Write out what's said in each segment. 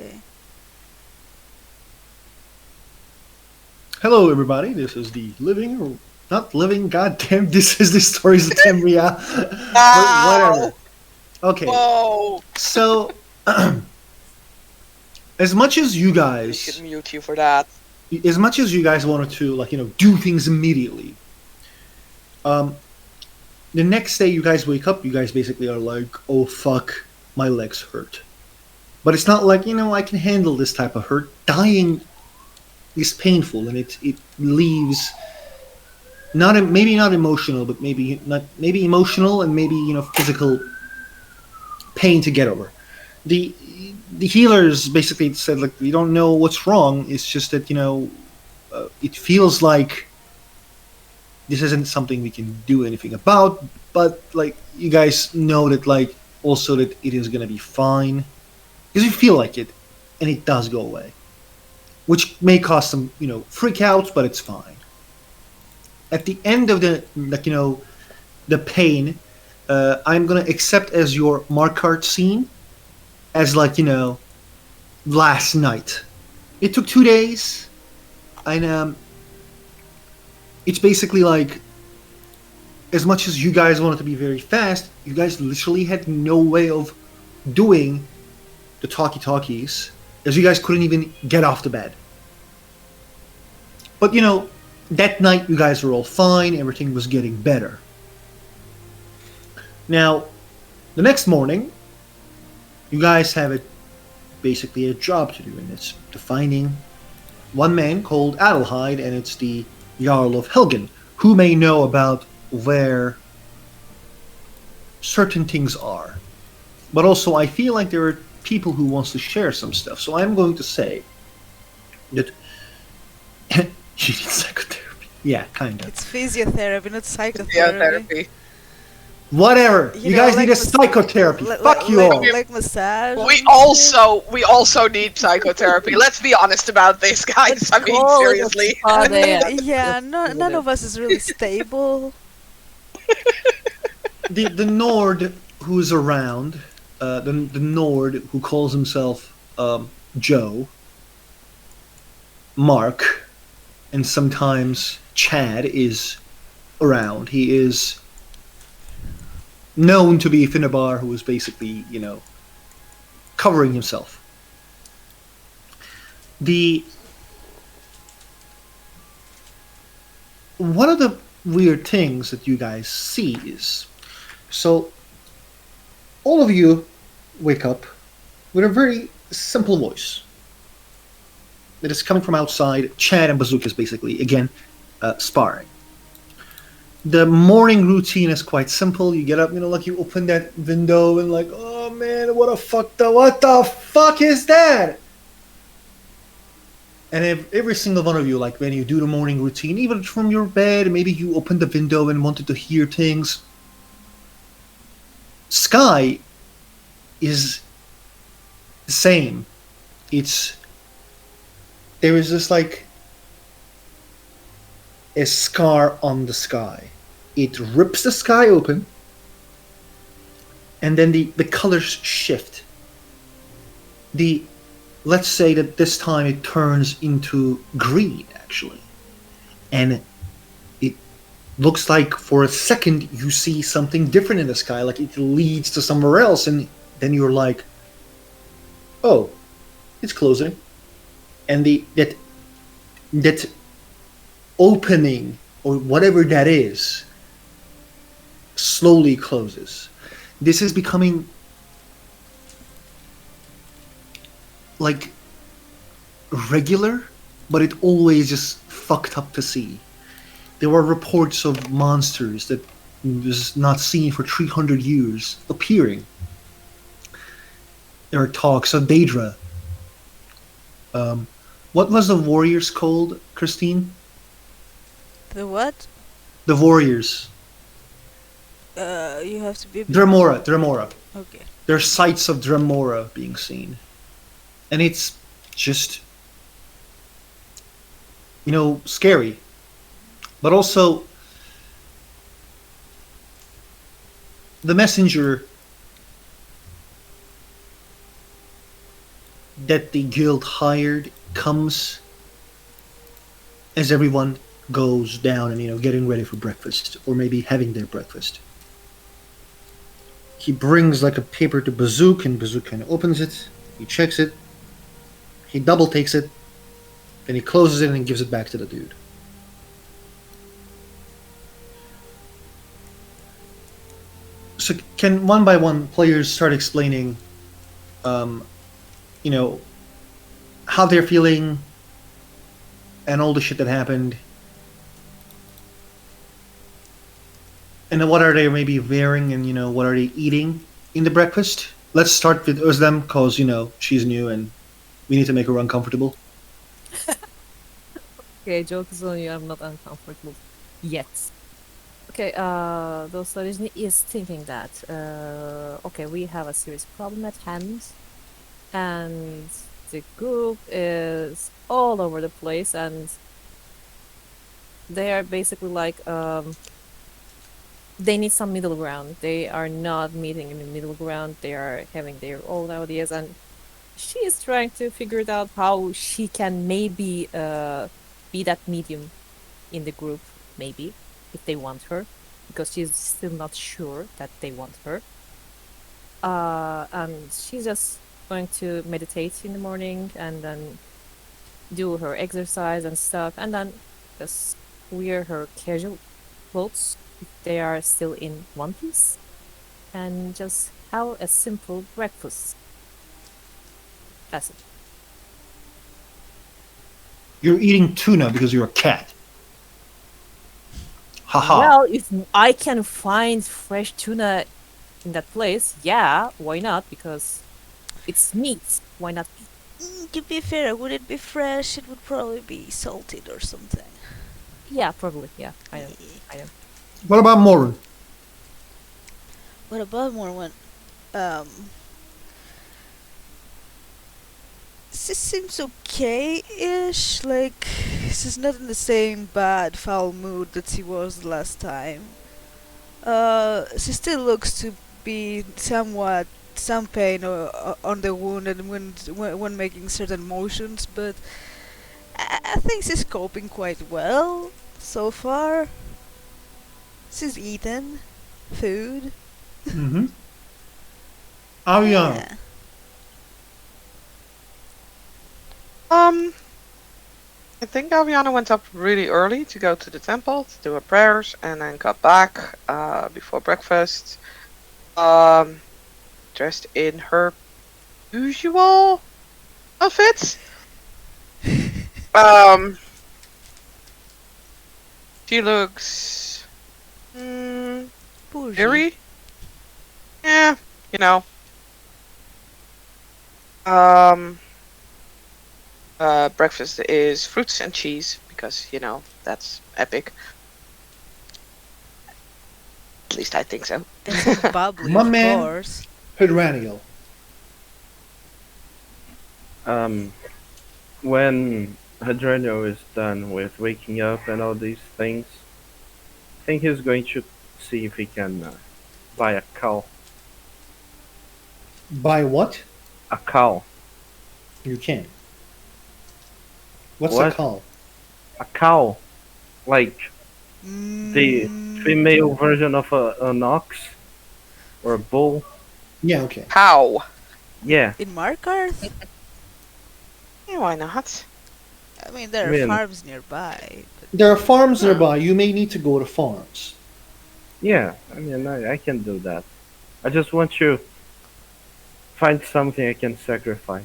Okay. Hello, everybody. This is the living, or not living. Goddamn, this is the stories of Tembria, or Wow! whatever. Okay, Whoa! so as much as you We should guys, mute you for that. as much as you guys wanted to, like do things immediately, um, the next day you guys wake up, you guys basically are like, "Oh fuck, my legs hurt." But it's not like I can handle this type of hurt. Dying is painful, and it leaves not maybe not emotional, but maybe emotional and maybe physical pain to get over. The the healers basically said like we don't know what's wrong. It's just that it feels like this isn't something we can do anything about. But like you guys know that like also that it is gonna be fine because you feel like it, and it does go away, which may cause some freak outs, but it's fine. At the end of the the pain, I'm gonna accept as your mark scene as like last night. It took 2 days, and it's basically like as much as you guys wanted to be very fast, you guys literally had no way of doing the talkies, as you guys couldn't even get off the bed. But that night you guys were all fine. Everything was getting better. Now, the next morning, you guys have basically a job to do, and it's to finding one man called Adelheid, and it's the Jarl of Helgen, who may know about where certain things are. But also, I feel like there are people who wants to share some stuff. So I'm going to say that you need psychotherapy. Yeah, kind of. It's physiotherapy, not Yeah, psychotherapy. therapy. Whatever. You You know, guys like need a psychotherapy. Fuck you all. like massage. We and shit. also need psychotherapy. Let's be honest about this, guys. I mean, Call it a seriously. spa I day. mean, yeah, none of us is really stable. The Nord who's around, the Nord who calls himself Joe, Mark, and sometimes Chad is around. He is known to be Finnabar, who is basically, covering himself. The One of the weird things that you guys see is so all of you wake up with a very simple voice that is coming from outside. Chad and Bazooka is basically again sparring. The morning routine is quite simple. You get up, like you open that window and like, oh man, what the fuck is that? And every single one of you, like when you do the morning routine, even from your bed, maybe you open the window and wanted to hear things. Sky is the same. It's There is just like a scar on the sky. It rips the sky open, and then the colors shift. The Let's say that this time it turns into green actually, and it looks like for a second you see something different in the sky, like it leads to somewhere else, and then you're like, oh, it's closing, and the that opening or whatever that is slowly closes. This is becoming like regular, but it always just fucked up to see. There were reports of monsters that was not seen for 300 years appearing. There are talks of Daedra. What was the warriors called, Christine? The what? The warriors. You have to be. Dremora. Okay. There are sights of Dremora being seen. And it's just, scary. But also, the messenger that the guild hired comes as everyone goes down and getting ready for breakfast or maybe having their breakfast. He brings like a paper to Bazook, and Bazook kind of opens it. He checks it. He double takes it. Then he closes it and gives it back to the dude. So can one by one players start explaining, um, you know, how they're feeling and all the shit that happened, and then what are they maybe wearing, and what are they eating in the breakfast? Let's start with Özlem, cause she's new and we need to make her uncomfortable. Okay, joke is on you. I'm not uncomfortable yet. Okay, the Sarajini is thinking that, okay, we have a serious problem at hand, and the group is all over the place, and they are basically like, they need some middle ground. They are not meeting in the middle ground. They are having their own ideas, and she is trying to figure it out how she can maybe be that medium in the group, maybe, if they want her, because she's still not sure that they want her. And she's just going to meditate in the morning and then do her exercise and stuff, and then just wear her casual clothes if they are still in one piece, and just have a simple breakfast. That's it. You're eating tuna because you're a cat. Haha. Well, if I can find fresh tuna in that place, yeah, why not? Because it's meat. Why not? To be fair, would it be fresh? It would probably be salted or something. Yeah, probably. Yeah, I know. I know. What about Morun? What about more when she seems okay-ish. Like she's not in the same bad foul mood that she was the last time. She still looks to be somewhat some pain on the wound and when making certain motions, but I think she's coping quite well so far. She's eaten food. Mm-hmm. Aviana. Yeah. I think Aviana went up really early to go to the temple to do her prayers, and then got back before breakfast. Dressed in her usual outfit. Um, she looks Bougie. very, yeah, you know. Um, Breakfast is fruits and cheese because that's epic. At least I think so. And bubbly, My of man. course. Hydraniel. When Hadrenio is done with waking up and all these things, I think he's going to see if he can buy a cow. Buy what? A cow. You can. What's a What? call? A cow. Like the female version of an ox or a bull. Yeah, okay. How? Yeah. In Markarth? Yeah, why not? I mean, there are Really? farms nearby. But There are farms nearby. You may need to go to farms. Yeah. I mean, I can do that. I just want to find something I can sacrifice.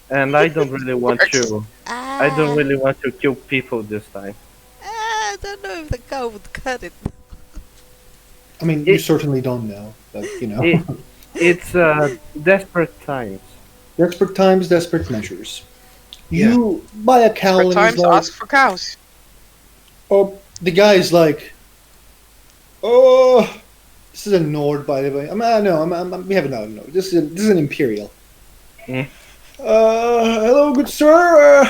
And I don't really want to. I don't really want to kill people this time. I don't know if the cow would cut it. I mean, you It- certainly don't know, but It, it's desperate times. desperate times, desperate measures. Yeah. You buy a cow For and times, he's like, ask for cows. oh, the guy's like, oh, this is a Nord, by the way. We have another Nord. This is an Imperial. Mm. Hello, good sir.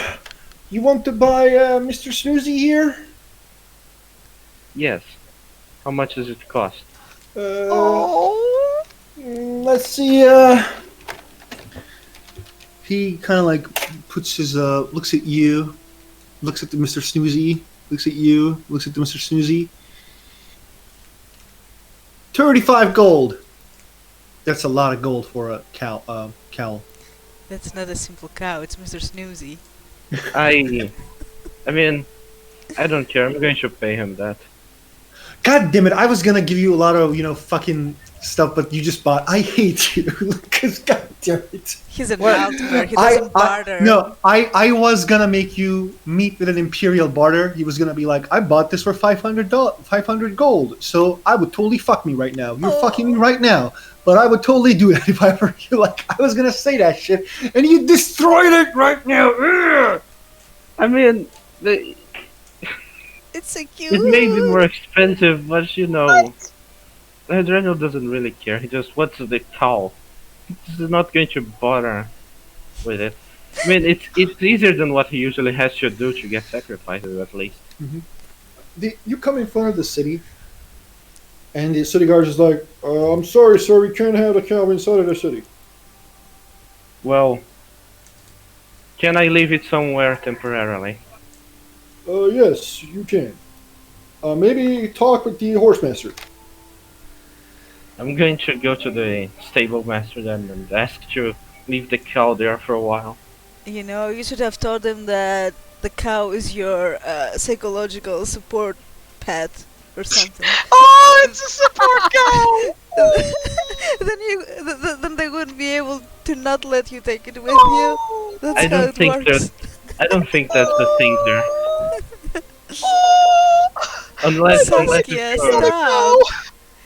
You want to buy Mr. Snoozy here? Yes. How much does it cost? Oh. Let's see. He kind of like puts his looks at you, looks at the Mr. Snoozy, looks at you, looks at the Mr. Snoozy. 35 gold. That's a lot of gold for a cowl. That's not a simple cow, it's Mr. Snoozy. I mean, I don't care. I'm going to pay him that. God damn it! I was gonna give you a lot of fucking stuff, but you just bought. I hate you, Lucas. God damn it! He's an What? outward, he doesn't barter. No, I was gonna make you meet with an imperial barter. He was gonna be like, I bought this for 500 gold, so I would totally fuck me right now. You're fucking me right now, but I would totally do that if I were you. Like I was gonna say that shit, and you destroyed it right now. Ugh! I mean, It's so cute. it may be more expensive, but Adrenal doesn't really care. He just wants the cow. He's not going to bother with it. I mean, it's easier than what he usually has to do to get sacrifices, at least. You come in front of the city, and the city guard is like, I'm sorry, sir, we can't have the cow inside of the city. Well, can I leave it somewhere temporarily? Yes, you can. Maybe talk with the horsemaster. I'm going to go to the stable master then and ask to leave the cow there for a while. You know, you should have told him that the cow is your psychological support pet or something. Oh, it's a support cow! then they wouldn't be able to not let you take it with Oh. you. That's I how don't it think works. I don't think that's the thing there. Oh. Unless Saskia, it's stop.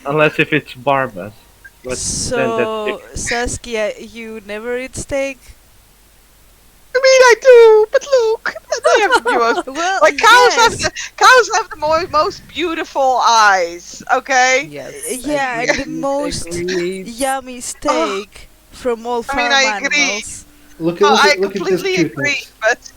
unless if it's Barbas. But So, then that's different. Saskia, you never eat steak? I mean, I do, but look, they have the most. Well, Like yes. cows have the most beautiful eyes. Okay. Yes. Yeah, and the agreed, most agreed. yummy steak from all I mean, farm I agree. animals. Look I at this completely agree, cuteness.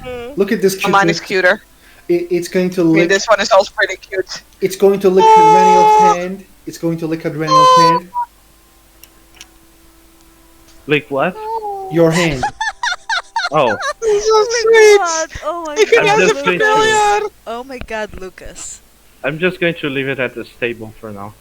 but Look at this oh, mine is cuteness. cuter. It's going to I mean, lick. this one is also pretty cute. It's going to lick Adrenal's hand. It's going to lick Adrenal's hand. Like what? Your hand. Oh, It's so Oh sweet. my god! Oh my You can I'm have god, just the going to- Lucas! familiar. Oh my god, Lucas! I'm just going to leave it at the stable for now.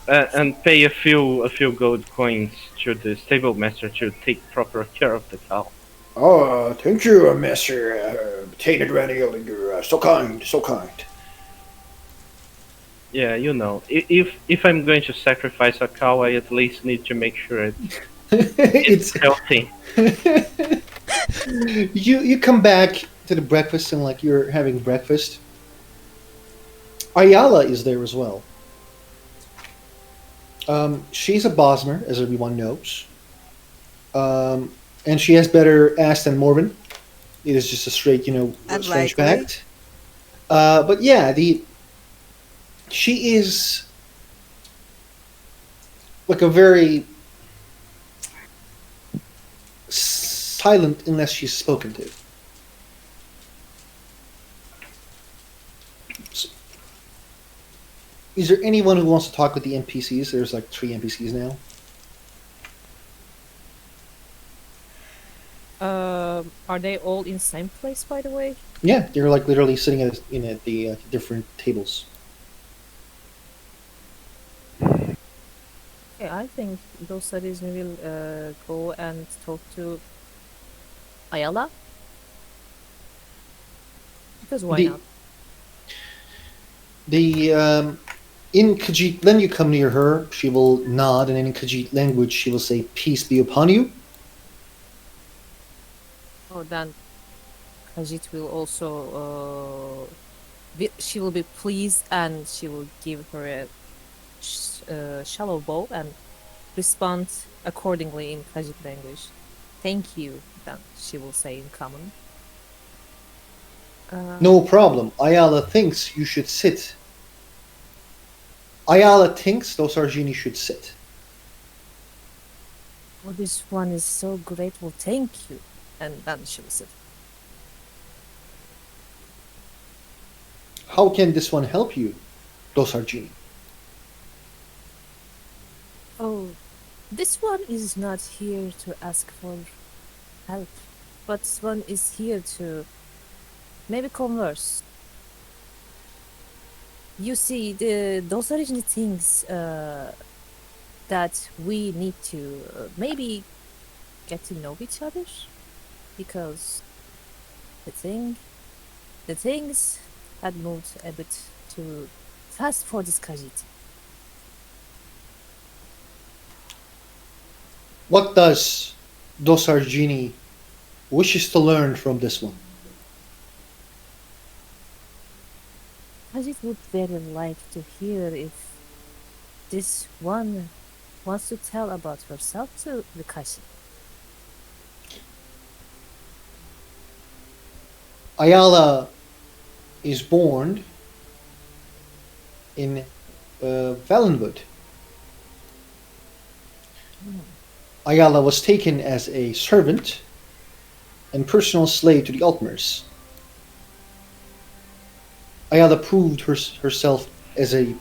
And pay a few gold coins to the stable master to take proper care of the cow. Oh, thank you, Master Tainted Adrenal. You're so kind, so kind. Yeah, if I'm going to sacrifice a cow, I at least need to make sure it's healthy. You come back to the breakfast and like you're having breakfast. Ayala is there as well. She's a Bosmer, as everyone knows. And she has better ass than Morbin. It is just a straight, strange Unlikely. fact. But yeah, she is like a very silent unless she's spoken to. So, is there anyone who wants to talk with the NPCs? There's like 3 NPCs now. Are they all in same place, by the way? Yeah, they're like literally sitting at the different tables. Okay, I think those studies we will go and talk to Ayala. Because why The- not? In Khajiit, then you come near her. She will nod, and in Khajiit language, she will say, "Peace be upon you." Oh, then Khajiit will also she will be pleased and she will give her a shallow bow and respond accordingly in Khajiit language. Thank you, then she will say in common. No problem. Ayala thinks you should sit. Ayala thinks those Argini should sit. Oh, this one is so grateful. Thank you. And then she will sit. How can this one help you, those Argini? Oh, this this one is not here to ask for help, but this one is here to maybe converse. You see, those are the things that we need to maybe get to know each other because the thing, the things had moved a bit too fast for this Khajiit. What does Dosargini wishes to learn from this one? Khajiit would very like to hear if this one wants to tell about herself to the Kashi. Ayala is born in Valenwood. Ayala was taken as a servant and personal slave to the Altmers. Ayala proved herself as a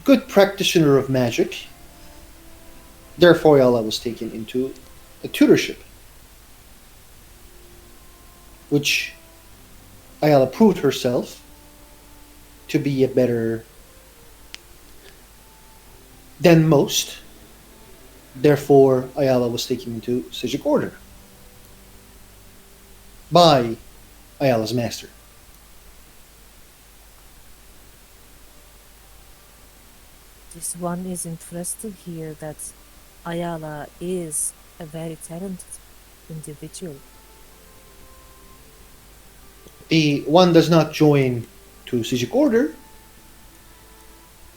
good practitioner of magic. Therefore, Ayala was taken into a tutorship, which Ayala proved herself to be a better than most. Therefore, Ayala was taken into Sijic order by Ayala's master. This one is impressed to hear that Ayala is a very talented individual. The one does not join to Sijic order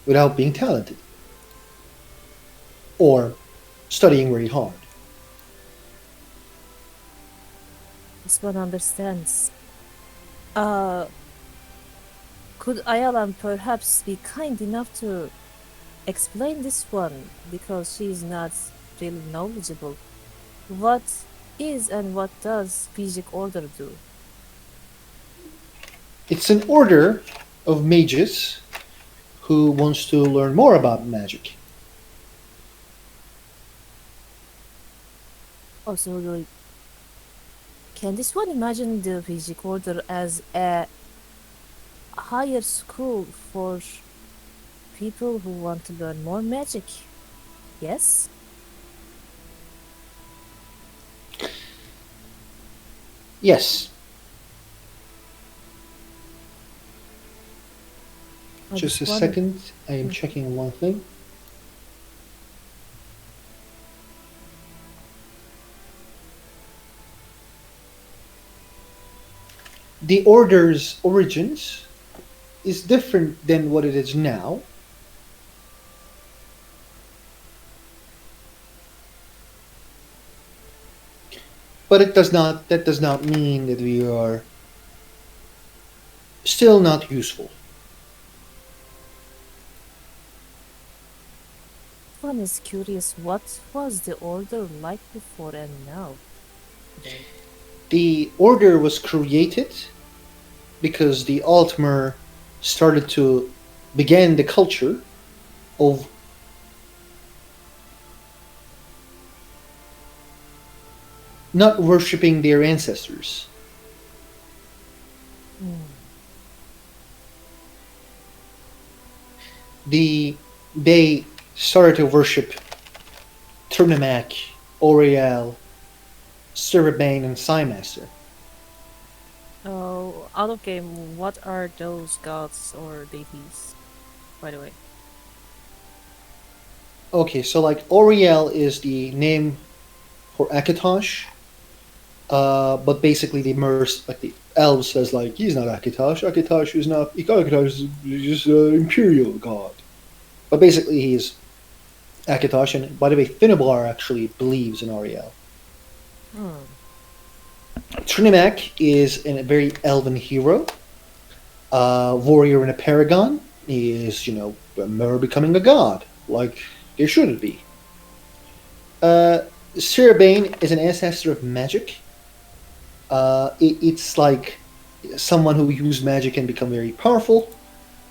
without being talented or studying very hard. This one understands. Uh, could Ayala perhaps be kind enough to explain this one because she is not really knowledgeable? What is and what does Pijik Order do? It's an order of mages who wants to learn more about magic. Also, like, can this one imagine the Pijik Order as a higher school for people who want to learn more magic? Yes? Yes, I just a just wonder. second. I am checking one thing. The order's origins is different than what it is now. But it does not that does not mean that we are still not useful. One is curious, what was the order like before and now? Today? The order was created because the Altmer started to began the culture of not worshipping their ancestors. Hmm. They started to worship Turnimac, Oriel, Cerebane, and Psymaster. Oh, out of game, what are those gods or deities, by the way? Okay, so like Oriel is the name for Akatosh, but basically the merce like the elves says like he's not Akatosh. Akatosh is not. Akatosh is just an imperial god. But basically he's Akatosh, and by the way, Finnebar actually believes in Oriel. Hmm. Trinimac is a very elven hero, warrior and a paragon. He is, more becoming a god, like there shouldn't be. Cerebane is an ancestor of magic. It's like someone who used magic and become very powerful.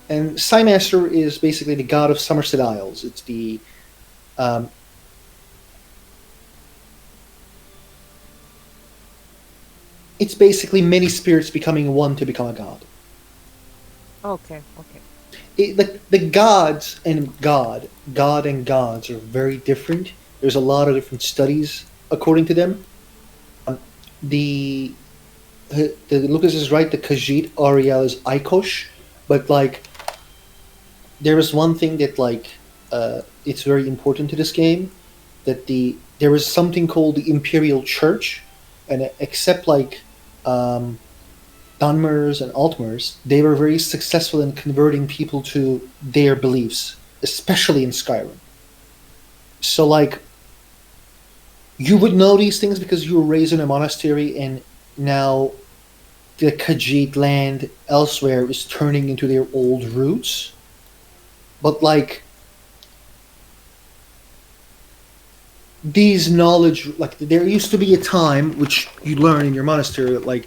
And Psymaster is basically the god of Somerset Isles. It's the It's basically many spirits becoming one to become a god. Okay, okay. The gods and God and gods are very different. There's a lot of different studies according to them. The Lucas is right. The Khajiit Ariel is Ikosh, but like there is one thing that it's very important to this game, that there is something called the Imperial Church, and except um, Dunmers and Altmers, they were very successful in converting people to their beliefs, especially in Skyrim. So you would know these things because you were raised in a monastery, and now the Khajiit land elsewhere is turning into their old roots. But these knowledge, there used to be a time which you learn in your monastery that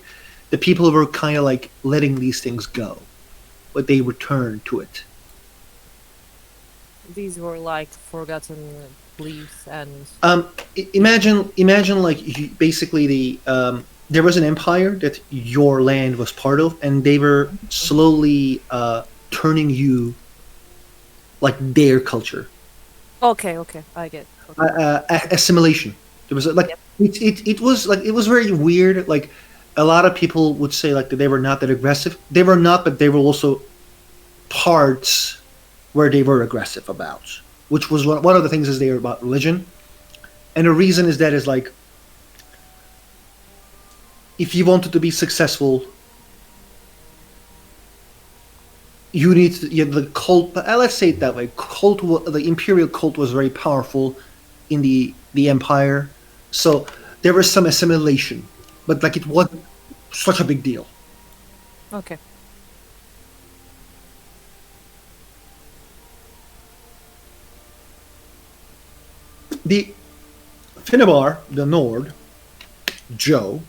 the people were kind of letting these things go, but they returned to it. These were like forgotten beliefs and Imagine basically there was an empire that your land was part of, and they were slowly turning you like their culture. okay, okay, I get. Okay. Assimilation. There was Yep. it was it was very weird. Like a lot of people would say that they were not that aggressive. They were not, but they were also parts where they were aggressive about, which was one of the things is they were about religion, and the reason is that is if you wanted to be successful, you need to, the cult. Let's say it that way. The imperial cult was very powerful in the empire, so there was some assimilation, but it wasn't such a big deal. Okay. The Finnebar, the Nord, Joe,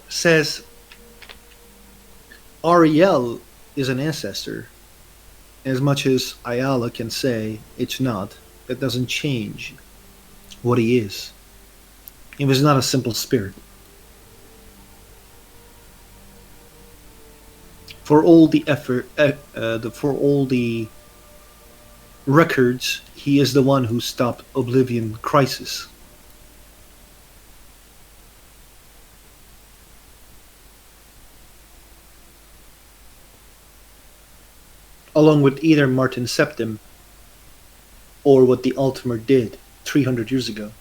says Ariel is an ancestor. As much as Ayala can say it's not, that doesn't change what he is. He was not a simple spirit. For all the effort, for all the records, he is the one who stopped Oblivion Crisis. Along with either Martin Septim or what the Ultimer did 300 years ago.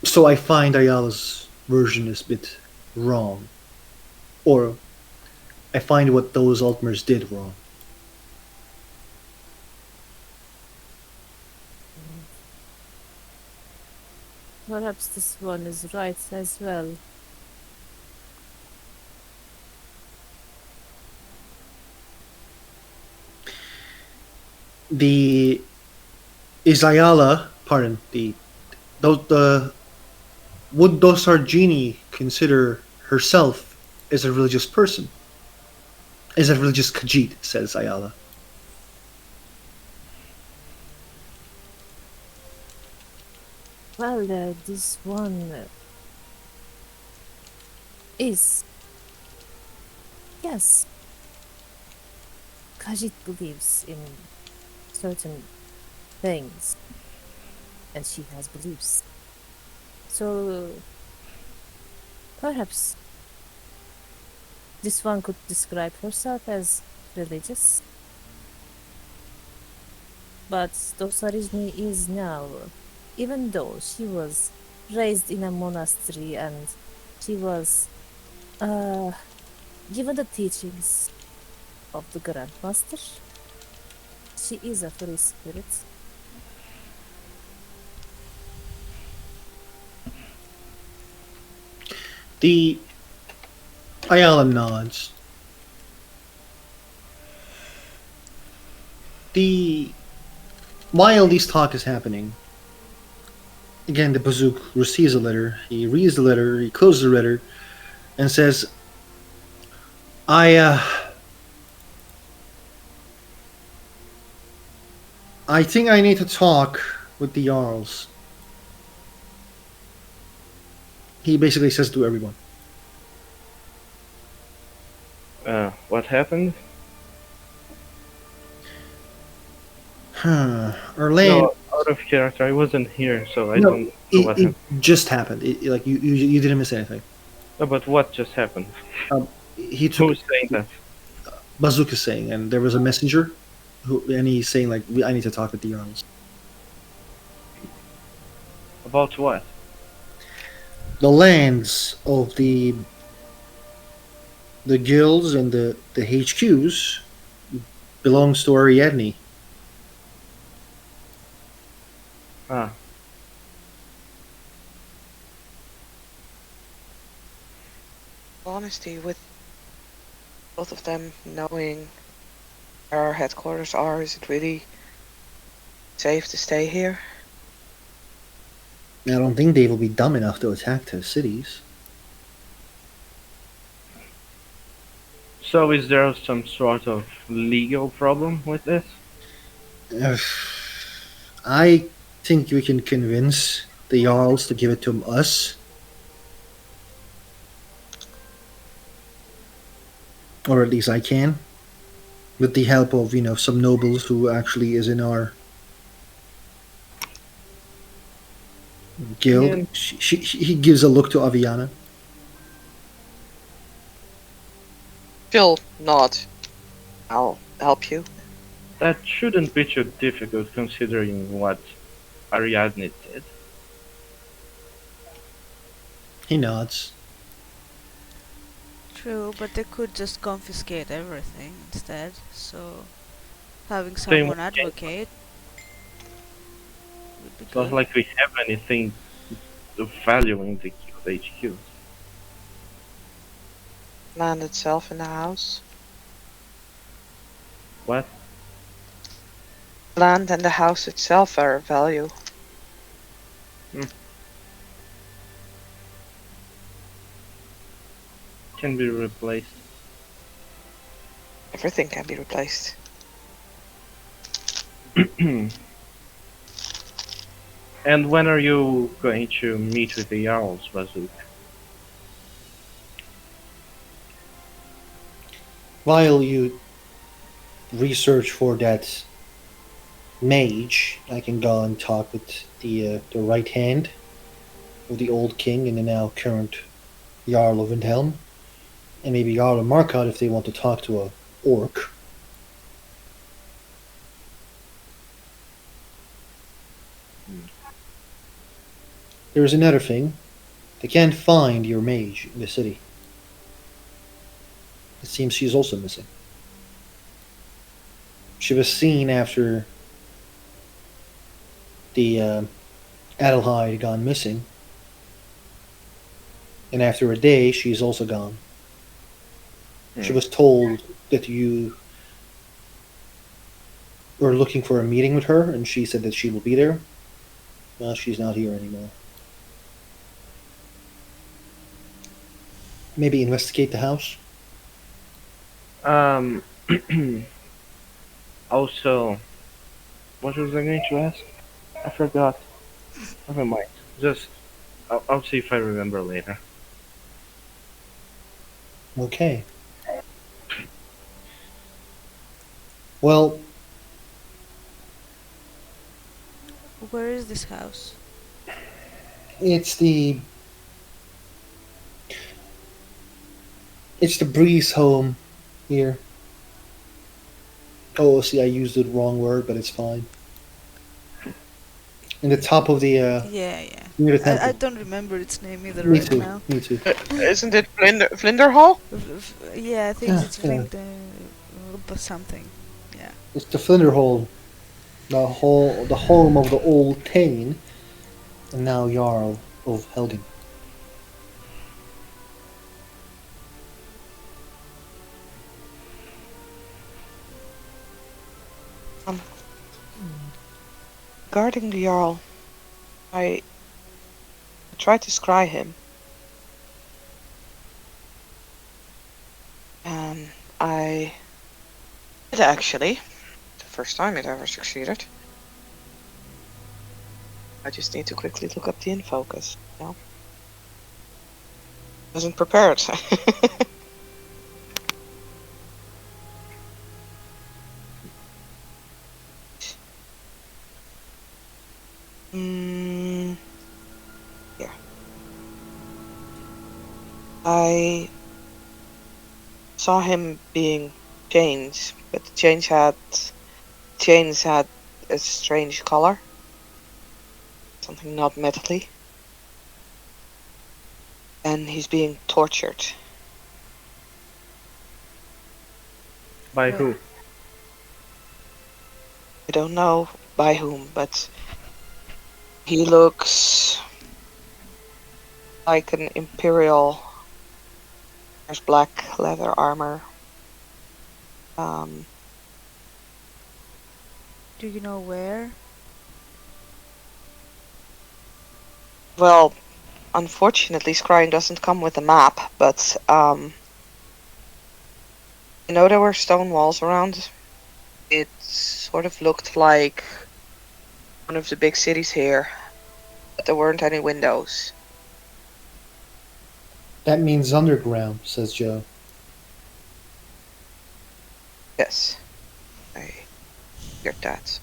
So I find Ayala's version is a bit wrong. Or I find what those Ultimers did wrong. Perhaps this one is right as well. The is Ayala, pardon, the would Dosargini consider herself as a religious person? As a religious Khajiit, says Ayala. Well, this one is, yes, Khajiit believes in certain things, and she has beliefs. So perhaps this one could describe herself as religious, but Dosarizhny is now, even though she was raised in a monastery and she was uh, given the teachings of the Grandmaster, she is a free spirit. The Ayala nods. The While this talk is happening, again the Bazook receives a letter. He reads the letter. He closes the letter, and says, I think I need to talk with the Jarls. He basically says to everyone. What happened? Erlane. No, out of character. I wasn't here, so I No, don't know it, what it happened. just happened. Like you didn't miss anything. No, but what just happened? He took Who's saying that? Bazooka saying, and there was a messenger, and he's saying like, I need to talk with the Jarls. About what? The lands of the guilds and the HQs belongs to Ariadne. Ah, Honesty, with both of them knowing where our headquarters are, is it really safe to stay here? I don't think they will be dumb enough to attack the cities. so is there some sort of legal problem with this? Uh, I think we can convince the Jarls to give it to us. Or at least I can. With the help of, some nobles who actually is in our I guild. mean, He gives a look to Aviana. She'll nod. I'll help you. that shouldn't be too difficult considering what Ariadne did. He nods. True, but they could just confiscate everything instead. So having Same someone with advocate would be It's not good. like we have anything of value in the HQ. Land itself in the house. What? Land and the house itself are of value. Can be replaced. Everything can be replaced. And when are you going to meet with the Jarls, Bazook? While you research for that mage, I can go and talk with the right hand of the old king and the now current Jarl of Windhelm, and maybe Jarl of Markot if they want to talk to a orc. There's another thing. They can't find your mage in the city. It seems she's also missing. She was seen after the Adelheid had gone missing, and after a day, she's also gone. She was told that you were looking for a meeting with her, and she said that she will be there. Well, she's not here anymore. Maybe investigate the house. Um. Also, what was I going to ask? I forgot. Never mind. Just, I'll see if I remember later. Okay. Well, Where is this house? it's the breeze home here. Oh, see, I used the wrong word, but it's fine. In the top of the Yeah, yeah. near the I temple. don't remember its name either Me right too. now. Me too. Isn't it Flinder Hall? Yeah, I think Yeah, it's yeah. something. Yeah. It's the Flinder Hall, the home of the old Thane, and now Jarl of Helgen. Regarding the Jarl, I tried to scry him. And I did actually. The first time it ever succeeded. I just need to quickly look up the info, 'cause, Wasn't prepared. mm, yeah. I saw him being chains, but the chains had a strange color. Something not metally. And he's being tortured. By Wait. who? I don't know by whom, but he looks like an imperial. There's black leather armor. Do you know where? Well, unfortunately, scrying doesn't come with a map, but I know there were stone walls around. It sort of looked like one of the big cities here, but there weren't any windows. That means underground, says Joe. Yes, I figured that.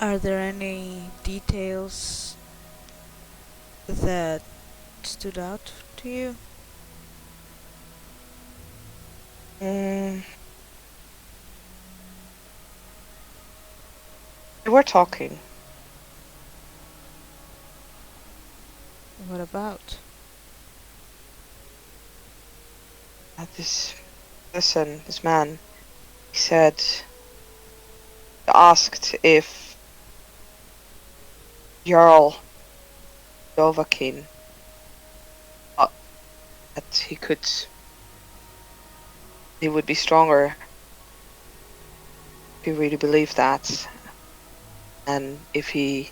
Are there any details that stood out to you? Mm. We were talking. What about? This person, this man, he said, asked if Jarl Dovahkiin that he would be stronger if he really believed that, and if he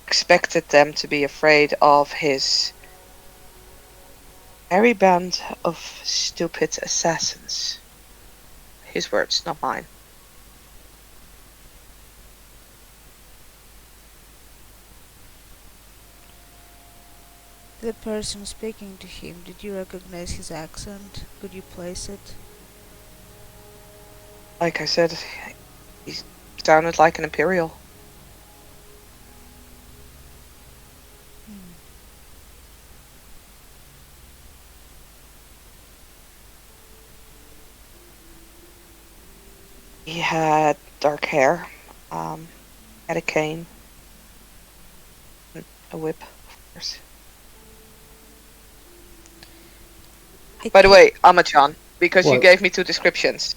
expected them to be afraid of his merry band of stupid assassins. His words, not mine. The person speaking to him, did you recognize his accent? Could you place it? Like I said, he sounded like an imperial. Hmm. He had dark hair, had a cane, and a whip, of course. By the way, Amachan, because you What? gave me two descriptions.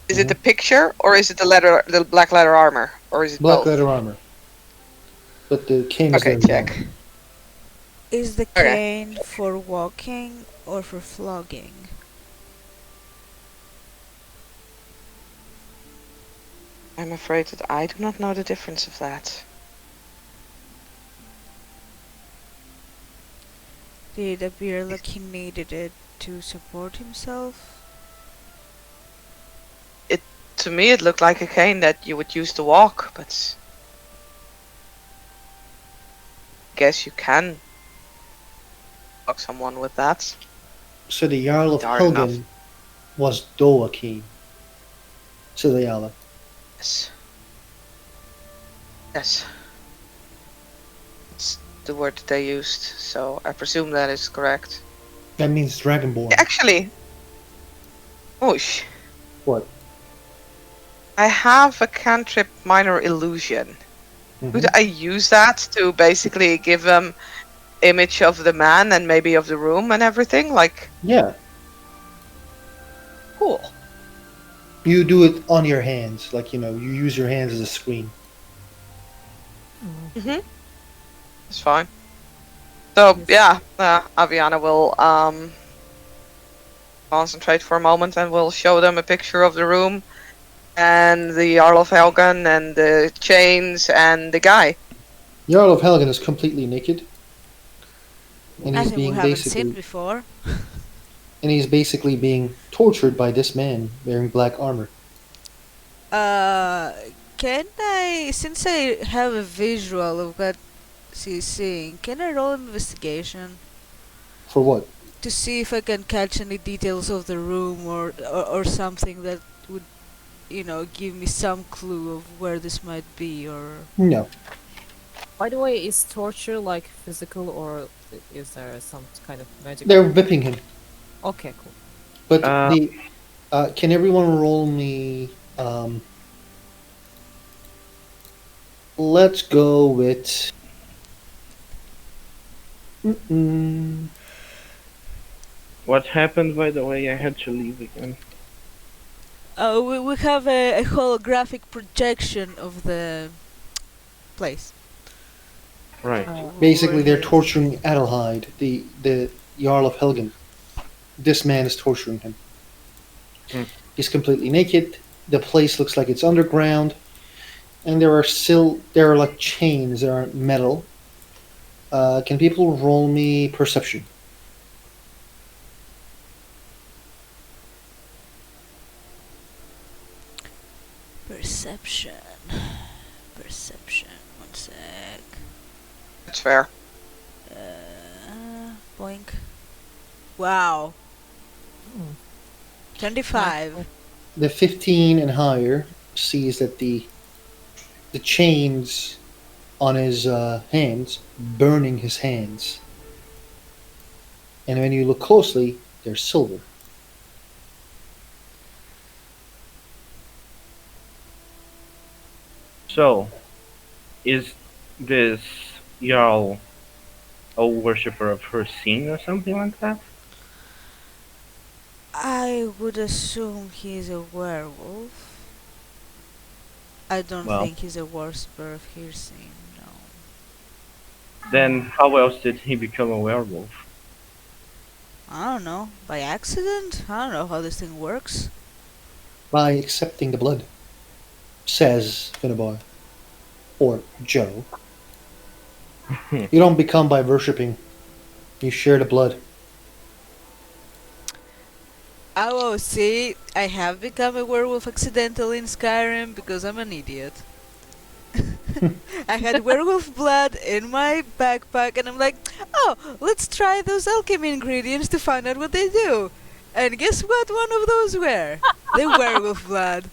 Is it the Mhm. picture, or is it the black leather armor, or is it Black both? leather armor. But the cane is Okay, very check. long. Is the Okay. cane for walking or for flogging? I'm afraid that I do not know the difference of that. Did it appear like he needed it to support himself? To me, it looked like a cane that you would use to walk, but I guess you can walk someone with that. So the Jarl of Hard enough. Helgen was Dovahkiin. Said the Jarl. Yes. Yes. It's the word that they used, so I presume that is correct. That means dragonborn. Actually, whoosh. What? I have a cantrip minor illusion. Could Mhm. I use that to basically give them image of the man and maybe of the room and everything? Like, Yeah. cool. You do it on your hands. Like, you use your hands as a screen. Mm-hmm. It's fine. So Yes. yeah, Aviana will concentrate for a moment and we'll show them a picture of the room and the Jarl of Helgen and the chains and the guy. Jarl of Helgen is completely naked. And I he's think we being haven't seen basically before. being tortured by this man wearing black armor. Uh, can I, since I have a visual of what she's seeing. Can I roll investigation For what? to see if I can catch any details of the room or something that would, give me some clue of where this might be or. No. By the way, is torture like physical or is there some kind of They're magical? whipping him. Okay, cool. But Uh, the can everyone roll me? Let's go with. Mm-mm. what happened, by the way? I had to leave again. We have a holographic projection of the place. Right. Basically, they're Where he is. torturing Adelheid, the Jarl of Helgen. This man is torturing him. Hmm. He's completely naked. The place looks like it's underground, and there are like chains that are metal. Can people roll me perception? Perception. Perception. One sec. That's fair. Boink. Wow. Hmm. 25. The 15 and higher sees that the chains on his hands burning his hands, and when you look closely, they're silver. So, is this Jarl a worshipper of her scene or something like that? I would assume he's a werewolf. I don't Well, think he's a worshipper of Hirsine, no. then how else did he become a werewolf? I don't know. By accident? I don't know how this thing works. By accepting the blood, says Finnebar, or Joe. You don't become by worshipping. You share the blood. Oh, see, I have become a werewolf accidentally in Skyrim because I'm an idiot. I had werewolf blood in my backpack, and I'm like, oh, let's try those alchemy ingredients to find out what they do. And guess what one of those were? The werewolf blood.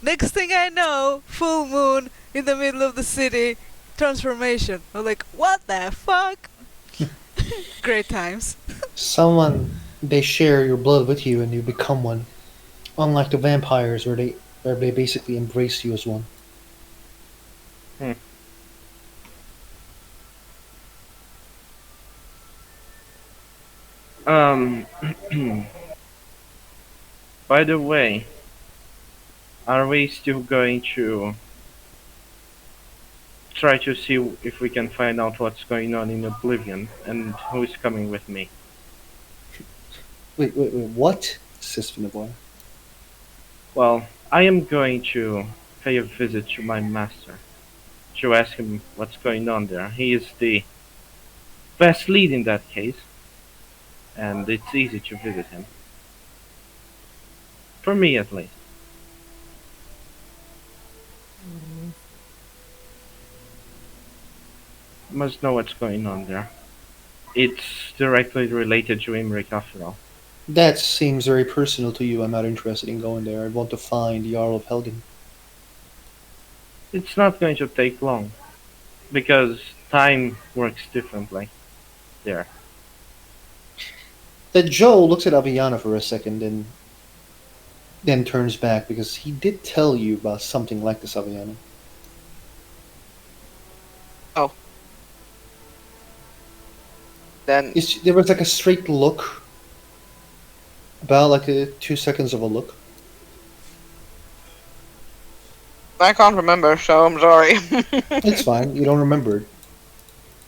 Next thing I know, full moon in the middle of the city, transformation. I'm like, what the fuck? Great times. Someone they share your blood with you, and you become one. Unlike the vampires, where they basically embrace you as one. Hmm. Um, by the way, are we still going to try to see if we can find out what's going on in Oblivion and who's coming with me? Wait, what? Says Finnebar. Well, I am going to pay a visit to my master to ask him what's going on there. He is the best lead in that case, and it's easy to visit him. For me, at least. Mm. Must know what's going on there. It's directly related to Imric after all. That seems very personal to you. I'm not interested in going there. I want to find Jarl of Helgen. It's not going to take long, because time works differently there. That Joe looks at Aviana for a second and then turns back because he did tell you about something like this, Aviana. Oh. Then There was like a straight look, about like 2 seconds of a look. I can't remember, so I'm sorry. It's fine. You don't remember it.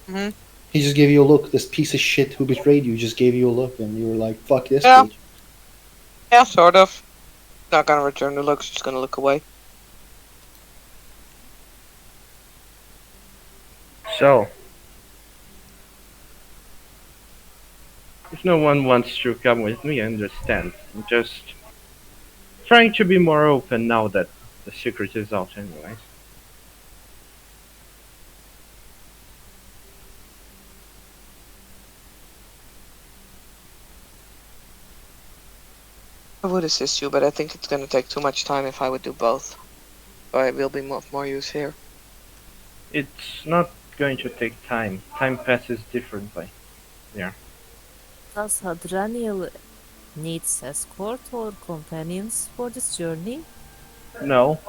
hmm He just gave you a look. This piece of shit who betrayed you just gave you a look, and you were like, "Fuck this Yeah. bitch." Yeah, sort of. Not gonna return the looks, just gonna look away. So, if no one wants to come with me, I understand. I'm just trying to be more open now that the secret is out anyways. I would assist you, but I think it's gonna take too much time if I would do both. So I will be of more use here. It's not going to take time. Time passes differently. Yeah. Does Hadraniel needs escort or companions for this journey? No,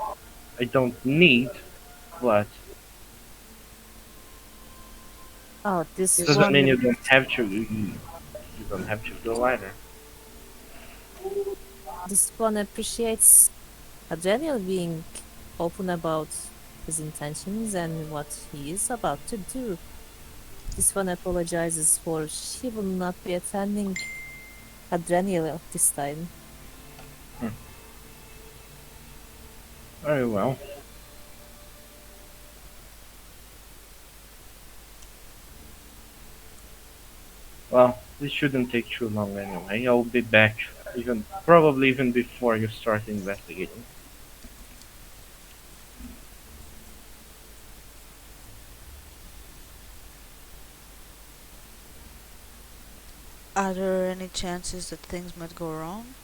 I don't need, but Oh, this Yes. doesn't mean one you don't have to. You don't have to go either. this one appreciates Hadraniel being open about his intentions and what he is about to do. This one apologizes for she will not be attending Hadraniel this time. Very well. Well, this shouldn't take too long anyway. I'll be back, even probably even before you start investigating. Are there any chances that things might go wrong?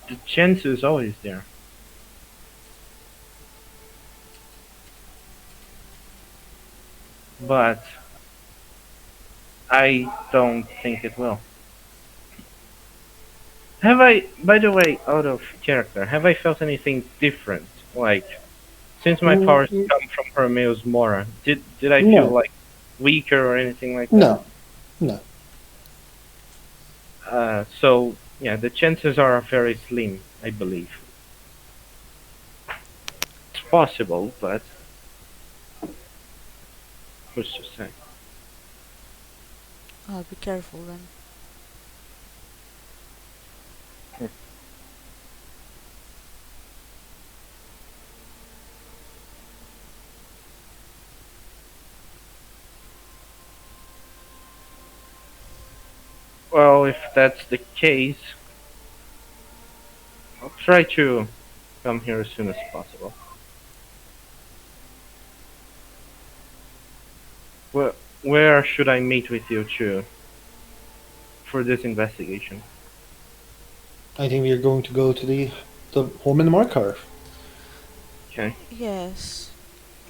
The chance is always there, but I don't think it will. Have I, by the way, out of character, have I felt anything different? Like, since my powers Mm, come from Hermeus Mora, did I feel no, like weaker or anything like that? no, no. So yeah, the chances are very slim, I believe. It's possible, but who's to say? I'll be careful then. Well, if that's the case, I'll try to come here as soon as possible. Where should I meet with you two for this investigation? I think we are going to go to the home in the Markarth. Okay. Yes.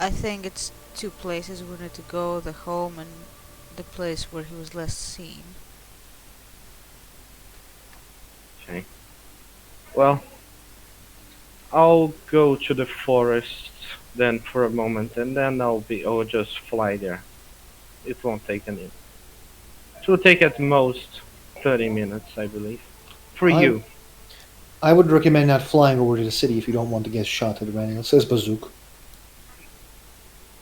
I think it's two places we need to go, the home and the place where he was last seen. Okay. Well, I'll go to the forest then for a moment, and then I'll just fly there. It won't take any. It will take at most 30 minutes, I believe. For I you. I would recommend not flying over to the city if you don't want to get shot at random. It says Bazook.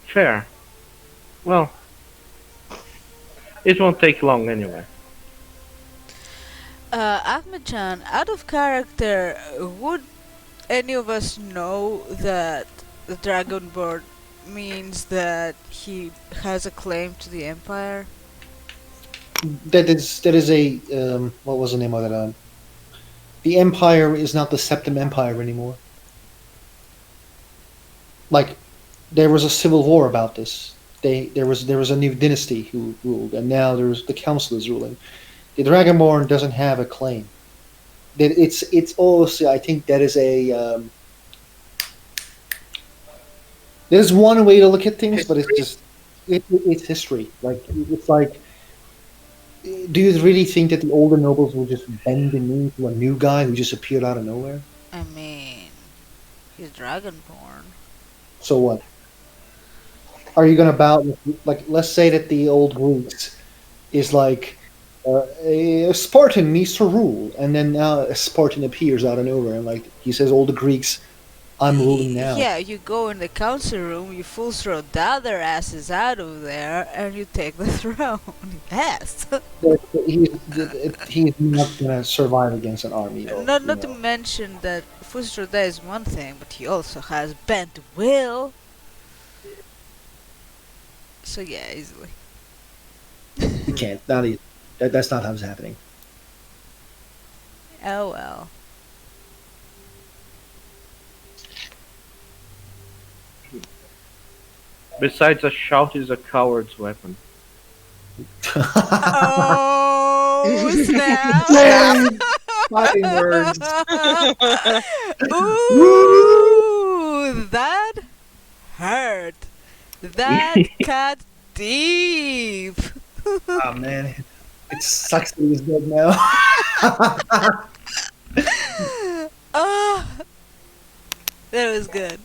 Fair. Well, it won't take long anyway. Ahmed-chan, out of character, would any of us know that the Dragonborn means that he has a claim to the Empire? That is a what was the name of that? The Empire is not the Septim Empire anymore. Like there was a civil war about this. There was a new dynasty who ruled, and now there's the council is ruling. The Dragonborn doesn't have a claim. That it's also I think that is a there's one way to look at things, but it's History. just it's history. Like it's like, do you really think that the older nobles will just bend the knee to a new guy who just appeared out of nowhere? I mean, he's Dragonborn. So what? Are you gonna bow? Like, let's say that the old Greeks is like a Spartan needs to rule, and then now a Spartan appears out of nowhere, and like he says, "All the Greeks, I'm ruling now." Yeah, you go in the council room, you full throw the other asses out of there, and you take the throne. Yes. But he's not gonna survive against an army of Not to mention that Fusroda is one thing, but he also has bent will. So yeah, easily. You can't. Not easy. That's not how it's happening. Oh well. Besides, a shout is a coward's weapon. Oh Oh, snap! Yay! Fighting words. Woo! Ooh, that hurt. That cut deep. Oh man, it sucks that he's dead now. Oh, that was good.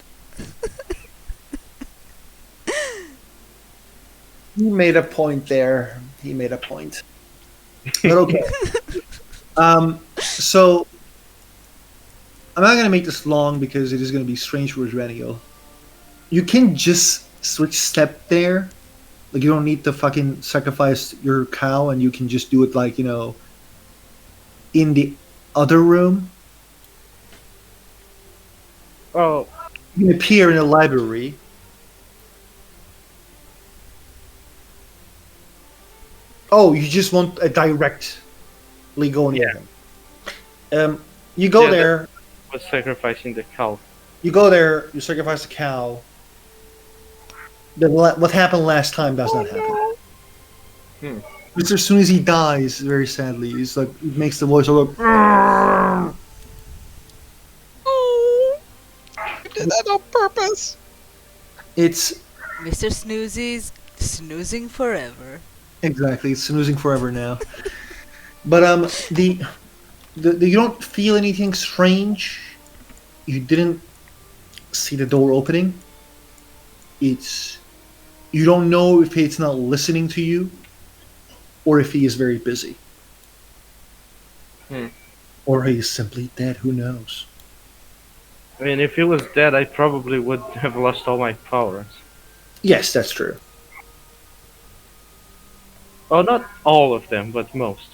He made a point there. He made a point. But okay. So I'm not gonna make this long because it is gonna be strange for Renial. You can just switch step there. Like you don't need to fucking sacrifice your cow, and you can just do it like in the other room. Oh, You can appear in the library. Oh, you just want a directly go near him. You go Yeah, there. was sacrificing the cow. You go there. You sacrifice the cow. What happened last time does not happen. Hmm. It's as soon as he dies, very sadly, he's like it makes the voice go. Oh, you did that on purpose. It's Mr. Snoozy's snoozing forever. exactly it's snoozing forever now. But the you don't feel anything strange. You didn't see the door opening. It's you don't know if it's not listening to you, or if he is very busy, Hmm. or he is simply dead. Who knows? I mean, if he was dead, I probably would have lost all my powers. Yes, that's true. Oh, not all of them, but most.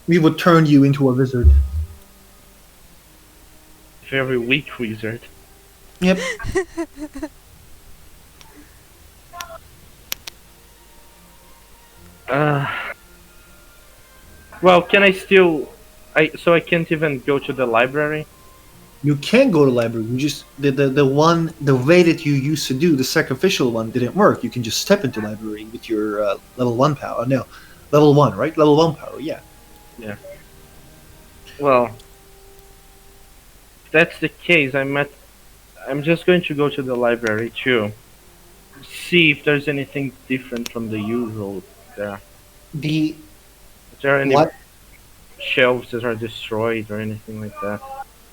We would turn you into a wizard. Very weak wizard. Yep. Uh, well, can I still? I can't even go to the library. You can go to library. You just the way that you used to do the sacrificial one didn't work. You can just step into library with your level 1 power. No, level 1, right? Level 1 power. Yeah. Well, if that's the case, I'm just going to go to the library too. See if there's anything different from the usual there. The Is there any what? shelves that are destroyed or anything like that?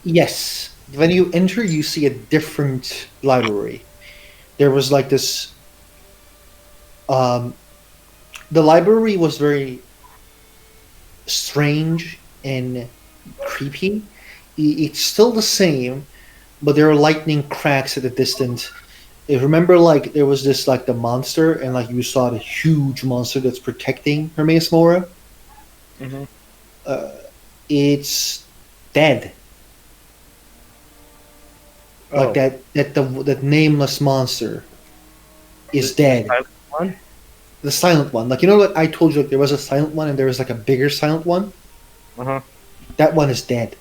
Yes. When you enter, you see a different library. There was like this. Um, the library was very strange and creepy. It's still the same, but there are lightning cracks at a distance. Remember, like there was this like the monster, and like you saw the huge monster that's protecting Hermes Mora. Mm-hmm. It's dead. Like Oh. that nameless monster is dead. Silent one? The silent one. Like you know what I told you? Like there was a silent one, and there was like a bigger silent one. Uh-huh. That one is dead,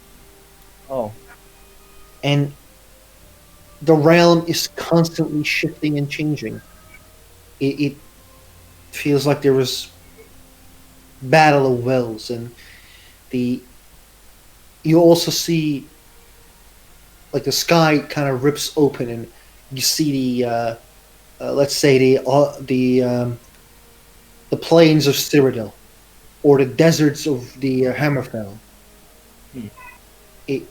Oh. and the realm is constantly shifting and changing. It feels like there was battle of wills, and the you also see like the sky kind of rips open, and you see let's say the plains of Cyrodiil or the deserts of the Hammerfell. Hmm. It,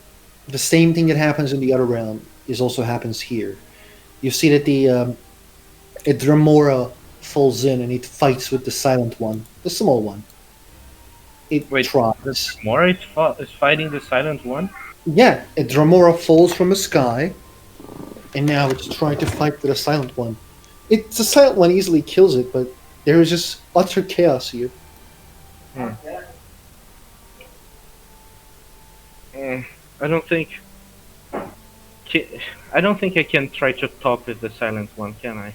the same thing that happens in the other realm is also happens here. You see that a Dramora falls in and it fights with the silent one, the small one. It Wait, tries. Mora is fighting the silent one? Yeah, a Dramora falls from the sky, and now it's trying to fight with a silent one. The silent one easily kills it, but there is just utter chaos here. I don't think. I don't think I can try to talk with the silent one, can I?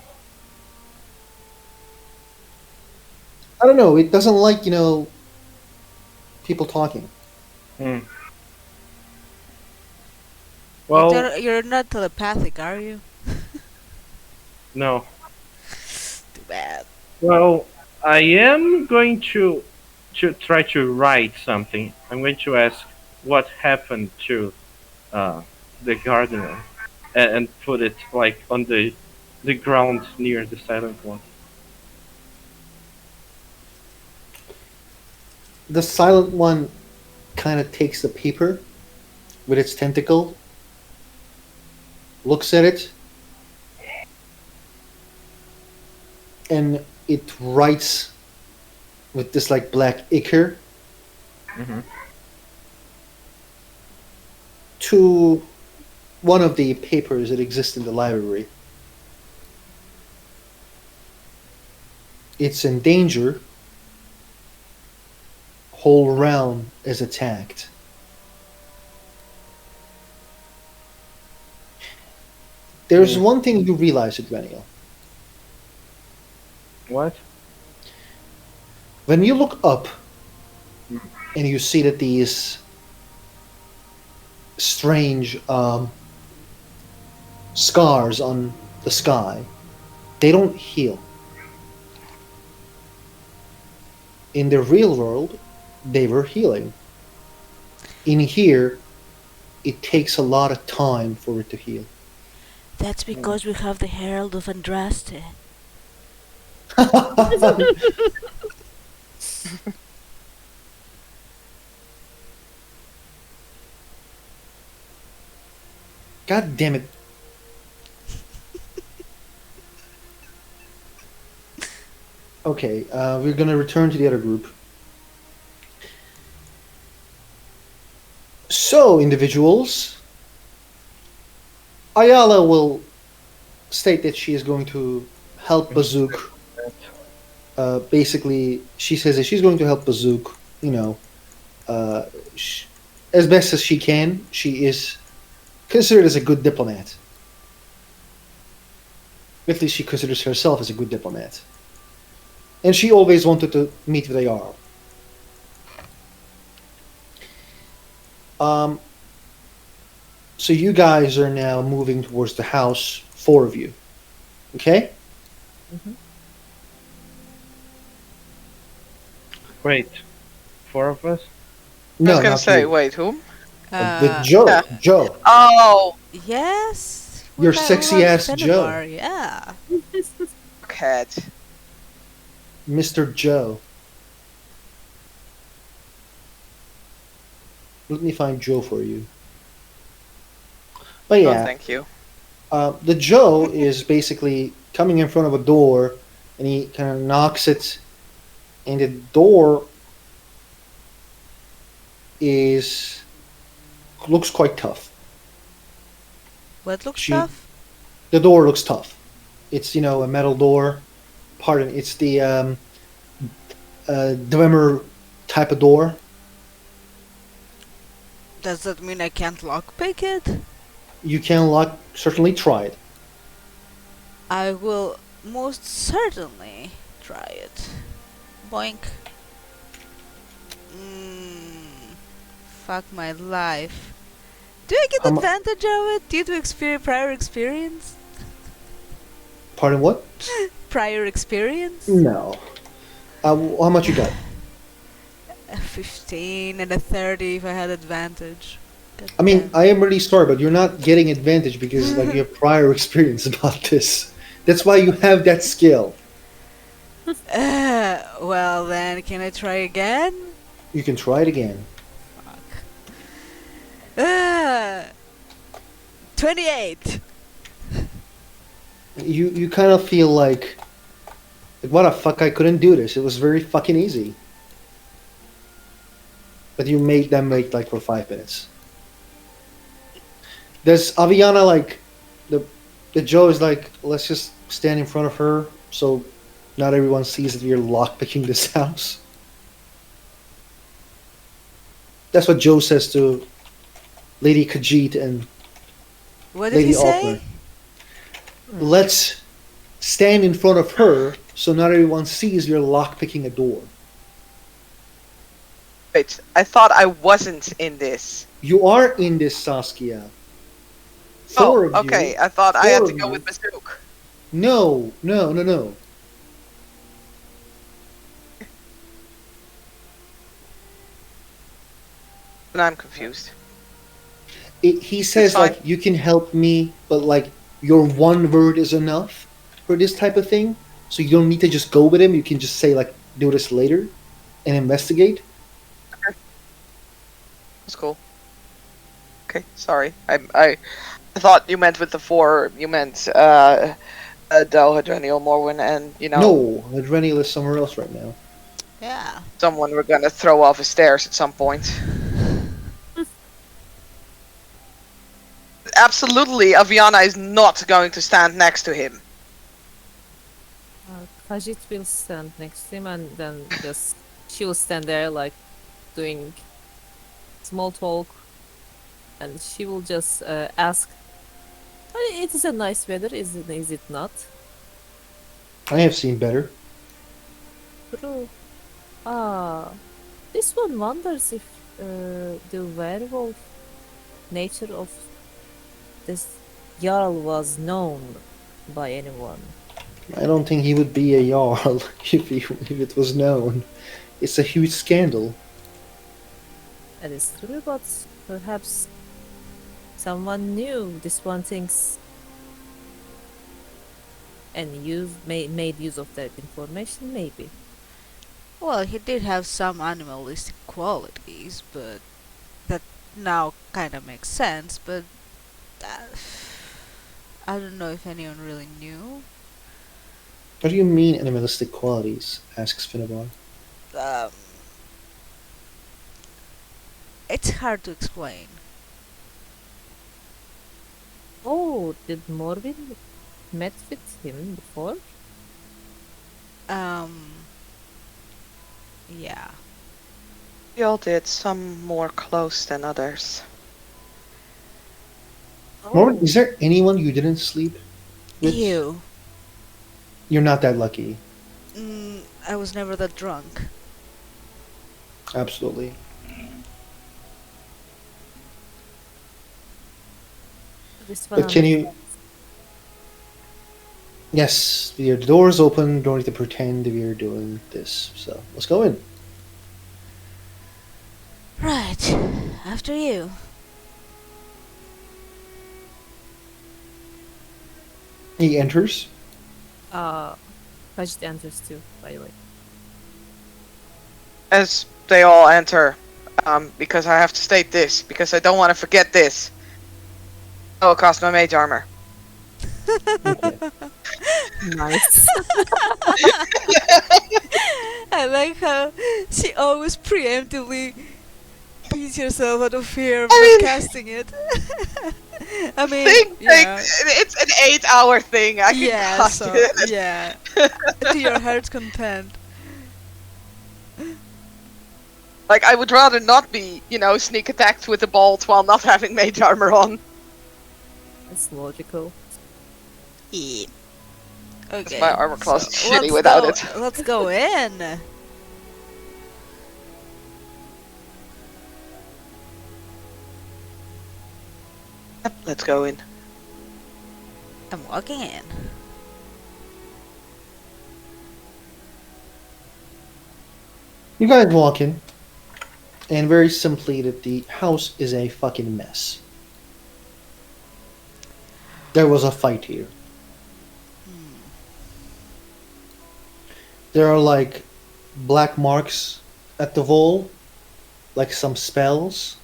I don't know. It doesn't like people talking. Hmm. Well, You're not telepathic, are you? no. Too bad. Well, I am going to try to write something. I'm going to ask what happened to uh, the gardener, and put it like on the ground near the silent one. The silent one kind of takes the paper with its tentacle, looks at it, and it writes with this like black ichor Hmm. to one of the papers that exist in the library. It's in danger. Whole realm is attacked. There's Mm. one thing you realize, Adrenial. What? When you look up and you see that these strange scars on the sky, they don't heal. In the real world, they were healing. In here, it takes a lot of time for it to heal. That's because we have the Herald of Andraste. God damn it. Okay, we're gonna return to the other group. So, individuals, Ayala will state that she is going to help Bazook. Basically, she says that she's going to help Bazook, you know, uh, sh- as best as she can. She is considered as a good diplomat. At least she considers herself as a good diplomat. And she always wanted to meet with Ayala. Um, so you guys are now moving towards the house, four of you. Okay? Hmm. Wait, four of us? I was No, gonna not say, you. wait, whom? With Uh, Joe. Yeah. Joe. Oh, yes. Your We sexy lost ass Joe. Fenimar, yeah. cat. Mr. Joe. Let me find Joe for you. But Oh, yeah, thank you. the Joe is basically coming in front of a door, and he kind of knocks it, and the door is looks quite tough. What looks She tough? the door looks tough. It's a metal door. Pardon, it's the Dwemer type of door. Does that mean I can't lockpick it? You can certainly try it. I will most certainly try it. Boink. Fuck my life. Do I get How advantage of it due to prior experience? Pardon what? Prior experience? No. How much you got? A 15 and a 30 if I had advantage. God I mean, damn. I am really sorry, but you're not getting advantage because like you have prior experience about this. That's why you have that skill. Well then, can I try again? You can try it again. Fuck. 28! You kind of feel like what the fuck, I couldn't do this. It was very fucking easy. But you made them wait like for 5 minutes. There's Aviana like the Joe is like, let's just stand in front of her so not everyone sees that we're lockpicking this house. That's what Joe says to Lady Khajiit and What did Lady he say? Altmer. Let's stand in front of her so not everyone sees you're lockpicking a door. Wait, I thought I wasn't in this. You are in this, Saskia. Oh, Four of okay. you. I thought I had Four to of go you. with Bazook. No. And I'm confused. He says fine. like you can help me, but like your one word is enough for this type of thing. So you don't need to just go with him. You can just say like do this later and investigate. That's cool. Okay, sorry. I thought you meant with the 4, you meant Dalhadrenial, Morwen, and, No, Adrenial is somewhere else right now. Yeah. someone we're gonna throw off the stairs at some point. Absolutely, Aviana is not going to stand next to him. Khajiit will stand next to him and then just she will stand there like doing small talk, and she will just ask, it is a nice weather, is it not? I have seen better. True. Ah, this one wonders if the werewolf nature of this Jarl was known by anyone. I don't think he would be a jarl if it was known. It's a huge scandal. That is true, but perhaps someone knew this one things and made use of that information, maybe. Well, he did have some animalistic qualities, but that now kind of makes sense, but uh, I don't know if anyone really knew. What do you mean animalistic qualities? Asks Finnebar. Um, it's hard to explain. Oh, did Morvin met with him before? Um, yeah. We all did, some more close than others. Morgan, is there anyone you didn't sleep with? You. You're not that lucky. I was never that drunk. Absolutely. This one But can you? Yes, the door is open. Don't need to pretend we are doing this. So let's go in. Right. After you. He enters. Khajiit enters too, by the way. As they all enter, because I have to state this, because I don't want to forget this. Oh, it cost my mage armor. Okay. Nice. I like how she always preemptively beats herself out of fear of not casting it. I mean, yeah. It's an 8-hour thing. I can Yeah, cast so, it. yeah. To your heart's content. Like, I would rather not be, sneak attacked with a bolt while not having mage armor on. That's logical. Yeah. Okay. My armor class is shitty let's without go, it. Let's go in. Yep, let's go in. I'm walking in. You guys walk in, and very simply, that the house is a fucking mess. There was a fight here. There are like black marks at the wall, like some spells.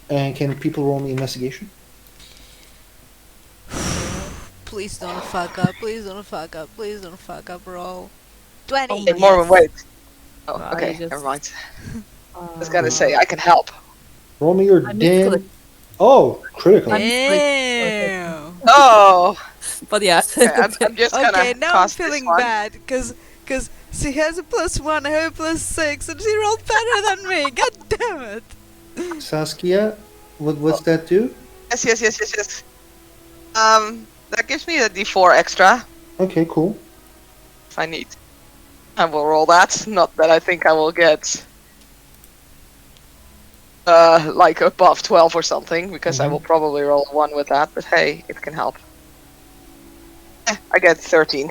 And can people roll me investigation? Please don't fuck up. Please don't fuck up. Please don't fuck up. Roll. 20. Hey, Morwen, wait. Oh, I okay, just- never mind. I was gonna say, I can help. Roll me your I missed damn. click. Oh, critical. Damn. Oh! But yeah. Okay, I'm just gonna Okay, now I'm cast this feeling one. bad because she has a +1, I have a +6, and she rolled better than me. God damn it! Saskia, what's that do? Yes. That gives me a d4 extra, Okay, cool. if I need. I will roll that. Not that I think I will get like above 12 or something, because I will probably roll a 1 with that, but hey, it can help. I get 13.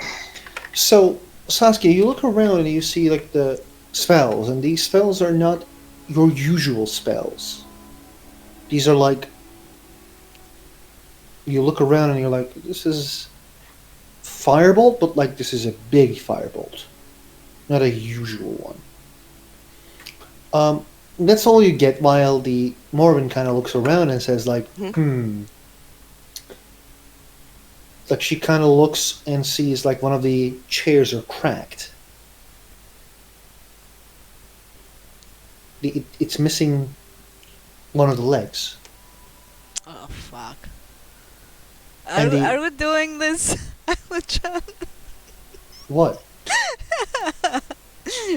So Saskia, you look around and you see like the spells, and these spells are not your usual spells. These are like you look around and you're like, this is firebolt, but like this is a big firebolt, not a usual one. That's all you get. While the Morven kind of looks around and says like, Mhm. Like she kind of looks and sees like one of the chairs are cracked. It's missing one of the legs, Oh fuck. and the Are we doing this? John? what?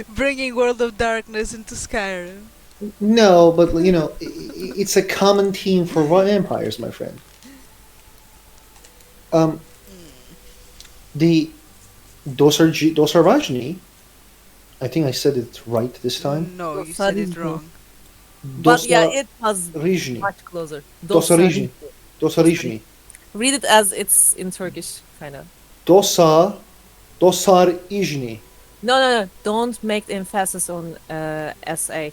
Bringing World of Darkness into Skyrim. No, but you know, it's a common theme for vampires, my friend. Um, the Dosarvajni, I think I said it right this time. No, you said it Dosarijni. wrong. But yeah, it was Dosarvajni. much closer. Dosarijni. Dosarijni. Dosarijni. Read it as it's in Turkish, kind of. Dosa. Dosarijni. No, no, no. Don't make the emphasis on SA.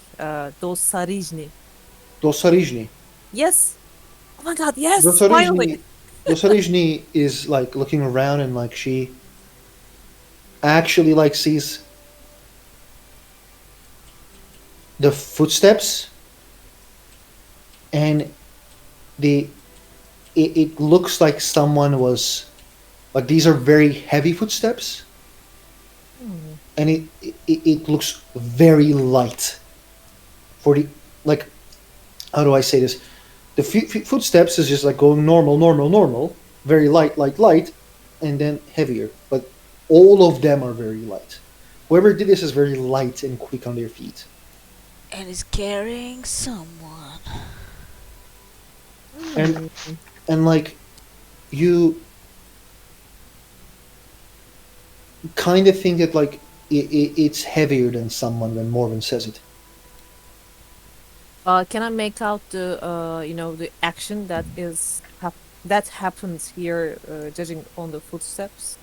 Dosarijni. Dosarijni. Yes. Oh my god, yes, Dosarijni. finally. Dosarijni is like looking around and like she actually like sees the footsteps and the it looks like someone was like these are very heavy footsteps and it looks very light for the like how do I say this the footsteps is just like going normal very light and then heavier but all of them are very light whoever did this is very light and quick on their feet And is carrying someone. and and like you kind of think that like it's heavier than someone when Morven says it. Can I make out the the action that is that happens here, judging on the footsteps?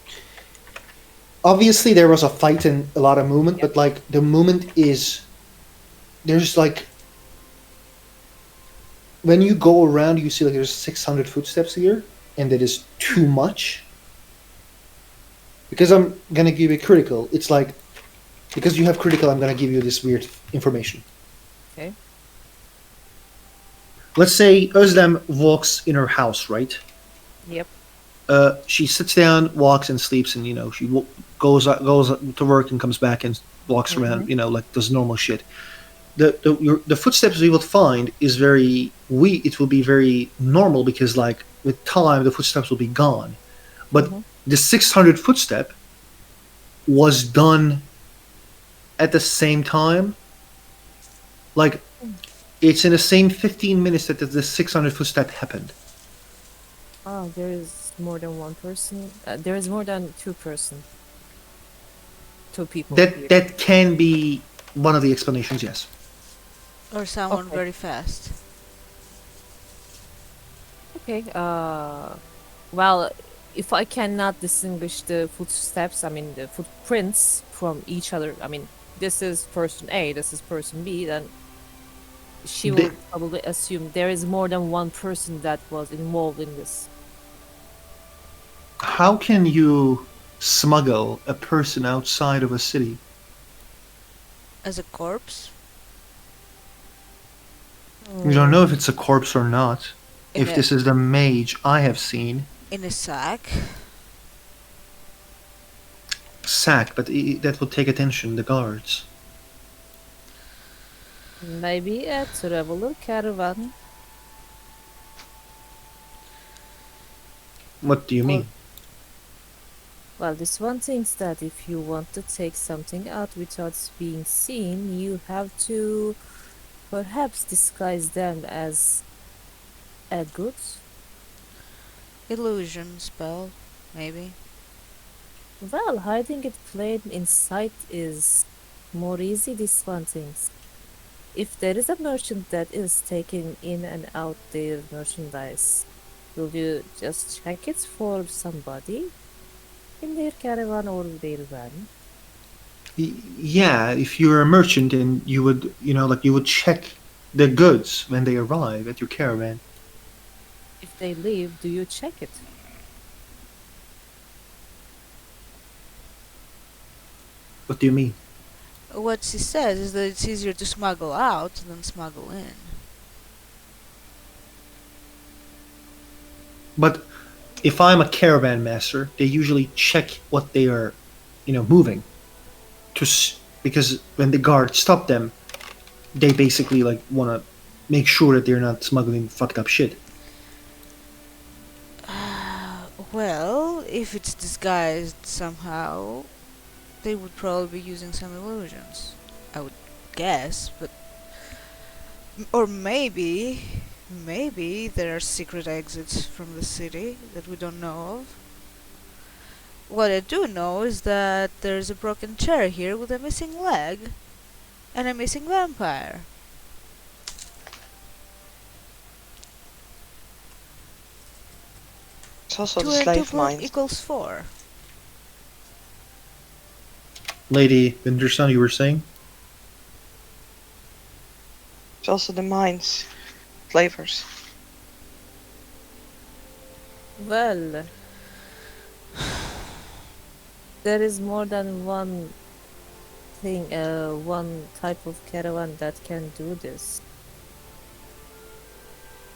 Obviously, there was a fight and a lot of movement, Yeah. but like the movement is there's like when you go around, you see like there's 600 footsteps here, and that is too much. Because I'm gonna give you critical, it's like because you have critical, I'm gonna give you this weird information. Okay. Let's say Özlem walks in her house, right? Yep. She sits down, walks, and sleeps, and she goes to work and comes back and walks around, like does normal shit. The footsteps we would find is it will be very normal because like with time the footsteps will be gone, but the 600 footstep was done at the same time, like it's in the same 15 minutes that the 600 footstep happened. Oh, there is more than one person. There is more than two people. here. That can be one of the explanations, yes. Or someone Okay. very fast. Okay. Well, if I cannot distinguish the footsteps, I mean the footprints from each other, I mean this is person A, this is person B, then she The- will probably assume there is more than one person that was involved in this. How can you smuggle a person outside of a city? As a corpse? We don't know if it's a corpse or not. In If a, this is the mage I have seen, in a sack? sack, but that would take attention, the guards. Maybe a traveler caravan. What do you mean? Well, this one thinks that if you want to take something out without being seen, you have to perhaps disguise them as a goods. Illusion spell, maybe. Well, hiding it plain in sight is more easy, this one thinks. If there is a merchant that is taking in and out their merchandise, will you just check it for somebody in their caravan or their van? Yeah, if you're a merchant and you would, you would check the goods when they arrive at your caravan. If they leave, do you check it? What do you mean? What she says is that it's easier to smuggle out than smuggle in. But if I'm a caravan master, they usually check what they are, moving because when the guards stop them, they basically like want to make sure that they're not smuggling fucked up shit. Well, if it's disguised somehow, they would probably be using some illusions. I would guess, but or maybe there are secret exits from the city that we don't know of. What I do know is that there's a broken chair here with a missing leg and a missing vampire. It's also the 2 and 2 slave mine. equals 4. Lady Winterson, you were saying? It's also the mines. Slavers. Well, there is more than one thing, one type of caravan that can do this.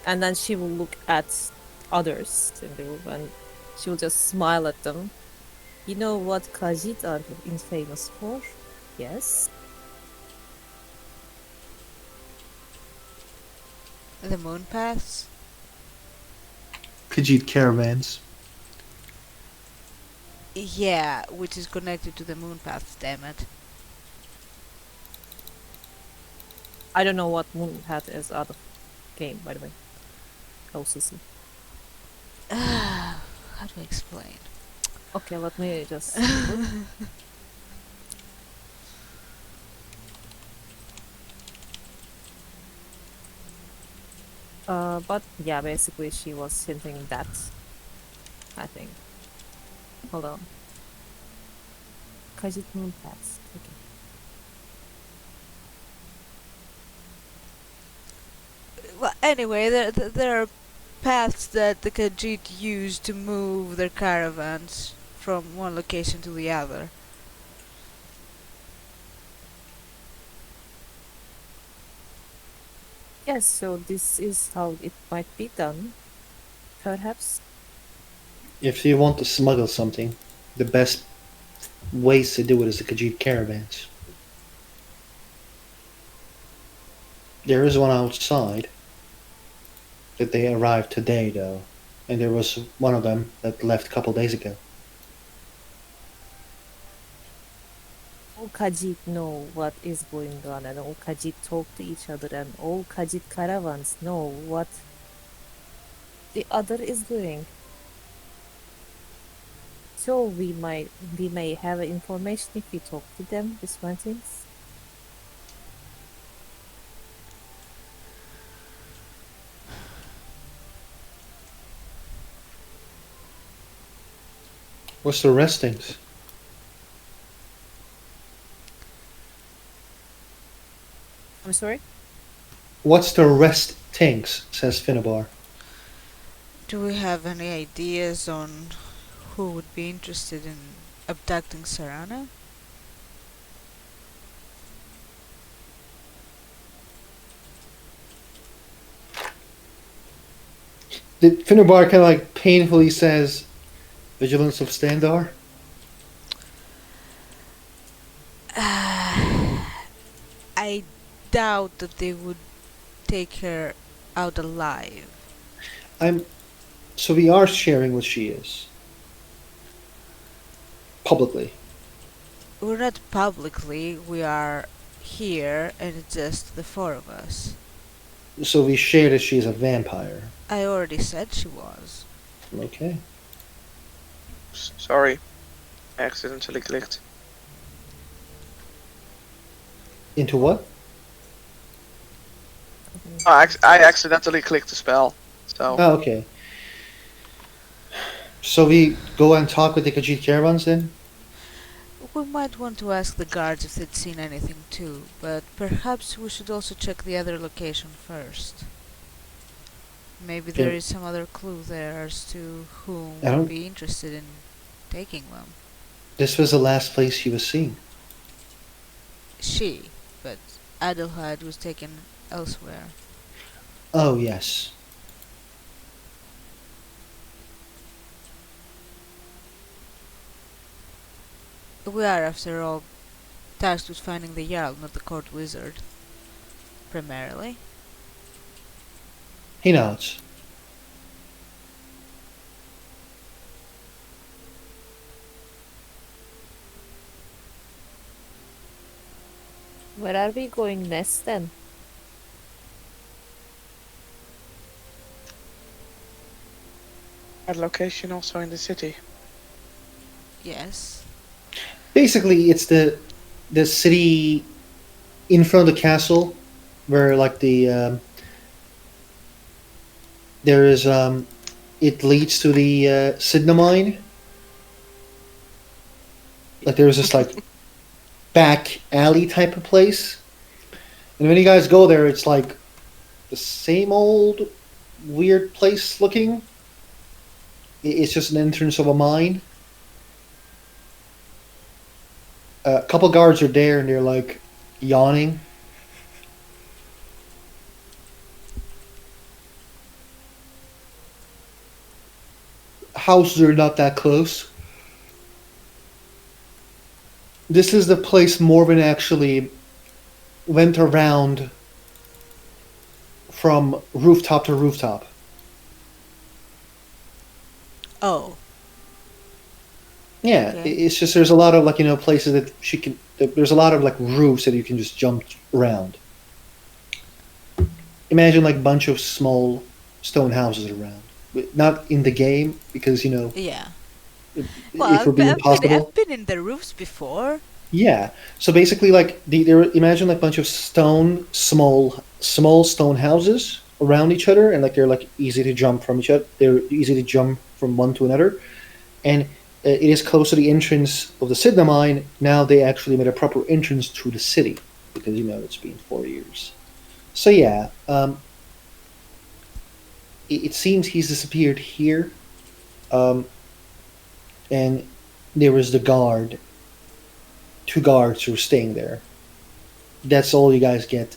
And then she will look at others in the room and she will just smile at them. You know what Khajiit are infamous for? Yes. The moon paths? Khajiit caravans. Yeah, which is connected to the moon paths, damn it. I don't know what Moon Path is out of game, by the way. OCC. How do I explain? Okay, let me just. But yeah, basically she was hinting that. I think. Hold on. Khajiit Moon Paths. Okay. Well, anyway, there are paths that the Khajiit use to move their caravans from one location to the other. Yes, so this is how it might be done. Perhaps. If you want to smuggle something, the best ways to do it is the Khajiit caravans. There is one outside that they arrived today, though, and there was one of them that left a couple days ago. All Khajiit know what is going on, and all Khajiit talk to each other, and all Khajiit caravans know what the other is doing. So we may have information if we talk to them, these one things. What's the restings? I'm sorry? What's the rest things? Says Finnabar. Do we have any ideas on who would be interested in abducting Serana? The Finnabar kind of like painfully says, "Vigilance of Standar." I doubt that they would take her out alive. I'm. So we are sharing what she is publicly. We're not publicly, we are here and it's just the 4 of us. So we share that she's a vampire. I already said she was. Okay. Sorry. I accidentally clicked. Into what? Oh, I accidentally clicked the spell. So Oh, okay. So we go and talk with the Khajiit caravans then? we might want to ask the guards if they'd seen anything too, but perhaps we should also check the other location first. Maybe there Okay. is some other clue there as to who I would don't. be interested in taking them. This was the last place she was seen. She, but Adelheid was taken elsewhere. Oh yes. We are, after all, tasked with finding the Jarl, not the court wizard. Primarily. He nods. Where are we going next then? That location also in the city. Yes. Basically, it's the city in front of the castle, where like there is it leads to the Sidna mine. Like there's this like back alley type of place, and when you guys go there, it's like the same old weird place looking. It's just an entrance of a mine. A couple guards are there, and they're like yawning. Houses are not that close. This is the place Morven actually went around from rooftop to rooftop. Oh, Yeah, okay. it's just there's a lot of like places that she can. There's a lot of like roofs that you can just jump around. Imagine like a bunch of small stone houses around, but not in the game because Yeah. it, Well, it would be I've impossible. been in the roofs before. Yeah, so basically like there imagine like a bunch of small stone houses around each other, and like they're like easy to jump from each other. They're easy to jump from one to another, and it is close to the entrance of the Sidna mine. Now they actually made a proper entrance to the city because it's been 4 years. So yeah, it seems he's disappeared here, um, and there was the guard, two guards who were staying there. That's all you guys get.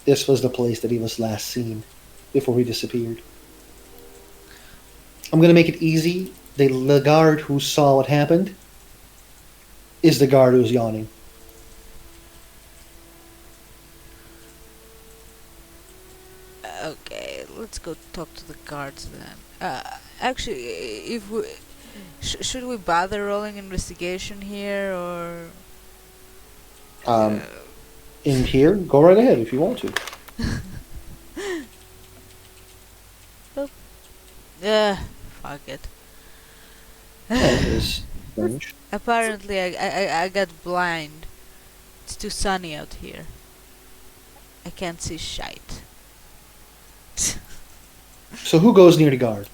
This was the place that he was last seen before he disappeared. I'm gonna make it easy. The guard who saw what happened is the guard who's yawning. Okay, let's go talk to the guards then. Actually, if we should we bother rolling investigation here or? Um, Uh, in here, go right ahead if you want to. uh, fuck it. That is strange. Apparently, I got blind. It's too sunny out here. I can't see shite. So who goes near the guard?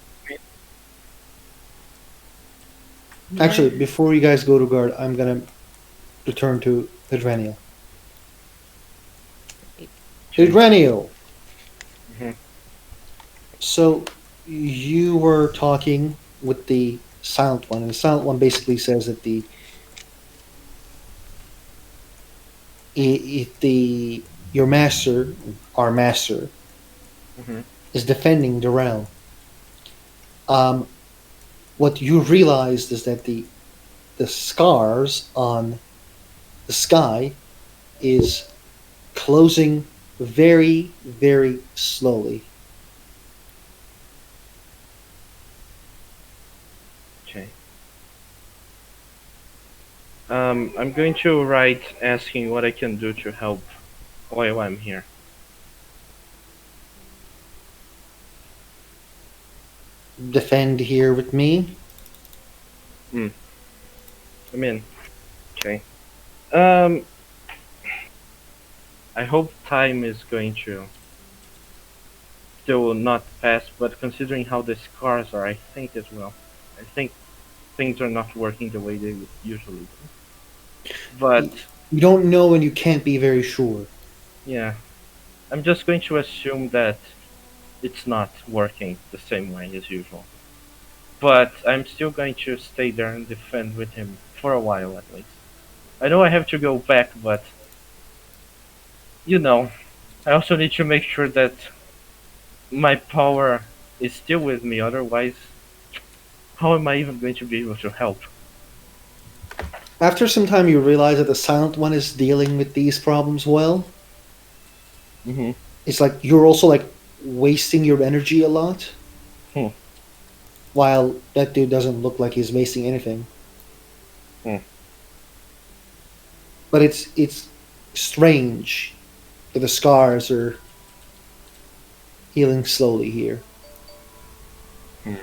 Actually, before you guys go to guard, I'm gonna return to Hydraniel. Hydraniel! Mhm. So you were talking with the silent one, and the silent one basically says that if the your master, our master, Mhm. is defending the realm. Um, what you realized is that the scars on the sky is closing very, very slowly. Okay. I'm going to write asking what I can do to help while I'm here. Defend here with me. Hmm. I mean, okay. Um, I hope time is going to still not pass, but considering how the scars are, I think as well. I think things are not working the way they would usually do. But You don't know and you can't be very sure. yeah, I'm just going to assume that it's not working the same way as usual. But I'm still going to stay there and defend with him for a while at least. I know I have to go back, but you know, I also need to make sure that my power is still with me. Otherwise, how am I even going to be able to help? After some time, you realize that the Silent One is dealing with these problems well. Mm-hmm. It's like you're also like wasting your energy a lot, Hmm. while that dude doesn't look like he's wasting anything. Hmm. But it's strange that the scars are healing slowly here. Hmm.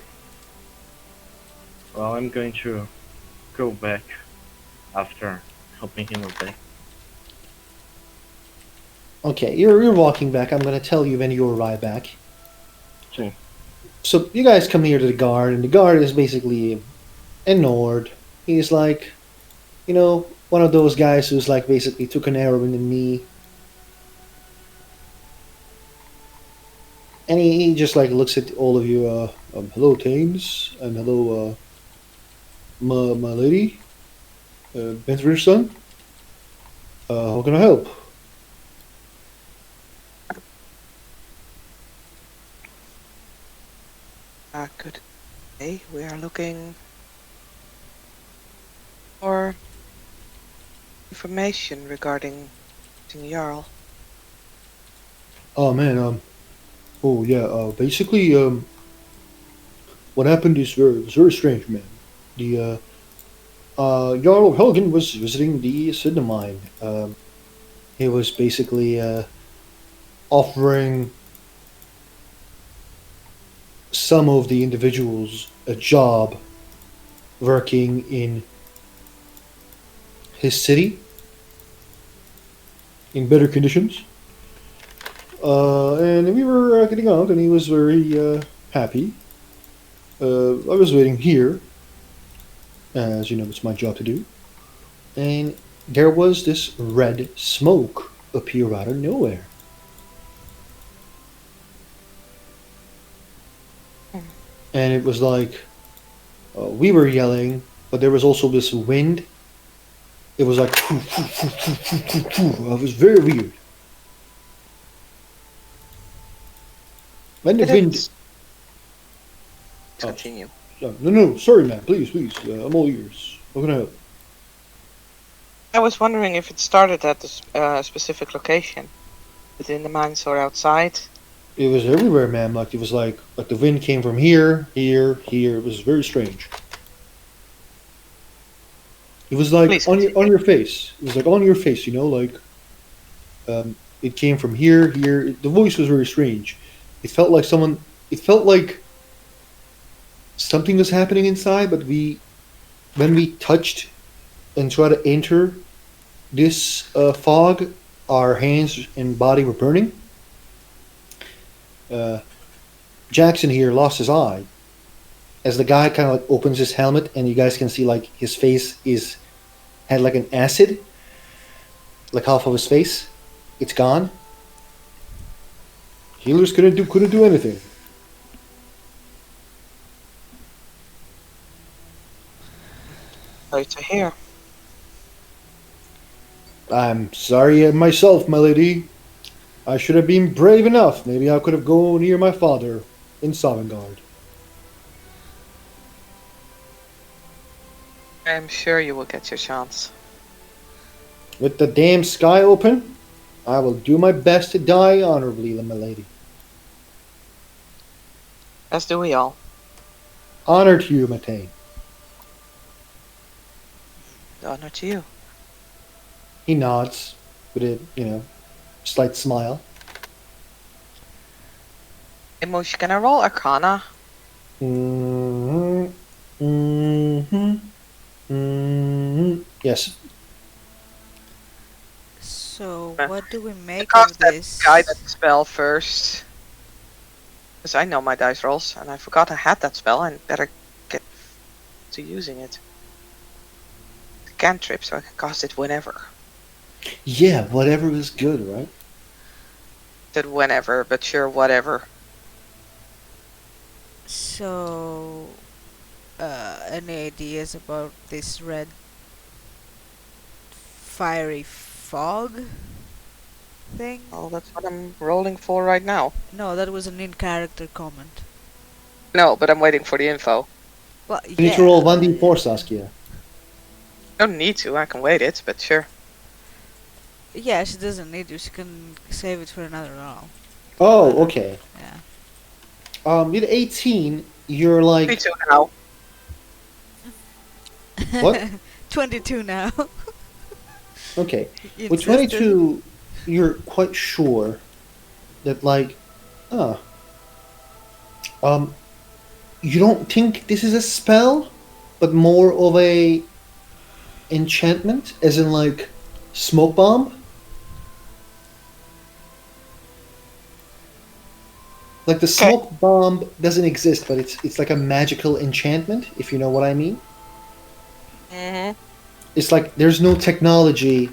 Well, I'm going to go back after helping him a bit. Okay, you're walking back. I'm gonna tell you when you arrive back. Hmm. So you guys come here to the guard, and the guard is basically ignored. He's like, one of those guys who's like basically took an arrow in the knee, and he just like looks at all of you. Hello, Thames, and hello, my lady, Ben's son. How can I help? Good day. We are looking for information regarding Jarl. Oh man, oh yeah, basically, what happened is very strange, man. The Jarl of Helgen was visiting the Sidna mine. He was basically offering some of the individuals a job working in his city in better conditions. And we were getting out, and he was very happy. I was waiting here, as you know, it's my job to do. And there was this red smoke appear out of nowhere. Hmm. And it was like we were yelling, but there was also this wind. It was like it was very weird. When the Did wind, it oh, continue? no, sorry, man, please, I'm all ears. How can I help? I was wondering if it started at this specific location, within the mines or outside. It was everywhere, man. Like it was like the wind came from here, here, here. It was very strange. It was like Please on continue. your face. It was like on your face, like it came from here, here. The voice was very strange. It felt like someone. It felt like something was happening inside, but when we touched and tried to enter this fog, our hands and body were burning. Uh, Jackson here lost his eye as the guy kind of like opens his helmet, and you guys can see like his face is had like an acid, like half of his face. It's gone. Healers couldn't do anything. Sorry to hear. I'm sorry myself, my lady. I should have been brave enough. Maybe I could have gone near my father in Sovngarde. I am sure you will get your chance. With the damn sky open, I will do my best to die honorably, my lady. As do we all. Honor to you, Matane. Honor to you. He nods with a, slight smile. Emotion, can I roll Arcana? Mm-hmm. Mm-hmm. Mm-hmm. Yes. So, Uh, what do we I make cast of that this? guided spell first. Because I know my dice rolls, and I forgot I had that spell, and better get to using it. cantrip, so I can cast it whenever. Yeah, whatever is good, right? Said whenever, but sure, whatever. So, any ideas about this red fiery fog thing? Well, that's what I'm rolling for right now. No, that was an in-character comment. No, but I'm waiting for the info. Well, You need to yeah. roll 1d4, Saskia. Don't need to, I can wait it, but sure. Yeah, she doesn't need to. She can save it for another round. Oh, okay. Yeah. With 18, you're Me like, too now. what? 22 now. Okay. You With insisted. 22, you're quite sure that, like, uh, um, you don't think this is a spell, but more of a enchantment, as in, like, smoke bomb? Like, the Okay. smoke bomb doesn't exist, but it's like a magical enchantment, if you know what I mean. Mm-hmm. It's like there's no technology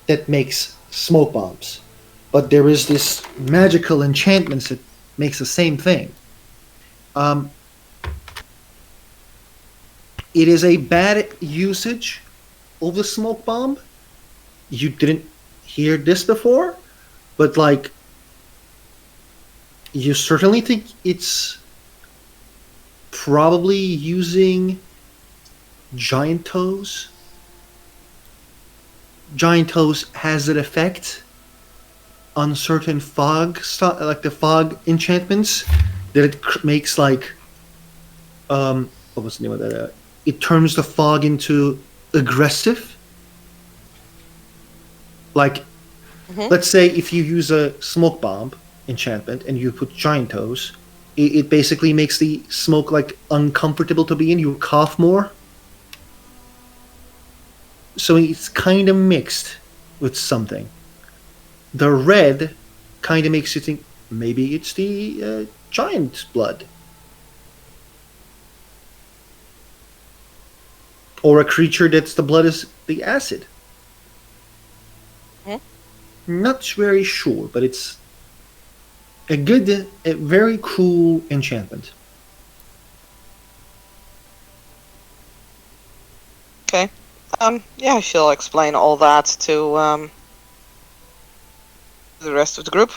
that makes smoke bombs, but there is this magical enchantment that makes the same thing. Um, it is a bad usage of the smoke bomb. You didn't hear this before, but like you certainly think it's probably using giant toes. Giant toes has that effect on certain fog, like the fog enchantments, that it makes like what was the name of that? It turns the fog into aggressive. Like, Mm-hmm. let's say if you use a smoke bomb enchantment and you put giant toes, it basically makes the smoke like uncomfortable to be in. You cough more. So it's kind of mixed with something. The red kind of makes you think maybe it's the giant blood. Or a creature that's the blood is the acid. Hmm? Not very sure, but it's a very cool enchantment. Okay. Yeah, she'll explain all that to the rest of the group.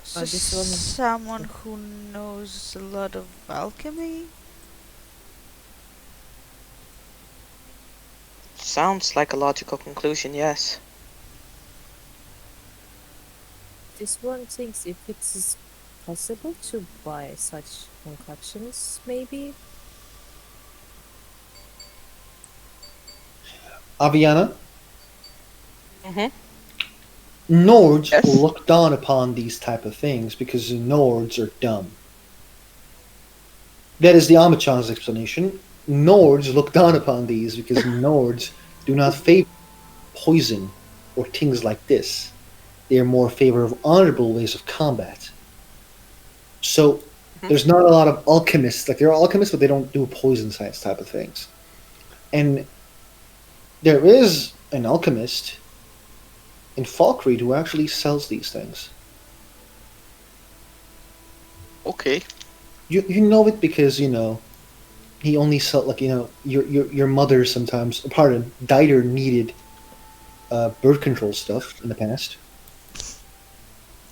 So This one. someone who knows a lot of alchemy? Sounds like a logical conclusion, yes. This one thinks if it is possible to buy such concoctions, maybe. Aviana, Mm-hmm. Nords Yes. look down upon these type of things because the Nords are dumb. That is the Amachan's explanation. Nords look down upon these because Nords do not favor poison or things like this. They are more favor of honorable ways of combat. So Mhm. there's not a lot of alchemists. Like there are alchemists, but they don't do poison science type of things. And there is an alchemist in Falkreed who actually sells these things. Okay. You know it because he only sell like your mother sometimes. Pardon, Dieter needed birth control stuff in the past.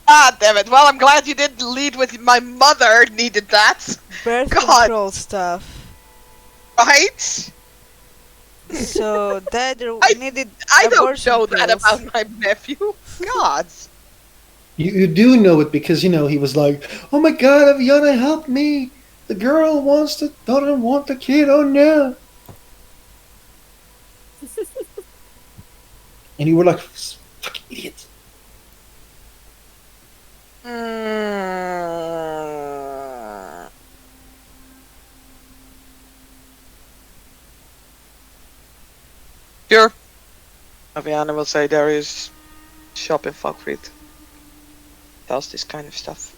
Ah, damn it. Well, I'm glad you didn't lead with my mother needed that. Birth God. control stuff. Right? So that I- needed I don't abortion know that pills. about my nephew. God. You do know it because he was like, "Oh my God, Aviana, help me! The girl doesn't want the kid. Oh no!" And you were like, "Fucking idiot." Mm. Sure. Aviana will say there is shop in Falkreath. Sells this kind of stuff.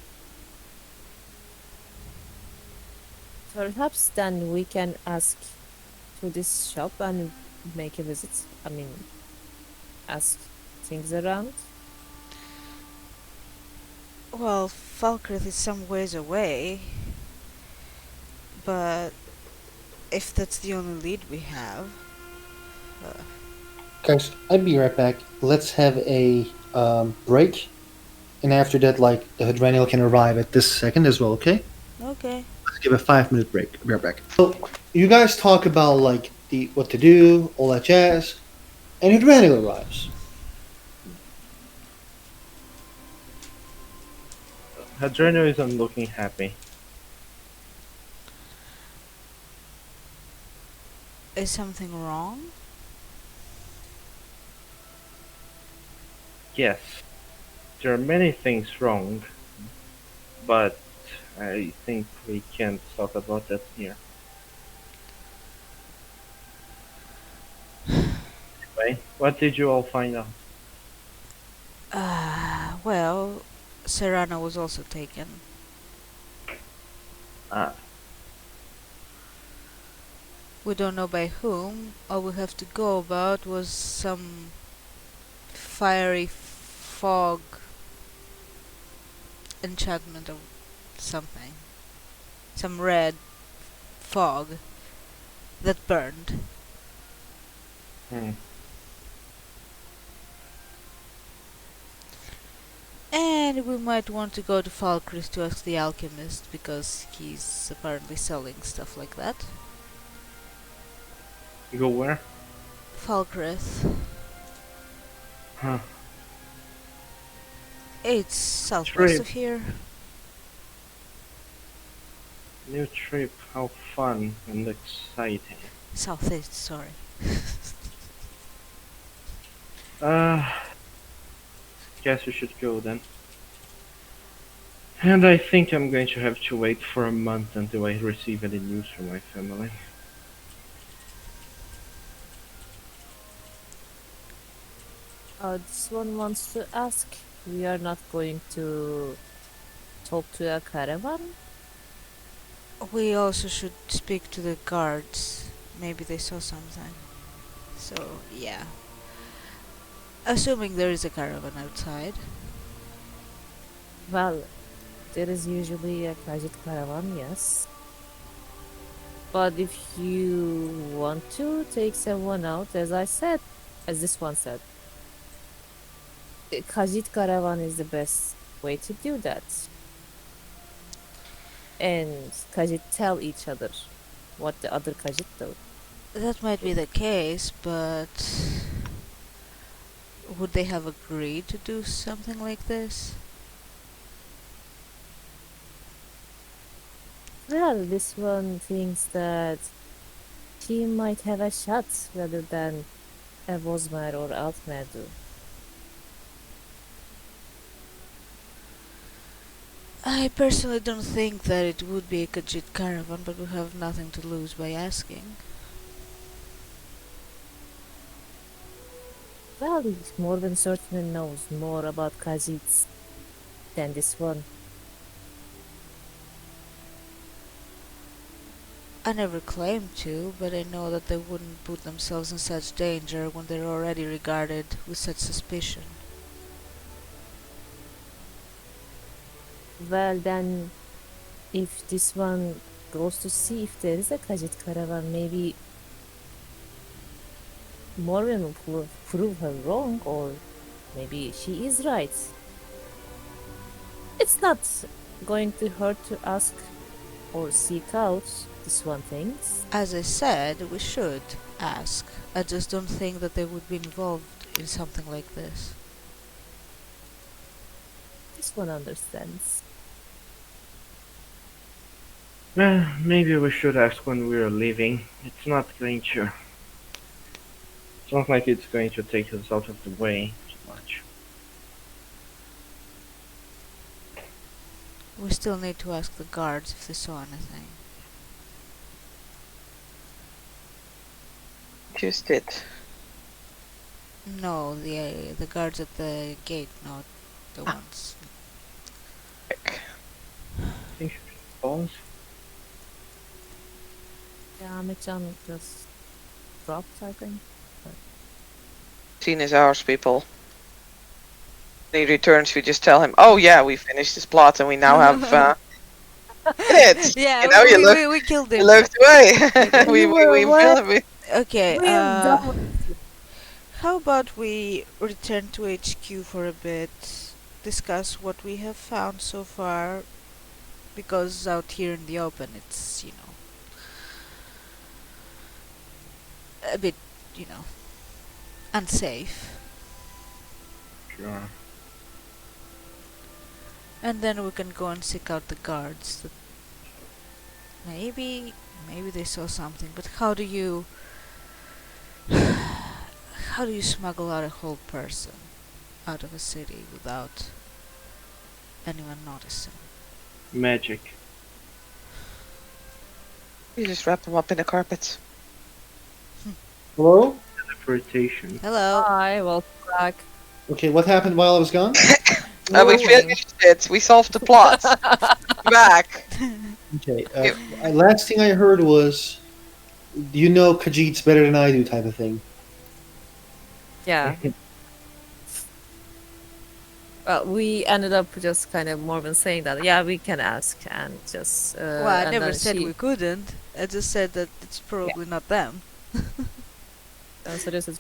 Perhaps then we can ask to this shop and make a visit. I mean, ask things around. Well, Falkreath is some ways away, but if that's the only lead we have, uh, Guys, I'll be right back. Let's have a break, and after that, like the Hadrenial can arrive at this second as well. Okay? okay. Let's give a 5 minute break. I'll be right back. So you guys talk about like the what to do, all that jazz, and Hadrenial arrives. Hadreno isn't looking happy. Is something wrong? Yes, there are many things wrong, but I think we can't talk about that here. Anyway, what did you all find out? Well, Serana was also taken. Ah, We don't know by whom. All we have to go about was some fiery fog enchantment of something. Some red fog that burned. hmm. And we might want to go to Falkreath to ask the alchemist because he's apparently selling stuff like that. Go where? Falkreath. Huh. It's southwest Trip. of here. New trip, how fun and exciting. Southeast, sorry. Uh, guess we should go then. And I think I'm going to have to wait for a month until I receive any news from my family. This one wants to ask. We are not going to talk to a caravan? We also should speak to the guards. Maybe they saw something. So, yeah. Assuming there is a caravan outside. Well, there is usually a Kajit caravan, yes. But if you want to take someone out, as I said, as this one said, Kajit caravan is the best way to do that. And Kajit tell each other what the other Kajit do. That might be the case, but would they have agreed to do something like this? Well, this one thinks that he might have a shot rather than a Vosmar or Altmer do. I personally don't think that it would be a Khajiit caravan, but we have nothing to lose by asking. Well, Morgan certainly knows more about Khajiits than this one. I never claimed to, but I know that they wouldn't put themselves in such danger when they're already regarded with such suspicion. Well, then, if this one goes to see if there is a Khajiit caravan, maybe Morgan will prove her wrong, or maybe she is right. It's not going to hurt to ask or seek out this one thinks. As I said, we should ask. I just don't think that they would be involved in something like this. This one understands. Well, maybe we should ask when we are leaving. It's not going to. It's not like it's going to take us out of the way too much. We still need to ask the guards if they saw anything. Just did. No, the guards at the gate, not the Ah, ones. heck. I think she should pause. Yeah, Michan just dropped, I think. Seen is ours, people. When he returns, we just tell him, "Oh yeah, we finished this plot, and we now have it." Yeah, You know, we killed you him. looked away. we You we were we what? feel we Okay, We've done what how about we return to HQ for a bit, discuss what we have found so far, because out here in the open it's, a bit, you know, unsafe. Sure. And then we can go and seek out the guards. Maybe, maybe they saw something, but how do you smuggle out a whole person out of a city without anyone noticing? Magic. just wrap them up in the carpet. Hello? Teleportation. Hello. Hi, welcome back. Okay, what happened while I was gone? We Nothing. finished it. We solved the plot. Back. Okay, last thing I heard was, you know Khajiit's better than I do type of thing. Yeah. Well, we ended up just kind of more than saying that, yeah, we can ask and just. Well, I and never then said she we couldn't. I just said that it's probably not them. suggested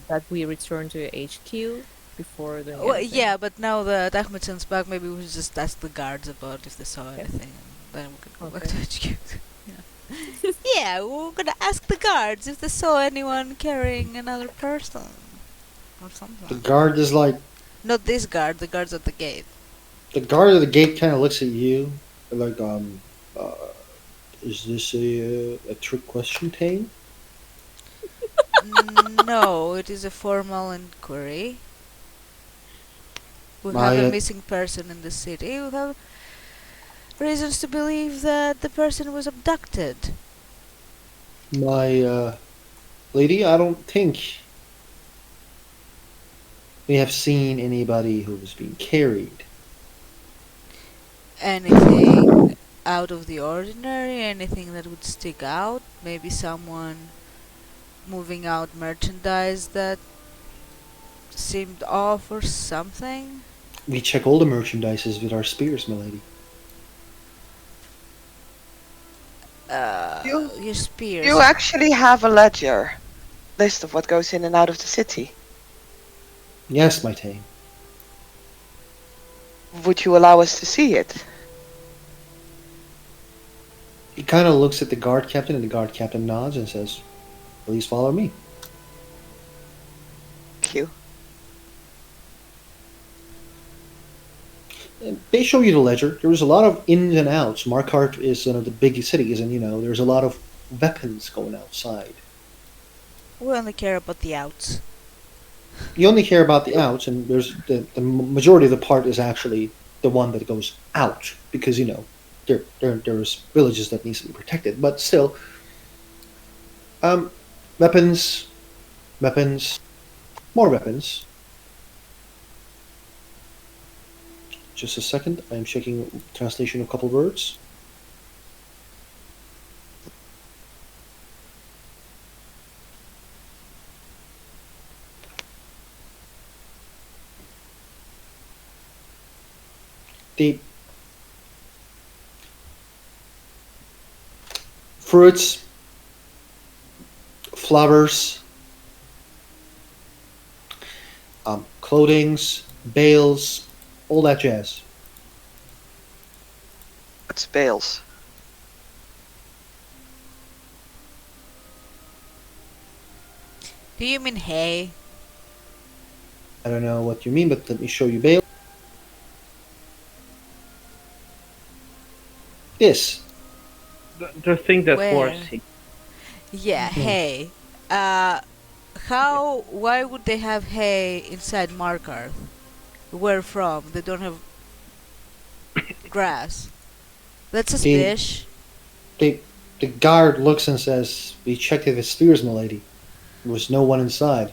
that we return to HQ before doing Well, anything. yeah, but now that Ahmed's back, maybe we should just ask the guards about if they saw Okay. anything, and then we can go back Okay. to HQ. Yeah. Yeah, we're gonna ask the guards if they saw anyone carrying another person or The something. guard is like, Not this guard, the guards at the gate. the guard at the gate kind of looks at you, like, is this a trick question, Tane? No, it is a formal inquiry. We My, have a missing person in the city. We have reasons to believe that the person was abducted. my lady, I don't think we have seen anybody who was being carried. Anything out of the ordinary? Anything that would stick out? Maybe someone moving out merchandise that seemed off or something? We check all the merchandises with our spears, my lady. You Your spears. you actually have a ledger list of what goes in and out of the city. Yes, my Tane. Would you allow us to see it? He kind of looks at the guard captain, and the guard captain nods and says, "Please follow me." Thank you. And they show you the ledger. There was a lot of ins and outs. Markarth is one of the big cities, and there's a lot of weapons going outside. We only care about the outs. You only care about the outs, and there's the majority of the part is actually the one that goes out because there's villages that needs to be protected. But still, weapons, weapons, more weapons. Just a second. I'm checking translation of a couple words. The fruits, flowers, clothings, bales, all that jazz. What's bales? Do you mean hay? I don't know what you mean, but let me show you bale. This. The thing that Where? horsey. Yeah, hay. Why would they have hay inside Markarth? Where from? They don't have grass. That's a The- fish. The guard looks and says, "We checked it with spears, milady. There was no one inside."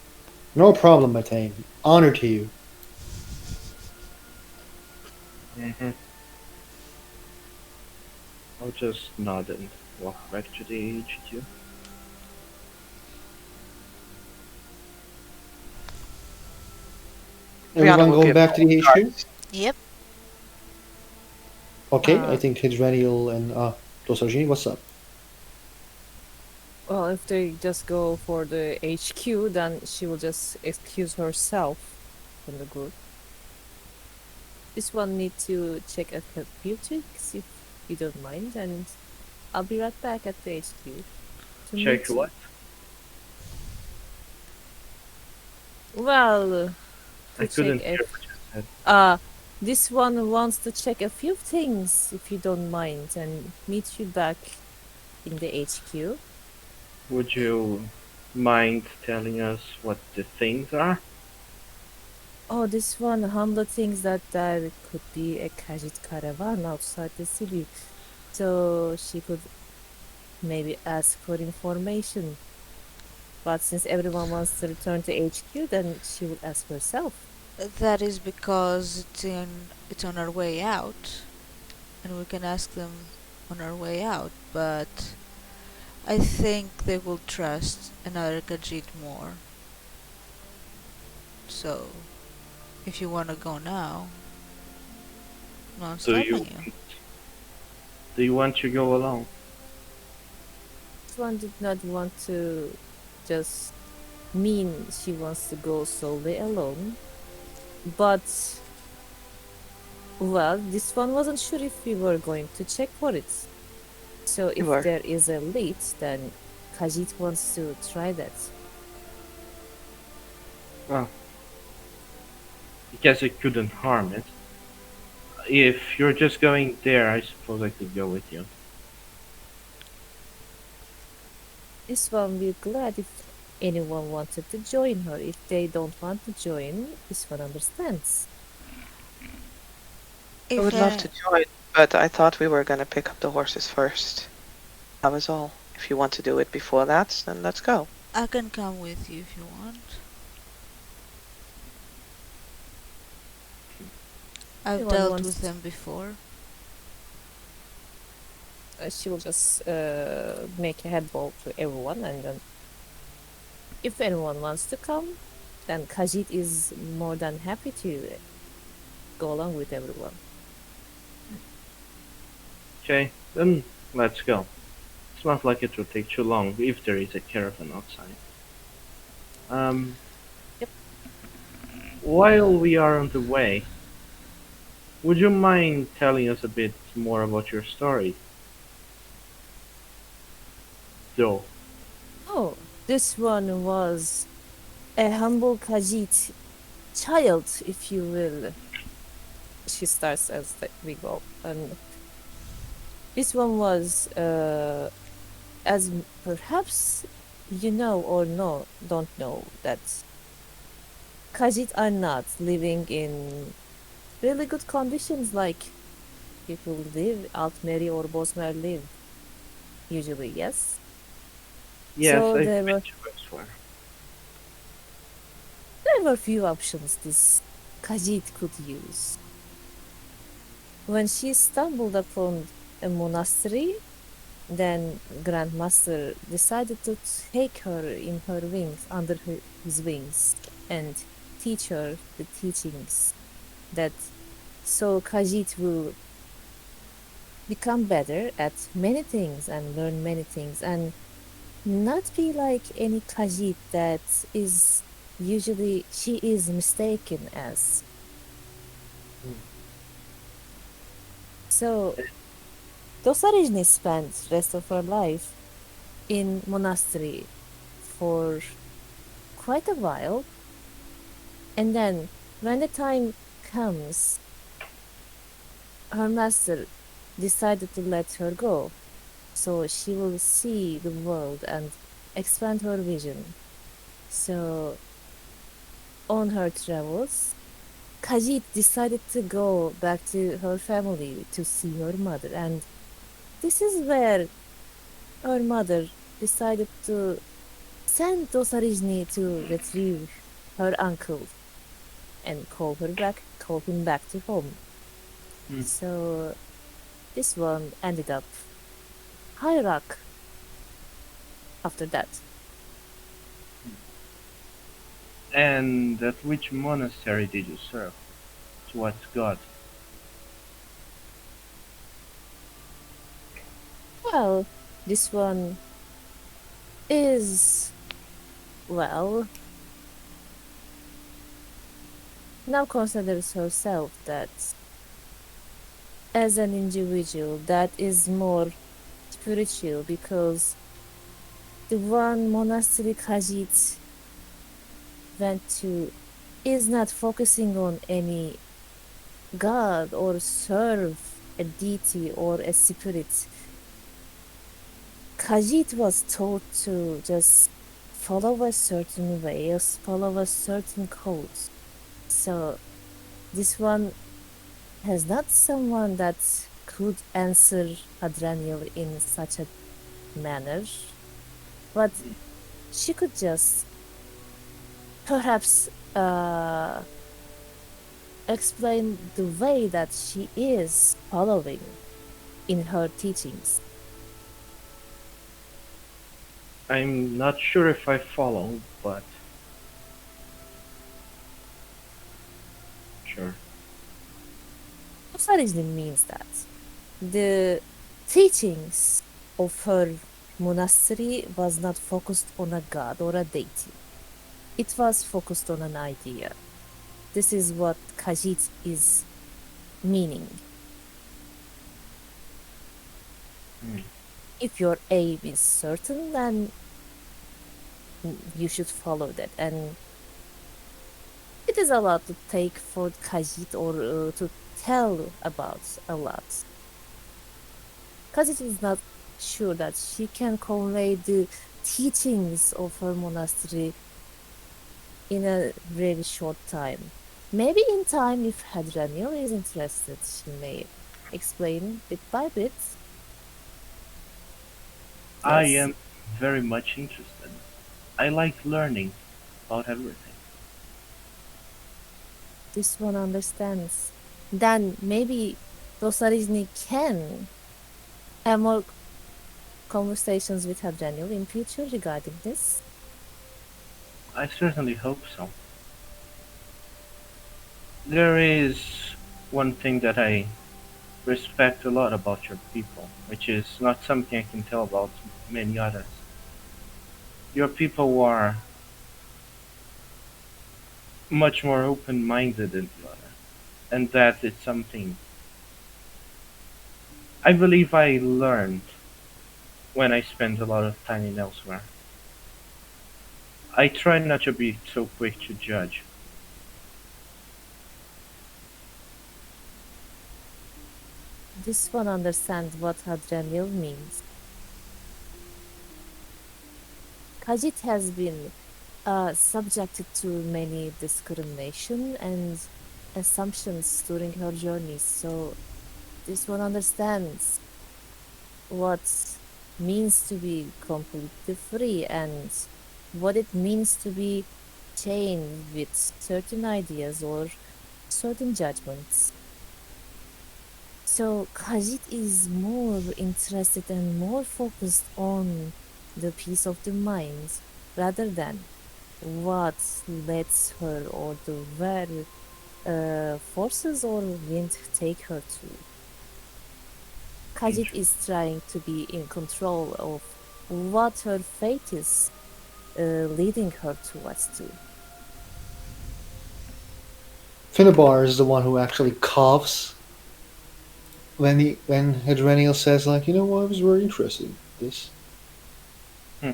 No problem, Matane. Honor to you. Hmm. I'll just nod and walk back to the HQ. Rihanna Everyone will going give back to the HQ? Yep. Okay, I Uh, think Hidraniel and Dosarjini, what's up? well, if they just go for the HQ, then she will just excuse herself from the group. This one need to check a few things if you don't mind, and I'll be right back at the HQ to Check meet you. what? Well, I to check couldn't hear if what you said. this one wants to check a few things if you don't mind, and meet you back in the HQ. Would you mind telling us what the things are? Oh, this one humble thinks that there could be a Khajiit caravan outside the city, so she could maybe ask for information. But since everyone wants to return to HQ, then she will ask herself. That is because it's on our way out, and we can ask them on our way out. But I think they will trust another Khajiit more. So if you want to go now, no one's Do you stopping you. do you want to go along? This one did not want to just mean she wants to go solely alone. But, well, this one wasn't sure if we were going to check for it. So You if were. there is a lead, then Khajiit wants to try that. Well, I guess it couldn't harm it. If you're just going there, I suppose I could go with you. This one will be glad if anyone wanted to join her. If they don't want to join, this one understands. I If would love to join, but I thought we were gonna pick up the horses first. That was all. If you want to do it before that, then let's go. I can come with you if you want. I've Anyone dealt wants with them before. she will just make a head bow to everyone, and then if anyone wants to come, then Khajiit is more than happy to go along with everyone. Okay, then let's go. It's not like it will take too long if there is a caravan outside. Um, Yep. while we are on the way, would you mind telling us a bit more about your story? Though, Oh, this one was a humble Khajiit child, if you will. She starts as we go, and this one was, as perhaps you know or no, don't know, that Khajiit are not living in really good conditions like people live, Altmeri or Bosmer live, usually, yes? yes, So I've there been were to elsewhere. there were few options this Khajiit could use. When she stumbled upon a monastery, then Grandmaster decided to take her in her wings, under his wings, and teach her the teachings that so Khajiit will become better at many things and learn many things and not be like any Khajiit that is usually she is mistaken as. So Dosarijny spent rest of her life in monastery for quite a while, and then when the time comes, her master decided to let her go, so she will see the world and expand her vision. So on her travels, Khajiit decided to go back to her family to see her mother, and this is where her mother decided to send Dosarijny to retrieve her uncle and call him back to home. Hmm. So this one ended up high rock after that. And at which monastery did you serve? To what god? Well, this one is, well, now considers herself that as an individual that is more spiritual because the one monastery Khajiit went to is not focusing on any god or serve a deity or a spirit. Khajiit was taught to just follow a certain way or follow a certain code. So this one has not someone that could answer Hadranil in such a manner, but she could just perhaps explain the way that she is following in her teachings. I'm not sure if I follow, but sure. Usarism means that the teachings of her monastery was not focused on a god or a deity. It was focused on an idea. This is what Khajiit is meaning. Hmm. If your aim is certain, then you should follow that. And it is a lot to take for Khajiit or to tell about a lot. Khajiit is not sure that she can convey the teachings of her monastery in a really short time. Maybe in time, if Hadranil is interested, she may explain bit by bit. I Yes, am very much interested. I like learning about everything. this one understands. Then maybe Dosarizny can have more conversations with Hadranil in future regarding this. I certainly hope so. There is one thing that I respect a lot about your people, which is not something I can tell about many others. Your people are much more open-minded than the other, and that is something I believe I learned when I spent a lot of time in elsewhere. I try not to be so quick to judge. This one understands what Hadranil means. Khajiit has been subjected to many discrimination and assumptions during her journey, so this one understands what means to be completely free and what it means to be chained with certain ideas or certain judgments. So Khajiit is more interested and more focused on the peace of the mind rather than what lets her or the where forces or wind take her to. Khajiit is trying to be in control of what her fate is leading her towards to. Finnebar is the one who actually coughs when Hedrenial says like, you know, I was very interested in this. Hmm.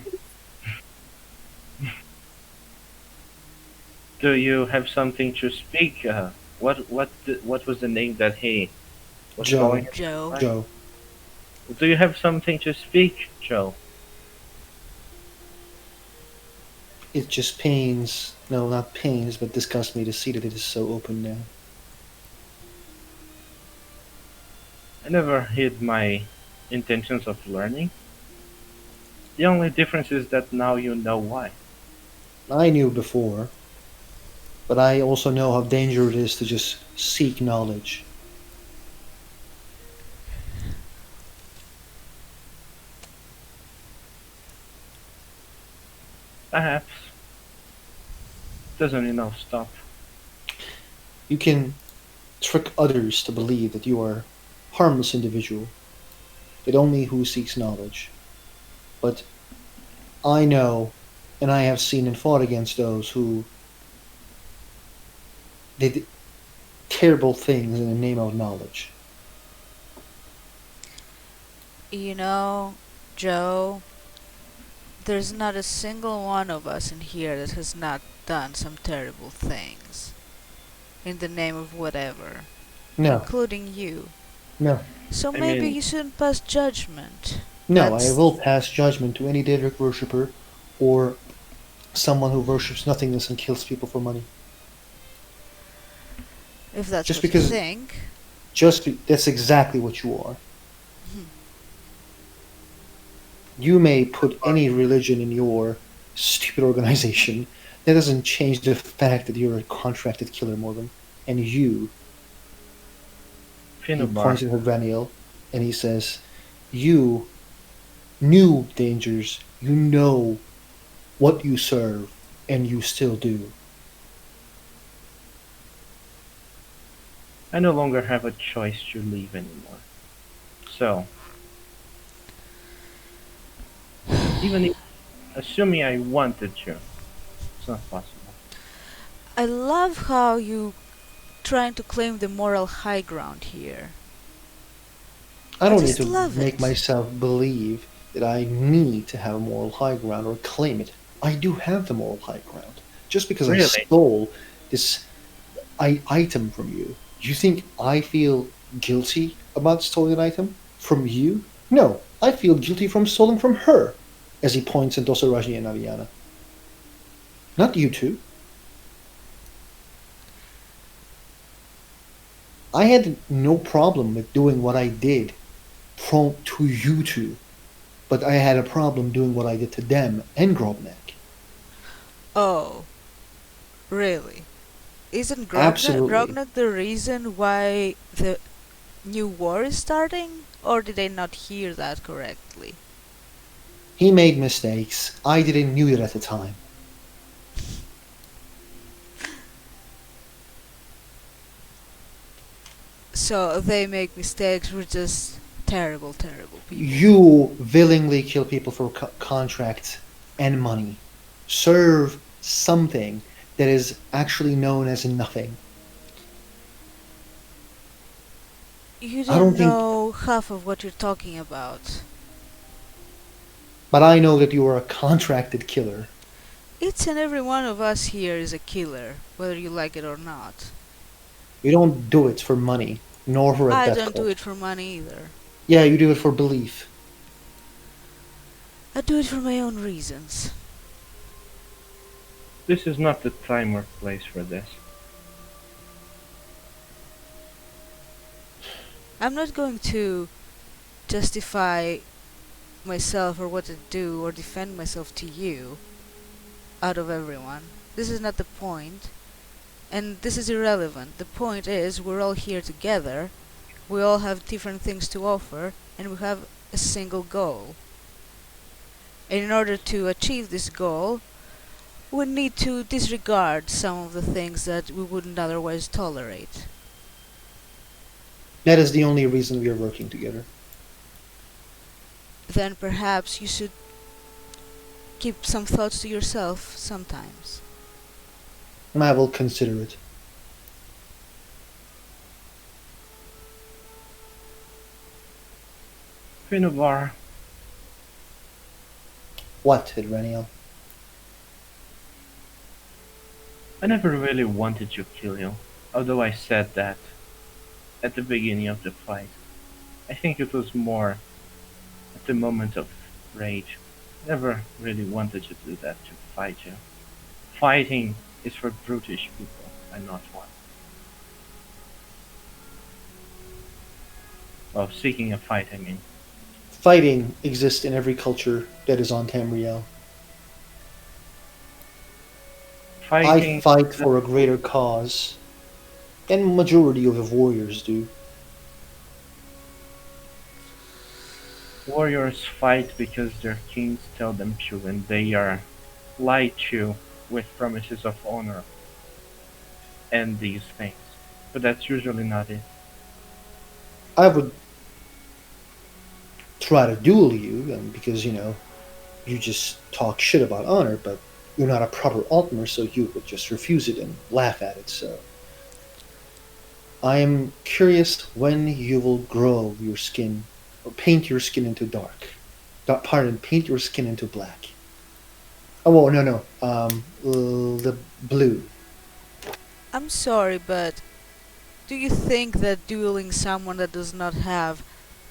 Do you have something to speak? What was the name that he was Joe, calling it? Joe. Joe. Do you have something to speak, Joe? It just pains, no, not pains, but disgusts me to see that it is so open now. I never hid my intentions of learning. The only difference is that now you know why. I knew before. but I also know how dangerous it is to just seek knowledge. Perhaps. Doesn't enough stop. You can trick others to believe that you are a harmless individual, that only who seeks knowledge. But I know, and I have seen and fought against those who did terrible things in the name of knowledge. You know, Joe, there's not a single one of us in here that has not done some terrible things in the name of whatever, No, including you. no, So I maybe mean, you shouldn't pass judgment. no, I That's will pass judgment to any Daedric worshipper or someone who worships nothingness and kills people for money. if that's Just what you because, think. that's exactly what you are. You may put any religion in your stupid organization. That doesn't change the fact that you're a contracted killer, Morgan. And you, he Finnobar, points at Graniel, and he says, you knew dangers, you know what you serve, and you still do. I no longer have a choice to leave anymore. So, even if, assuming I wanted to, it's not possible. I love how you trying to claim the moral high ground here. I I don't need just to love make it. myself believe that I need to have a moral high ground or claim it. I do have the moral high ground. Just because I Really? stole this item from you, do you think I feel guilty about stealing an item from you? No, I feel guilty from stealing from her, as he points at Dosaraji and Aviana. Not you two. I had no problem with doing what I did to you two, but I had a problem doing what I did to them and Grobnak. Oh, really? Isn't Absolutely. Grognak the reason why the new war is starting? Or did I not hear that correctly? He made mistakes. I didn't knew it at the time. So they make mistakes, we're just terrible, terrible people. You willingly kill people for contracts and money. Serve something that is actually known as nothing. You I don't don't think, know half of what you're talking about. but I know that you are a contracted killer. Each and every one of us here is a killer, whether you like it or not. You don't do it for money, nor for a I death don't do cult. it for money either. Yeah, you do it for belief. I do it for my own reasons. This is not the time or place for this. I'm not going to justify myself or what to do or defend myself to you out of everyone. This is not the point, and this is irrelevant. The point is we're all here together, we all have different things to offer, and we have a single goal. And in order to achieve this goal, we need to disregard some of the things that we wouldn't otherwise tolerate. That is the only reason we are working together. Then perhaps you should keep some thoughts to yourself sometimes. And I will consider it. Finnobar, What, Reniel? I never really wanted to kill you, although I said that at the beginning of the fight. I think it was more at the moment of rage. Never really wanted to do that, to fight you. Fighting is for brutish people, I'm not one. Well, seeking a fight, I mean. Fighting exists in every culture that is on Tamriel. I Fighting fight for a greater cause, and majority of the warriors do. warriors fight because their kings tell them to, and they are lied to with promises of honor and these things. But that's usually not it. I would try to duel you, because you just talk shit about honor, but you're not a proper Altmer, so you would just refuse it and laugh at it. So I am curious when you will grow your skin, or paint your skin into dark. Pardon, paint your skin into black. Oh, well, no. The blue. I'm sorry, but do you think that dueling someone that does not have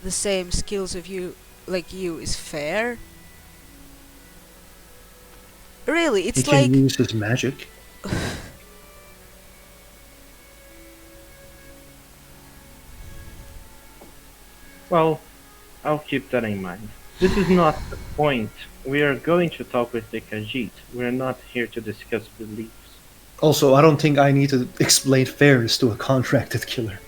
the same skills of you like you is fair? Really, He it's can like use his magic. Well, I'll keep that in mind. This is not the point. We are going to talk with the Khajiit. We're not here to discuss beliefs. Also, I don't think I need to explain fairness to a contracted killer.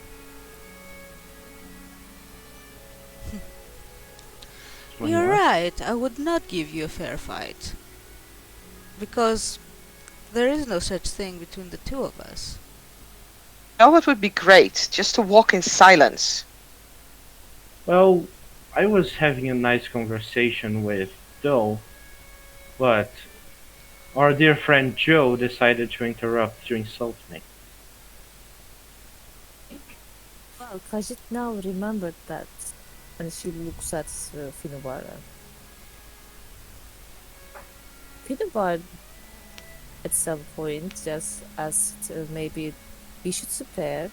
When you're you ask. right. I would not give you a fair fight because there is no such thing between the two of us. Know what would be great? Just to walk in silence. Well, I was having a nice conversation with Doe, but our dear friend Joe decided to interrupt to insult me. Well, Kajit now remembered that when she looks at Finubara. Finubara at some point just asked maybe we should prepare.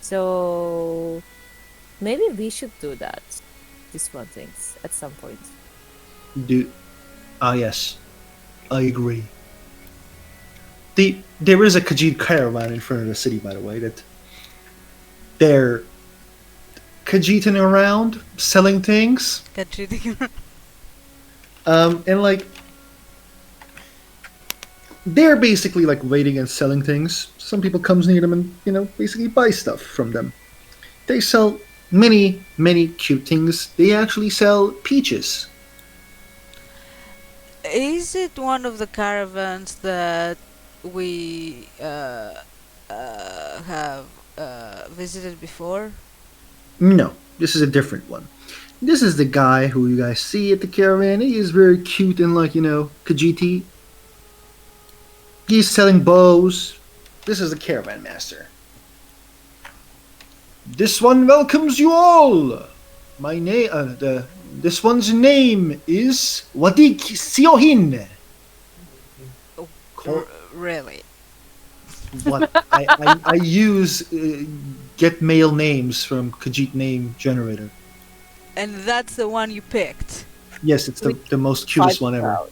So maybe we should do that. These one things at some point. Yes, I agree. There is a Khajiit caravan in front of the city, by the way, that they're Khajiiting around, selling things, Contributing. and like they're basically like waiting and selling things. Some people comes near them and basically buy stuff from them. They sell many cute things. They actually sell peaches. Is it one of the caravans that we have visited before? No, this is a different one. This is the guy who you guys see at the caravan. He is very cute and like Khajiiti. He's selling bows. This is the caravan master. This one welcomes you all. My name, this one's name is Wadik Siohin. Really? What I use get male names from Khajiit name generator. And that's the one you picked. Yes, it's the most cutest one ever. Out.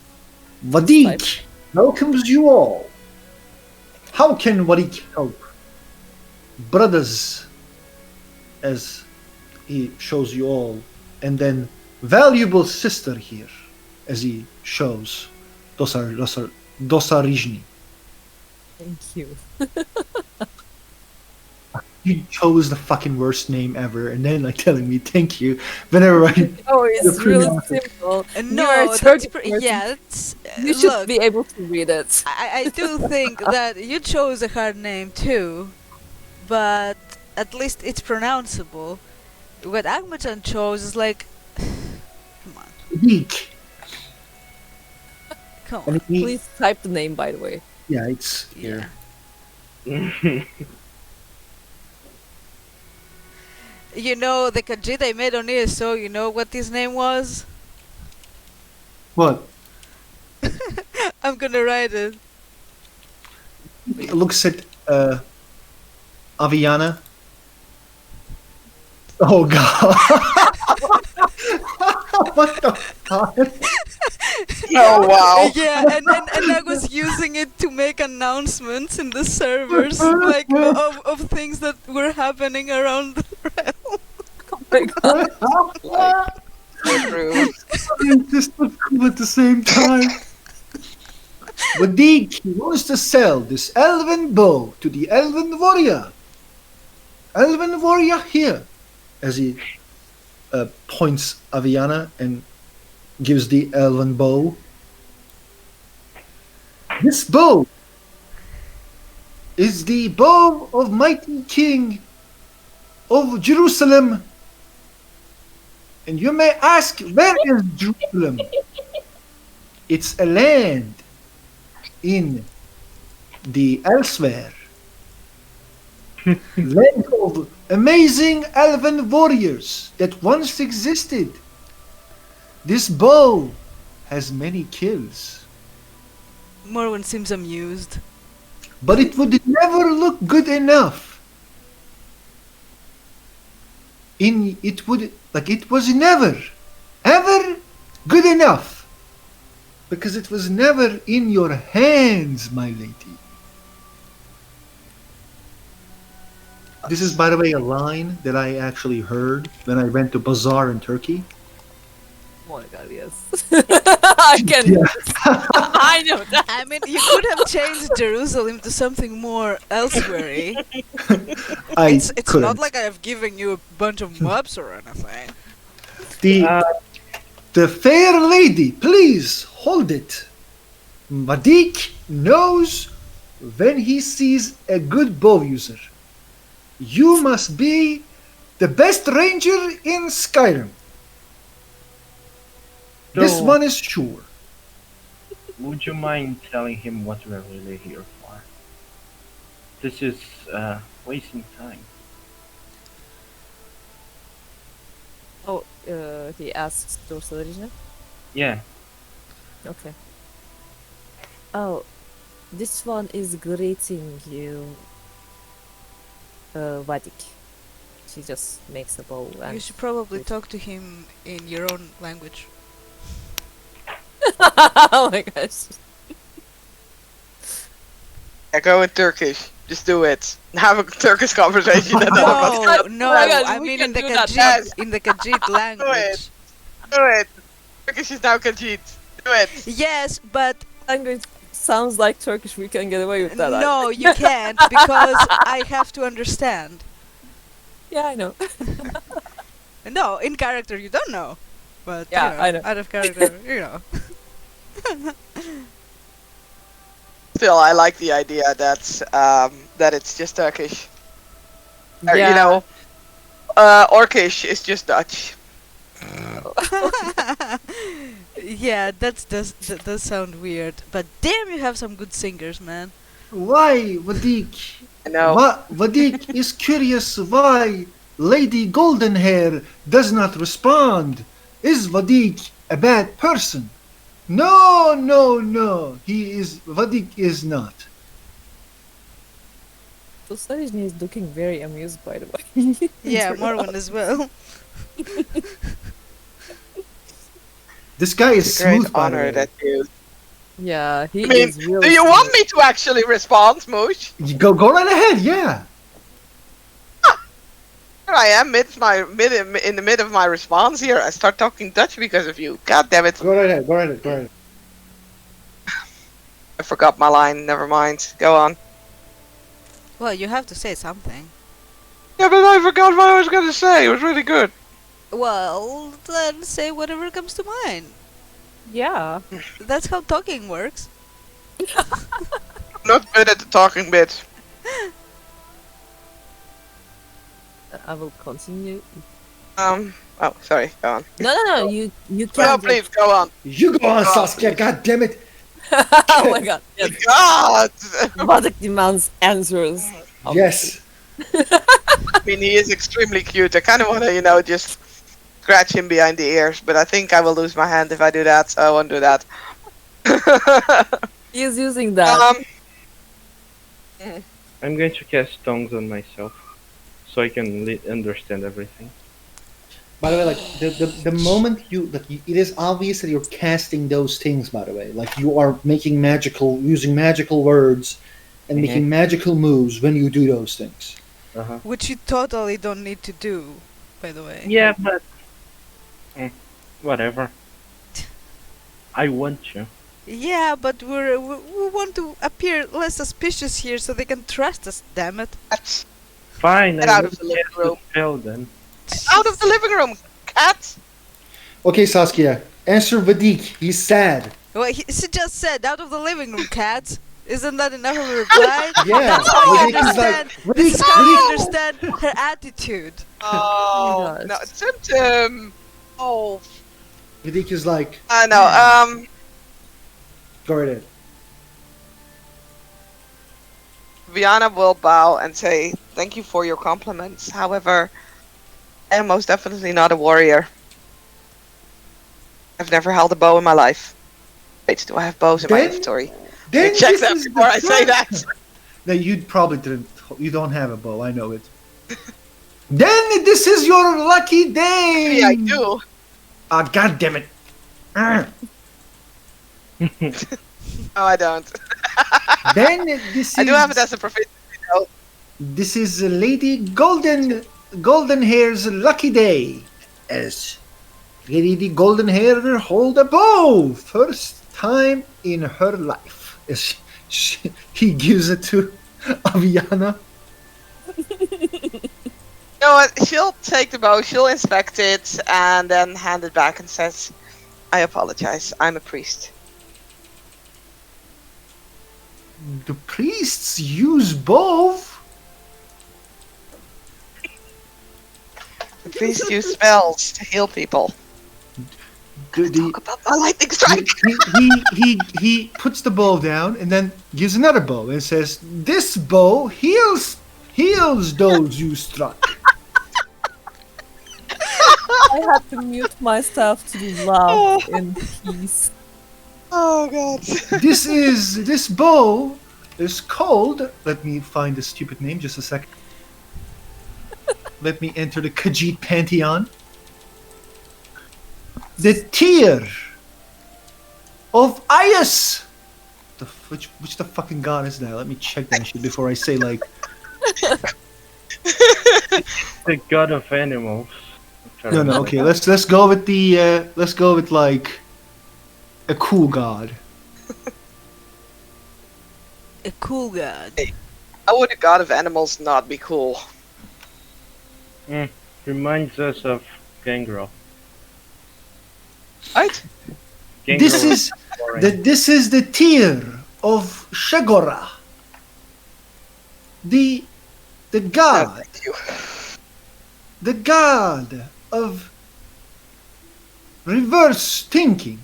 Wadik welcomes you all. How can Wadik help? Brothers, as he shows you all, and then valuable sister here, as he shows Dosarijni. Thank you. You chose the fucking worst name ever, and then like telling me thank you whenever I. Oh, it's The really premium. simple. No, You're a that's third person. yeah. That's, You should look, be able to read it. I do think that you chose a hard name too, but at least it's pronounceable. What Ahmed-chan chose is like, come on, Wadik. come on. And he, Please type the name, by the way. yeah, it's here. Yeah. You know, the kanji they made on ESO, you know what his name was? What? I'm gonna write it. Looks at Aviana. Oh god. What the fuck? Oh wow. Yeah, and I was using it to make announcements in the servers, like of things that were happening around the realm. Oh my god. True. Just cool at the same time. Wadig wants to sell this elven bow to the elven warrior. Elven warrior here. As he points Aviana and gives the elven bow. This bow is the bow of mighty king of Jerusalem. And you may ask, where is Jerusalem? It's a land in the elsewhere. Land of amazing elven warriors that once existed. This bow has many kills, Morwen seems amused. but it would never look good enough. It was never, ever good enough. Because it was never in your hands, my lady. This is, by the way, a line that I actually heard when I went to bazaar in Turkey. Oh my god, yes. I can. I know that. I mean, you could have changed Jerusalem to something more elsewhere. I It's couldn't. not like I have given you a bunch of mobs or anything. The fair lady, please hold it. Madik knows when he sees a good bow user. You must be the best ranger in Skyrim. This So- one is sure. Would you mind telling him what we're really here for? This is wasting time. Oh, he asks Dorsal Origin. Yeah. Okay. Oh, this one is greeting you, Vadik. She just makes a bow and. You should probably talk to him in your own language. Oh my gosh. Yeah, go in Turkish. Just do it. Have a Turkish conversation. And then No, Oh my God, I we mean can in the do that. Khajiit, in the Khajiit language. do it. Turkish is now Khajiit. Do it. Yes, but Language sounds like Turkish. We can get away with that. no, you can't because I have to understand. Yeah, I know. No, in character you don't know, but Yeah, you know, I know. out of character, you know. Still, I like the idea that it's just Turkish. Or, Yeah. You know, Orcish is just Dutch. Yeah, that does sound weird, but damn, you have some good singers, man. Why, Vadik? I know. Vadik is curious why Lady Goldenhair does not respond. Is Vadik a bad person? No, no, no. Vadik is not. Dorsal Origin is looking very amused, by the way. Yeah, Morwen as well. This guy is It's a great smooth, by the honor way. that you. Yeah, he I mean, is really. do you want me to actually respond, Moosh? You go right ahead, yeah. Here I am, in the mid of my response here. I start talking Dutch because of you. God damn it! Go right ahead, go right ahead, go right ahead. I forgot my line. Never mind. Go on. Well, you have to say something. Yeah, but I forgot what I was gonna say. It was really good. Well, then say whatever comes to mind. Yeah. That's how talking works. Not good at the talking bit. I will continue. Oh, sorry. Go on. No. You No, can. please go on. You go on, Saskia, god damn it. Oh my god. Yes. God. Vadik demands answers. Yes. I mean, he is extremely cute. I kind of want to, just scratch him behind the ears, but I think I will lose my hand if I do that, so I won't do that. He is using that. I'm going to cast tongues on myself, so I can understand everything. By the way, like the moment it is obvious that you're casting those things. By the way, like you are using magical words, and making magical moves when you do those things. Uh-huh. Which you totally don't need to do, by the way. Yeah, but whatever. I want you. Yeah, but we want to appear less suspicious here so they can trust us, damn it. Cat, Fine, I get out will of the living cast the room. spell then. Out of the living room, cat. Okay, Saskia, answer Vadik. He's sad. Well, she just said, out of the living room, cat. Isn't that enough of a reply? Yeah, That's how you Vadik is like, understand. This is Vadik, how you Vadik. understand her attitude. Oh gosh. no, Tim. Oh, Vadik is like, I know. go right ahead. Viana will bow and say, "Thank you for your compliments. However, I am most definitely not a warrior. I've never held a bow in my life. Wait, do I have bows in my Then- inventory? Then Check this that is before the I say that." No, you probably didn't. You don't have a bow. I know it. Then this is your lucky day. Maybe I do. Ah, God damn it. Ah. No, I don't. Then this is. I do have it as a proficiency though. This is Lady Golden Hair's lucky day. As Lady Golden Hair hold a bow, first time in her life. As he gives it to Aviana. You know what? She'll take the bow, she'll inspect it, and then hand it back and says, "I apologize. I'm a priest." The priests use bow. The priests use spells to heal people. Talk about my lightning strike. He puts the bow down and then gives another bow and says, "This bow heals those you struck." I had to mute myself to laugh in peace. Oh god. This bow is called. Let me find the stupid name. Just a second. Let me enter the Khajiit pantheon. The Tear of Aias. Which the fucking god is that? Let me check that shit before I say like. The god of animals. No. Okay, let's go with the let's go with like a cool god. A cool god. How would a god of animals not be cool? Reminds us of Gangrel. Right? This is this is the Tear of Shagora. The god, Thank you. the god of reverse thinking.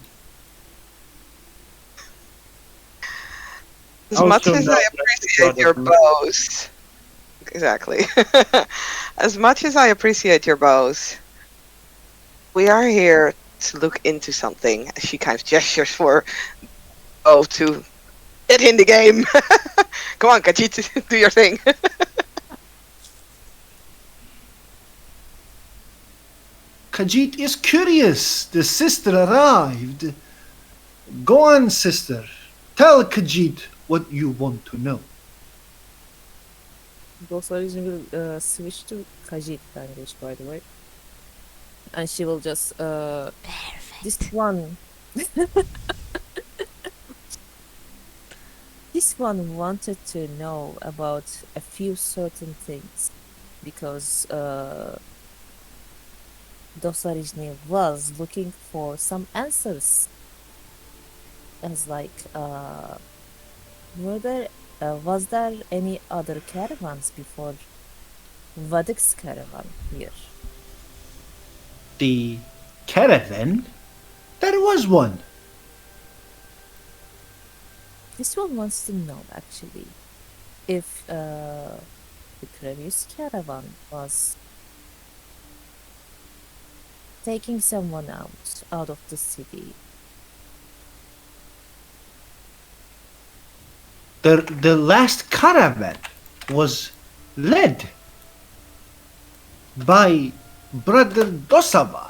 As much Also as known I as the appreciate god your of bows. Exactly. As much as I appreciate your bows, we are here to look into something. She kind of gestures for to get in the game. Come on, Khajiit, do your thing. Khajiit is curious. The sister arrived. Go on, sister. Tell Khajiit what you want to know. Ghost Origin will switch to Khajiit language, by the way. And she will just, this one. This one wanted to know about a few certain things because Dosarishny was looking for some answers. As like, was there any other caravans before Vadik's caravan here? The caravan? There was one. This one wants to know actually if the previous caravan was taking someone out of the city. The last caravan was led by Brother Dosava.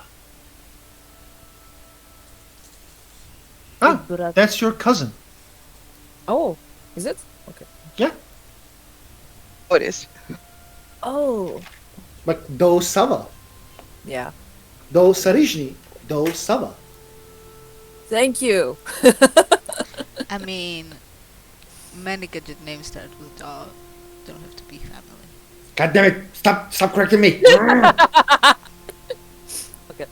Ah, Brat- that's your cousin. Oh, is it? Okay. Yeah, Oh, it is. Oh, but Dosava, yeah. Dosarishni, Dosava. Thank you. I mean, many gadget names start with dog. Don't have to be family. God damn it! Stop correcting me. Okay.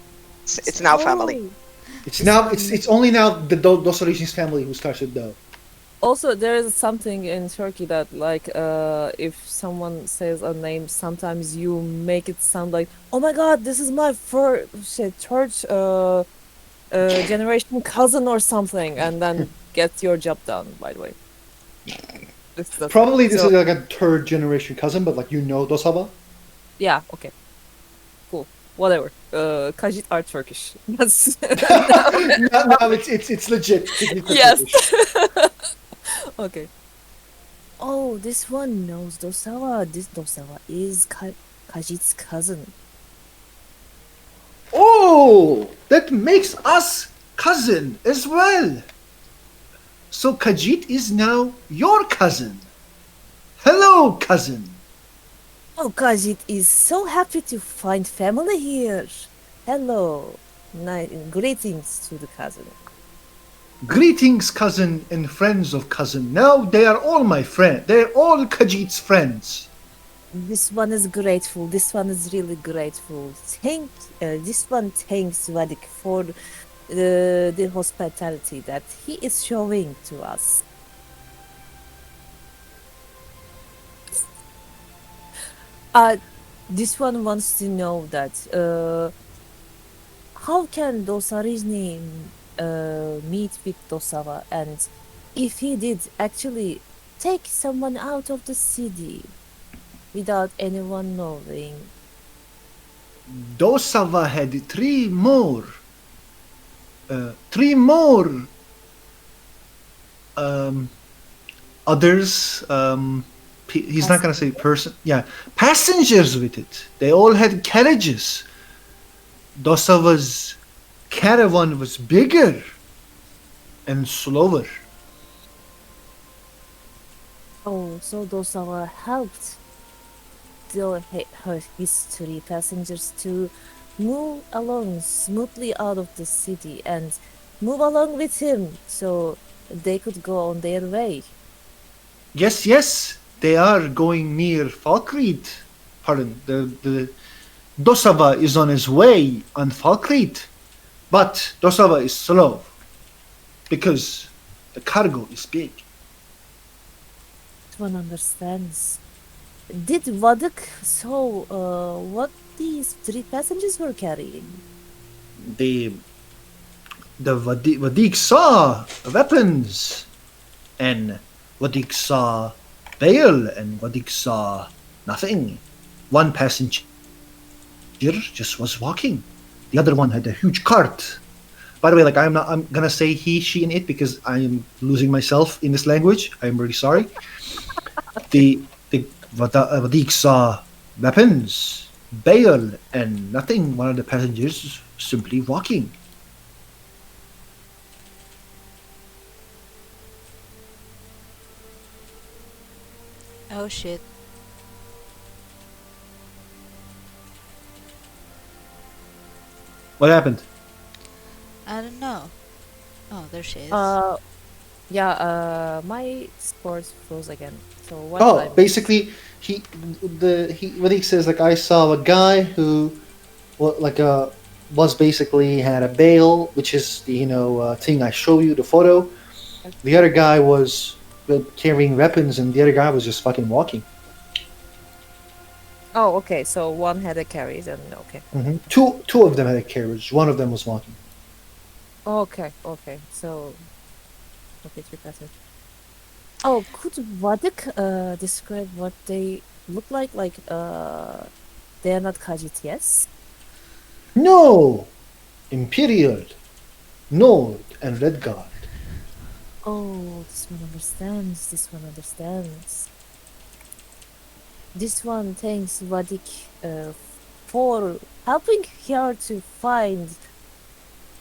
It's now family. Oh, It's this now. one. It's only now the Dos Origins family who starts with Do. Also, there is something in Turkey that, like, if someone says a name, sometimes you make it sound like, "Oh my God, this is my first, shit, third, generation cousin or something," and then get your job done. By the way, this is the thing. Probably this So is like a third generation cousin, but like Dosaba. yeah, okay, cool, whatever. Kajit are Turkish. That's No, it's legit. yes. Okay. Oh, this one knows Dosawa. This Dosawa is Kajit's cousin. Oh, that makes us cousin as well. So Kajit is now your cousin. Hello, cousin. Oh, Kajit is so happy to find family here. Hello. Greetings to the cousin. Greetings, cousin and friends of cousin. Now they are all my friend. They're all Kajit's friends. This one is grateful. This one is really grateful. This one thanks Vadik for the hospitality that he is showing to us. Uh, this one wants to know that how can Dosarizny meet with Dosawa, and if he did actually take someone out of the city without anyone knowing. Dosava had three more um, others. He's not gonna say person. Yeah, passengers with it. They all had carriages. Dosava's caravan was bigger and slower. Oh, so Dosawa helped his three passengers to move along smoothly out of the city and move along with him so they could go on their way. Yes, they are going near Falkreed. Pardon, the Dosava is on his way on Falkreed, but Dosava is slow because the cargo is big. One understands. Did Vadik saw what these three passengers were carrying? The Vadik saw weapons, and Vadik saw Bale, and Vadik saw nothing. One passenger just was walking. The other one had a huge cart. By the way, like I'm gonna say he, she, and it because I am losing myself in this language. I'm really sorry. The Vadik saw weapons, Bale, and nothing. One of the passengers simply walking. Oh shit. What happened? I don't know. Oh, there she is. Yeah, my sports froze again. So what did I Oh, miss? basically, what he says, like, I saw a guy who, like, was basically had a bale, which is the thing I show you the photo. The other guy was carrying weapons, and the other guy was just fucking walking. Oh, okay. So one had a carry, then okay. Two of them had a carriage. One of them was walking. Okay, okay. So okay, three passengers. Oh, could Vadik describe what they look like? Like they are not Khajiit, yes? No, Imperial, Nord, and Red Guard. Oh, this one understands. This one understands. This one thanks Vadik for helping her to find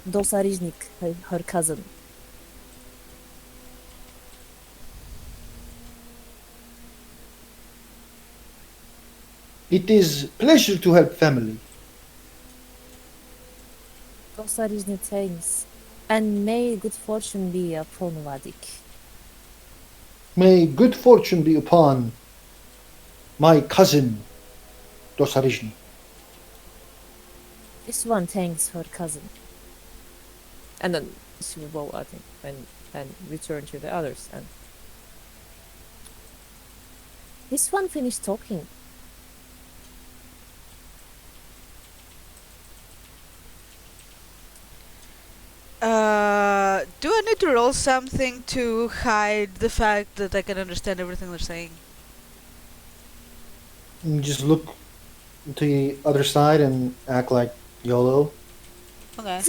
Dosariznik, her cousin. It is pleasure to help family. Dosariznik thanks. And may good fortune be upon Vadik. May good fortune be upon my cousin Dosarijny. This one thanks her cousin. And then she will bow, I think, and return to the others. And this one finished talking. Do I need to roll something to hide the fact that I can understand everything they're saying? And just look to the other side and act like YOLO. Okay.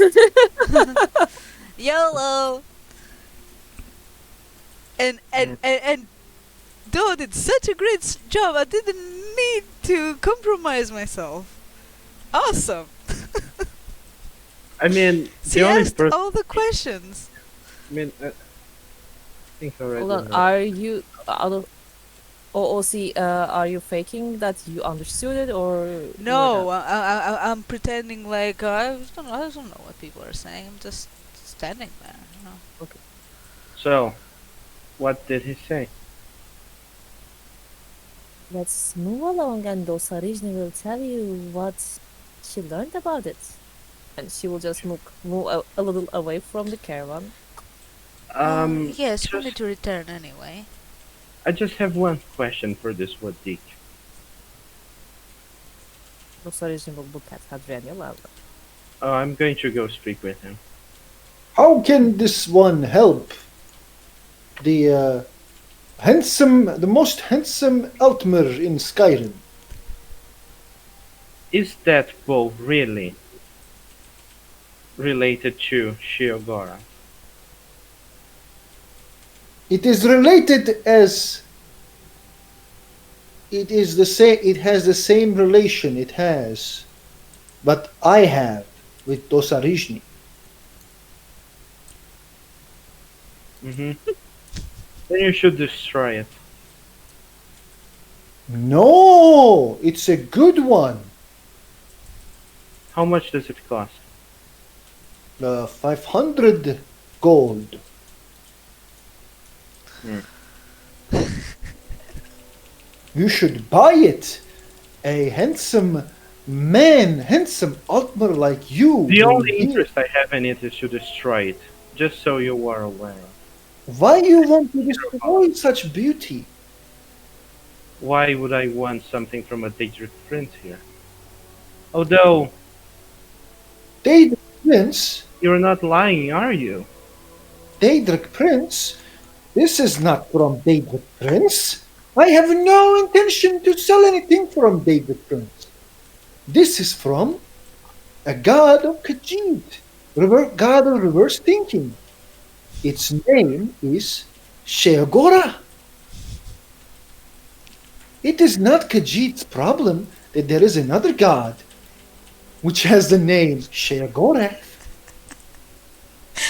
YOLO! And Doe did such a great job, I didn't need to compromise myself. Awesome! I mean, She the only asked person. all the questions. I mean, I think I read Hold on, it. are you OOC? Are you faking that you understood it, or you're No, not? I'm pretending like I don't know what people are saying. I'm just standing there. You know. So, what did he say? Let's move along, and Dosarijny will tell you what she learned about it. And she will just move a little away from the caravan. Yes, we need Just to return anyway. I just have one question for this Wadik. Dosarijny will look at Hadrianil. I'm going to go speak with him. How can this one help the the most handsome Altmer in Skyrim? Is that bow really related to Shiogara? It is related as it is the same. It has the same relation it has, but I have with Dosarijny. Mm-hmm. Then you should destroy it. No, it's a good one. How much does it cost? 500 gold. You should buy it. A handsome man, handsome Altmer like you. The will only be- interest I have in it is to destroy it, just so you are aware. Why you want to destroy such beauty? Why would I want something from a Daedric prince here? Although, Daedric Prince, you're not lying, are you? Daedric Prince, this is not from Daedric Prince. I have no intention to sell anything from Daedric Prince. This is from a god of Khajiit, god of reverse thinking. Its name is Sheagora. It is not Khajiit's problem that there is another god which has the name Sheagora.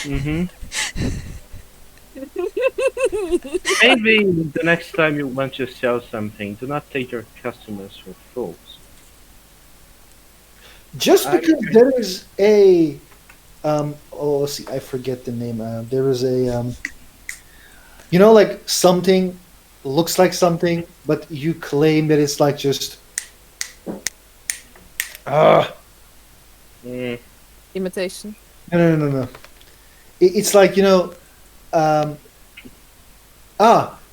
Mm-hmm. Maybe the next time you want to sell something, do not take your customers for fools. Just I'm because there is a let's see, I forget the name. There is a like something looks like something, but you claim that it's like just Mm, Imitation. no. It's like um,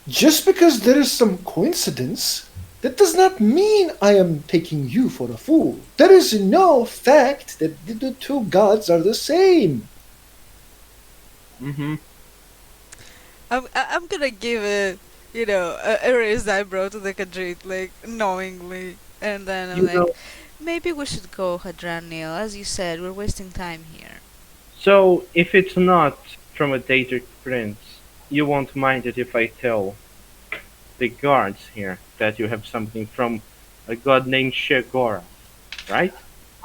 just because there is some coincidence, that does not mean I am taking you for a fool. There is no fact that the two gods are the same. mm-hmm. I'm gonna give a raised eyebrow to the Khajiit, like knowingly, and then I'm You like, know, maybe we should go, Hadranil. As you said, we're wasting time here. so if it's not from a Daedric prince, you won't mind it if I tell the guards here that you have something from a god named Shegora, right?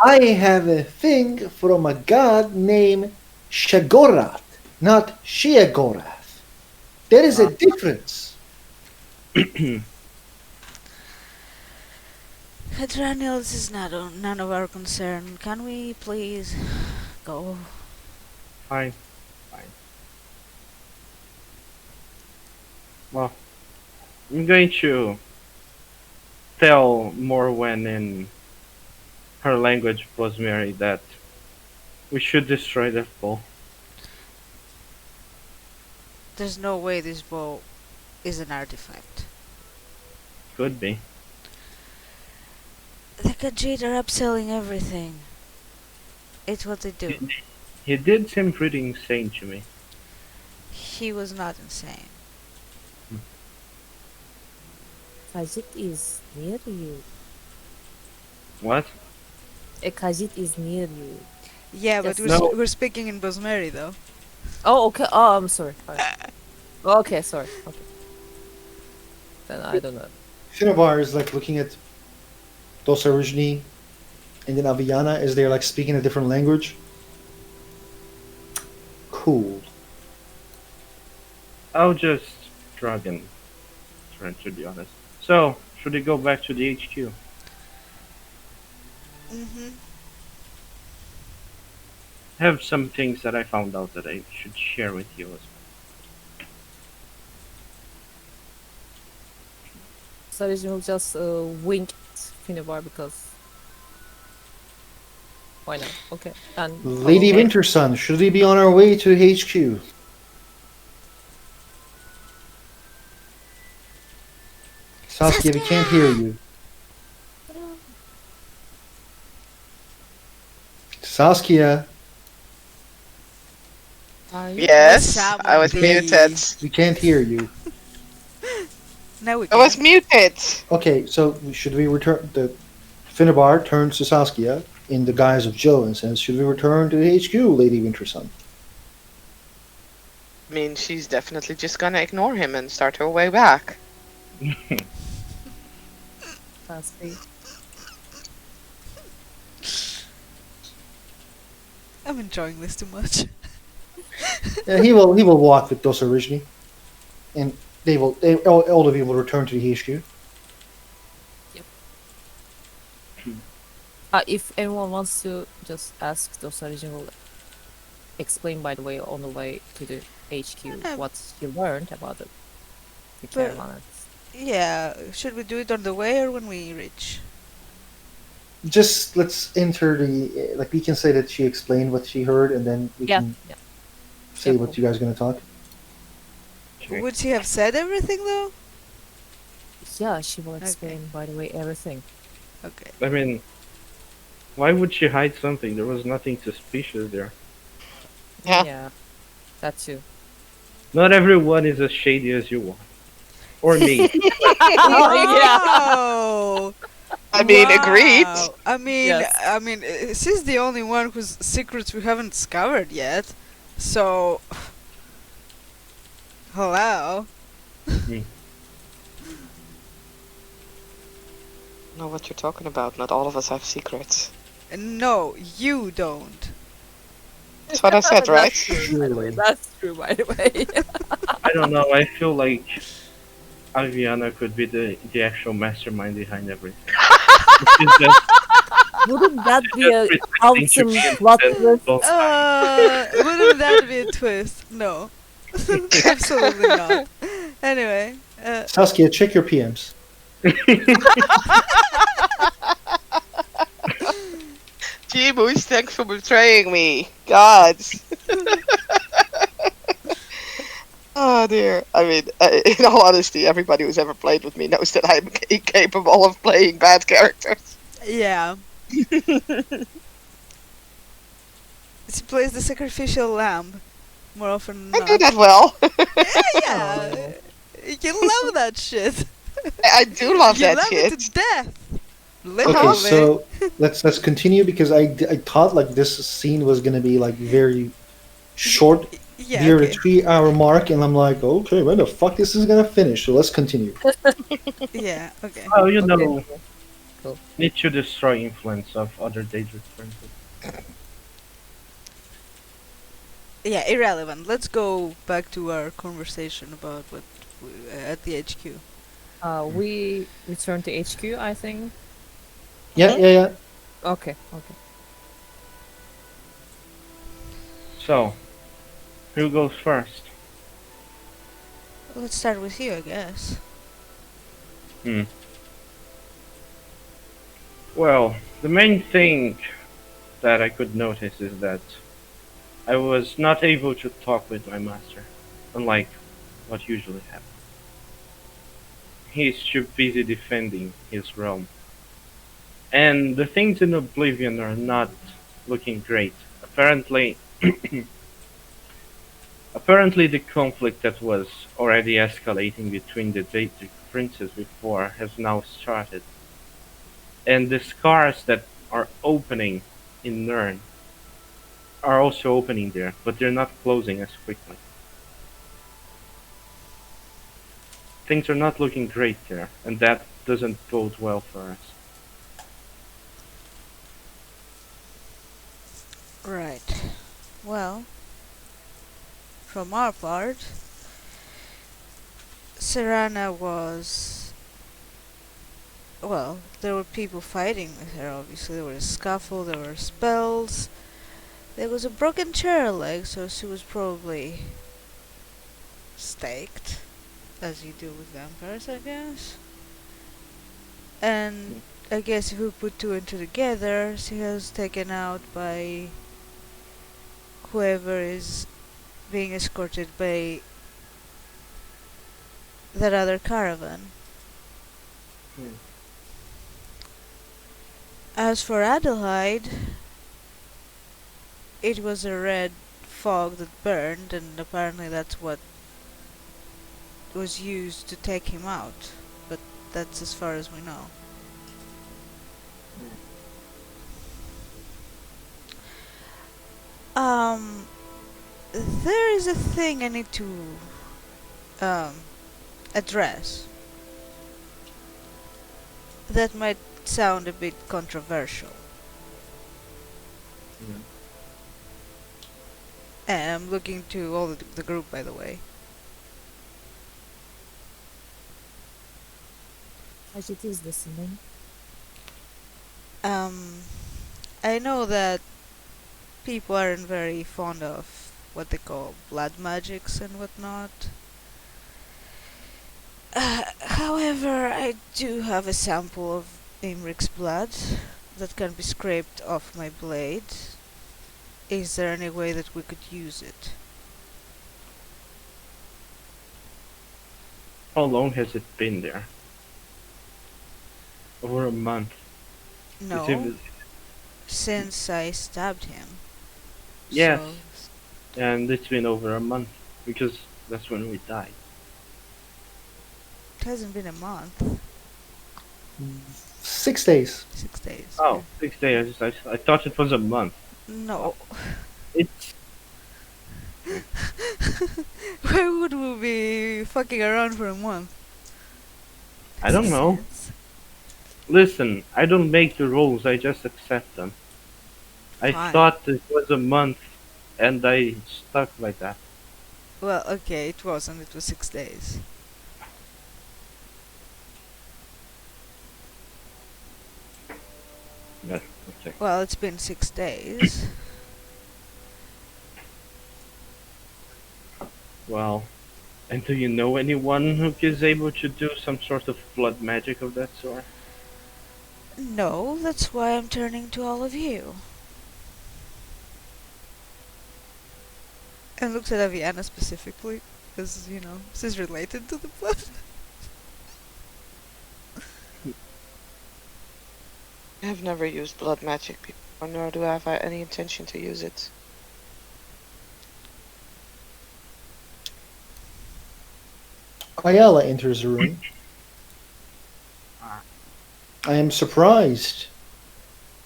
I have a thing from a god named Shagorath, not Sheagorath. There is a difference. Hadranil, this is none of our concern. Can we please go? Fine, fine. Well, I'm going to tell Morwen in her language, Bosmeri, that we should destroy that ball. There's no way this bow is an artifact. Could be. The Khajiit are upselling everything. It's what they do. He did seem pretty insane to me. He was not insane. Khajiit is near you. What? A Khajiit is near you. Yeah, but Yes. No. we're speaking in Bosmeri though. Oh, okay. Oh, I'm sorry. Okay, sorry. Okay. Then I don't know. Finnabar is like looking at Dosarujni and then Aviana as they're like speaking a different language. Cool. I'll just dragon turn, to be honest. So, should we go back to the HQ? Mm-hmm. I have some things that I found out that I should share with you as well. Sarajin will just wink at Finnebar because why not? Okay. And Lady follow. Wintersun, should we be on our way to HQ? Saskia, we can't hear you. Saskia, Are you? Yes, What's up, I was baby? muted. we can't hear you. Now we I can. was muted. Okay, so should we return? The Finnabar turns to Saskia in the guise of Joe and says, "Should we return to the HQ, Lady Wintersun?" I mean, she's definitely just gonna ignore him and start her way back. That's me. I'm enjoying this too much. Yeah, he will walk with Dosarujni, and all of you will return to the HQ. If anyone wants to just ask, those original explain by the way on the way to the HQ what you learned about the But- caravans. Yeah, should we do it on the way or when we reach? Just let's enter the like we can say that she explained what she heard, and then we Yeah, can yeah. say Yeah, what you guys are gonna talk. Okay. Would she have said everything though? Yeah, she will explain by the way everything. Okay. I mean, why would she hide something? There was nothing suspicious there. Yeah. That too. Not everyone is as shady as you are. Or me. Oh, I mean, agreed. wow. I mean, Yes. she's the only one whose secrets we haven't discovered yet. So, hello. Know what you're talking about. Not all of us have secrets. No, you don't. That's what I said, right? Surely. That's true, by the way. I don't know, I feel like Aviana could be the actual mastermind behind everything. She's just Wouldn't that be a pretending to awesome be plot innocent twist? all the time. Wouldn't that be a twist? No. Absolutely not. Anyway, Saskia, check your PMs. Gee, Moose, thanks for betraying me. God. Oh dear. I mean, in all honesty, everybody who's ever played with me knows that I'm incapable of playing bad characters. yeah. She plays the sacrificial lamb more often than I do not. that well. Yeah. You love that shit. I do love You that love shit. it to death. Okay, Literally. so let's continue because I thought like this scene was gonna be like very short, Yeah. near Okay. the 3 hour mark, and I'm like, okay, when the fuck this is gonna finish? So let's continue. Yeah. Okay. Well, you Okay. know, Cool. need to destroy influence of other dangerous princes. Yeah. Irrelevant. Let's go back to our conversation about what at the HQ. We return to HQ, I think. Yeah, yeah. Okay, okay. So, who goes first? Let's start with you, I guess. Hmm. Well, the main thing that I could notice is that I was not able to talk with my master, unlike what usually happens. He is too busy defending his realm. And the things in Oblivion are not looking great. Apparently the conflict that was already escalating between the Daedric princes before has now started. And the scars that are opening in Nirn are also opening there, but they're not closing as quickly. Things are not looking great there, and that doesn't bode well for us. Right. Well, from our part, Serana was. Well, there were people fighting with her, obviously. There was a scuffle, there were spells. There was a broken chair leg, so she was probably staked, as you do with vampires, I guess. And I guess if we put two and two together, she was taken out by whoever is being escorted by that other caravan. Hmm. As for Adelheid, it was a red fog that burned, and apparently that's what was used to take him out. But that's as far as we know. Um, there is a thing I need to um address that might sound a bit controversial. Hmm. And I'm looking to all the group, by the way. Ajit is listening. Um, I know that people aren't very fond of what they call blood magics and whatnot. However, I do have a sample of Imric's blood that can be scraped off my blade. Is there any way that we could use it? How long has it been there? Over a month. It's No, even, since I stabbed him. yes, So, and it's been over a month because that's when we died. it hasn't been a month. 6 days. 6 days. Oh, 6 days. I thought it was a month. No. It's Why would we be fucking around for a month? I don't know. Sense. Listen, I don't make the rules. I just accept them. I Fine. thought it was a month, and I stuck by that. Well, okay, it wasn't. It was 6 days. Yeah, okay. Well, it's been 6 days. Well, and do you know anyone who is able to do some sort of blood magic of that sort? No, that's why I'm turning to all of you. And looks at Aviana specifically, because, this is related to the blood. I have never used blood magic before, nor do I have any intention to use it. Ayala enters the room. I am surprised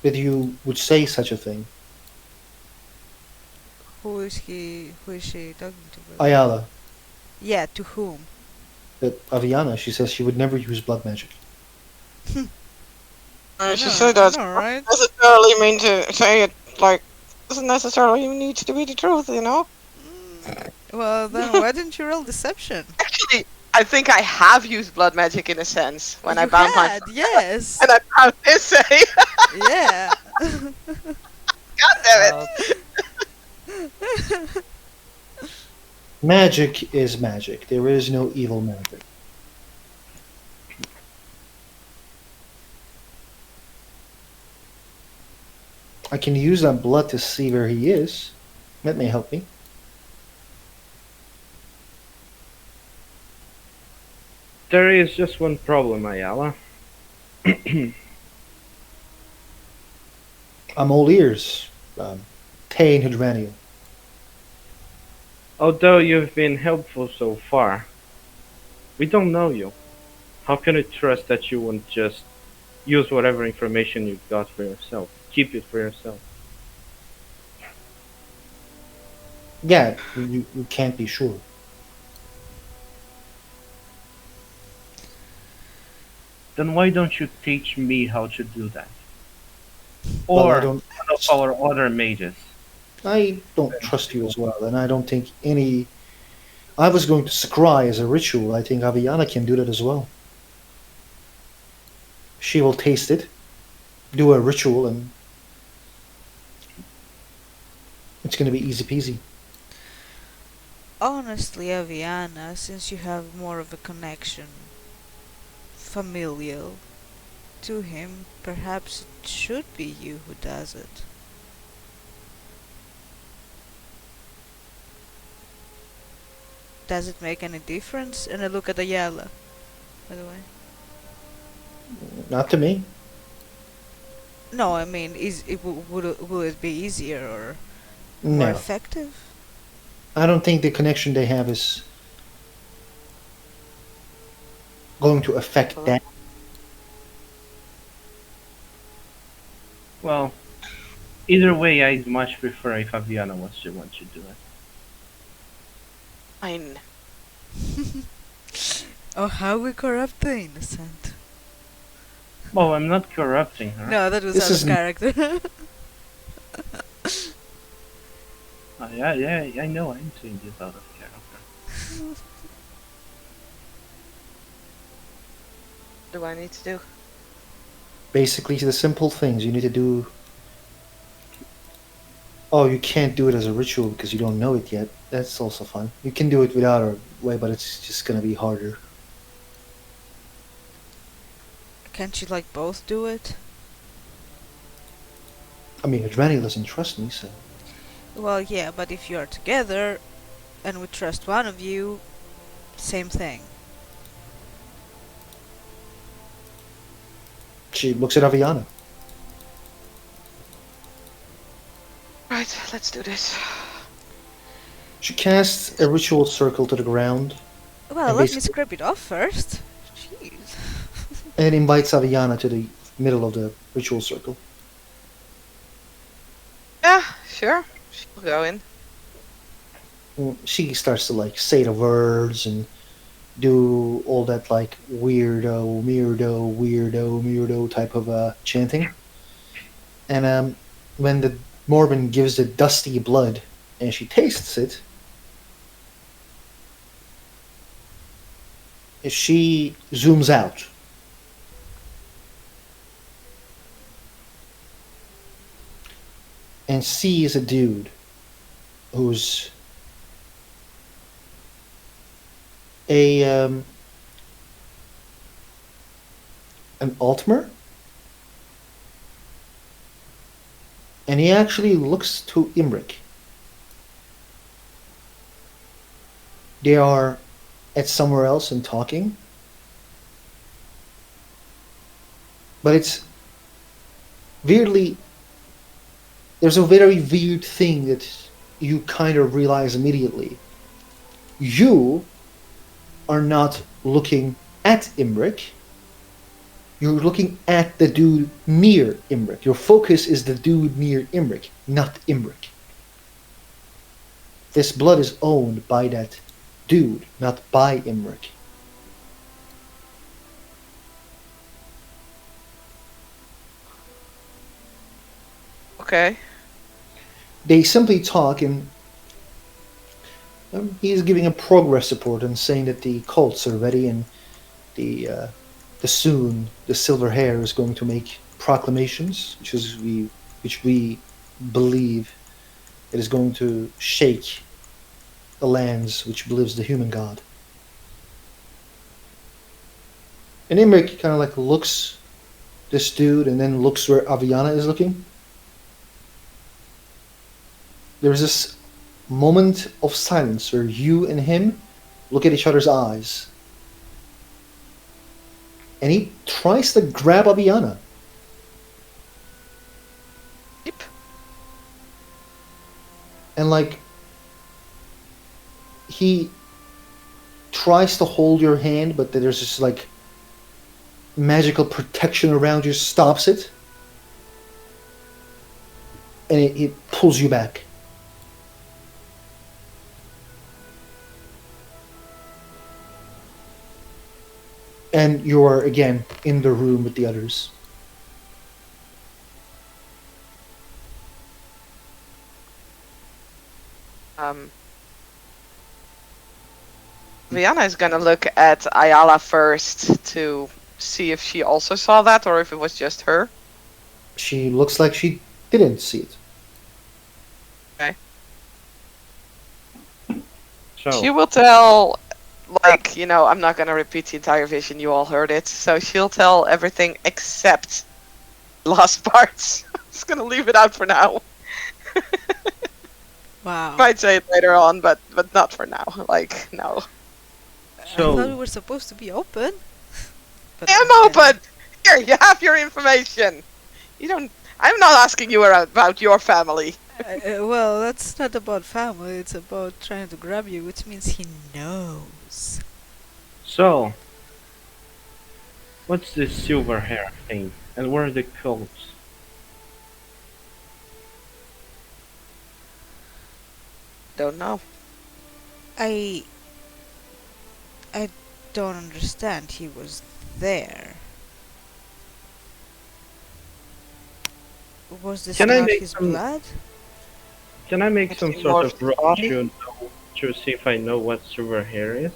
that you would say such a thing. Who is he? Who is she talking to? Ayala, Yeah, to whom? that Aviana, she says she would never use blood magic. She said that right? doesn't necessarily mean to say it like doesn't necessarily need to be the truth, you know. Well, then why didn't you roll deception? Actually, I think I have used blood magic in a sense when I You bound my had, yes. and I bound this say. Yeah. God damn it! Magic is magic. There is no evil magic. I can use that blood to see where he is. That may help me. There is just one problem, Ayala. I'm all ears. Tain Hydraniel. Although you've been helpful so far, we don't know you. How can we trust that you won't just use whatever information you got for yourself? Keep it for yourself. Yeah, you can't be sure. Then why don't you teach me how to do that? Well, Or one of our other mages? I don't trust you as well, and I don't think any. I was going to scry as a ritual. I think Aviana can do that as well. She will taste it, do a ritual, and it's going to be easy peasy. Honestly, Aviana, since you have more of a connection, familial, to him, perhaps it should be you who does it. Does it make any difference? And I look at Ayala, by the way. Not to me. No, I mean, will it be easier or more No. effective? I don't think the connection they have is going to affect that. Well, either way, I'd much prefer if Aviana was the one to do it. Fine. Oh, how we corrupt the innocent. Well, I'm not corrupting her. No, that was This out of isn't- character. Yeah, I know I'm saying this out of character. What do I need to do? Basically, the simple things you need to do. Oh, you can't do it as a ritual because you don't know it yet. That's also fun. You can do it without a way, but it's just going to be harder. Can't you like both do it? I mean, Hydraniel doesn't trust me, so. Well, yeah, but if you're together and we trust one of you, same thing. She looks at Aviana. Right, let's do this. She casts a ritual circle to the ground Well, And let me basically- scrape it off first. Jeez. and invites Aviana to the middle of the ritual circle. Yeah, sure. She'll go in. She starts to like say the words and do all that like weirdo type of chanting. And when the Morbin gives the dusty blood and she tastes it, she zooms out. And sees a dude who's an Altmer, and he actually looks to Imric. They are at somewhere else and talking, but it's weirdly. There's a very weird thing that you kind of realize immediately. You are not looking at Imric. You're looking at the dude near Imric. Your focus is the dude near Imric, not Imric. This blood is owned by that dude, not by Imric. Okay. They simply talk, and he's giving a progress report and saying that the cults are ready, and the soon the silver hair is going to make proclamations, which we believe it is going to shake the lands which believes the human god. And Imric kind of like looks this dude and then looks where Aviana is looking. there's this moment of silence where you and him look at each other's eyes, and he tries to grab Aviana. Yep. And like he tries to hold your hand, but there's this like magical protection around you, stops it, and it pulls you back. And you are again in the room with the others. Um, Viana is gonna look at Ayala first to see if she also saw that or if it was just her. She looks like she didn't see it. Okay. So, She will tell, like, I'm not gonna repeat the entire vision, you all heard it. So she'll tell everything except last parts. Just gonna leave it out for now. Wow. Might say it later on, but not for now. Like, no. I So- thought we were supposed to be open. But I am okay. open! Here, you have your information. I'm not asking you about your family. Well, that's not about family, it's about trying to grab you, which means he knows. so, what's this silver hair thing? And where are the coats? Don't know. I don't understand. He was there. Was this Can I not make his some- blood? Can I make It's some more sort of roll body? to see if I know what silver hair is?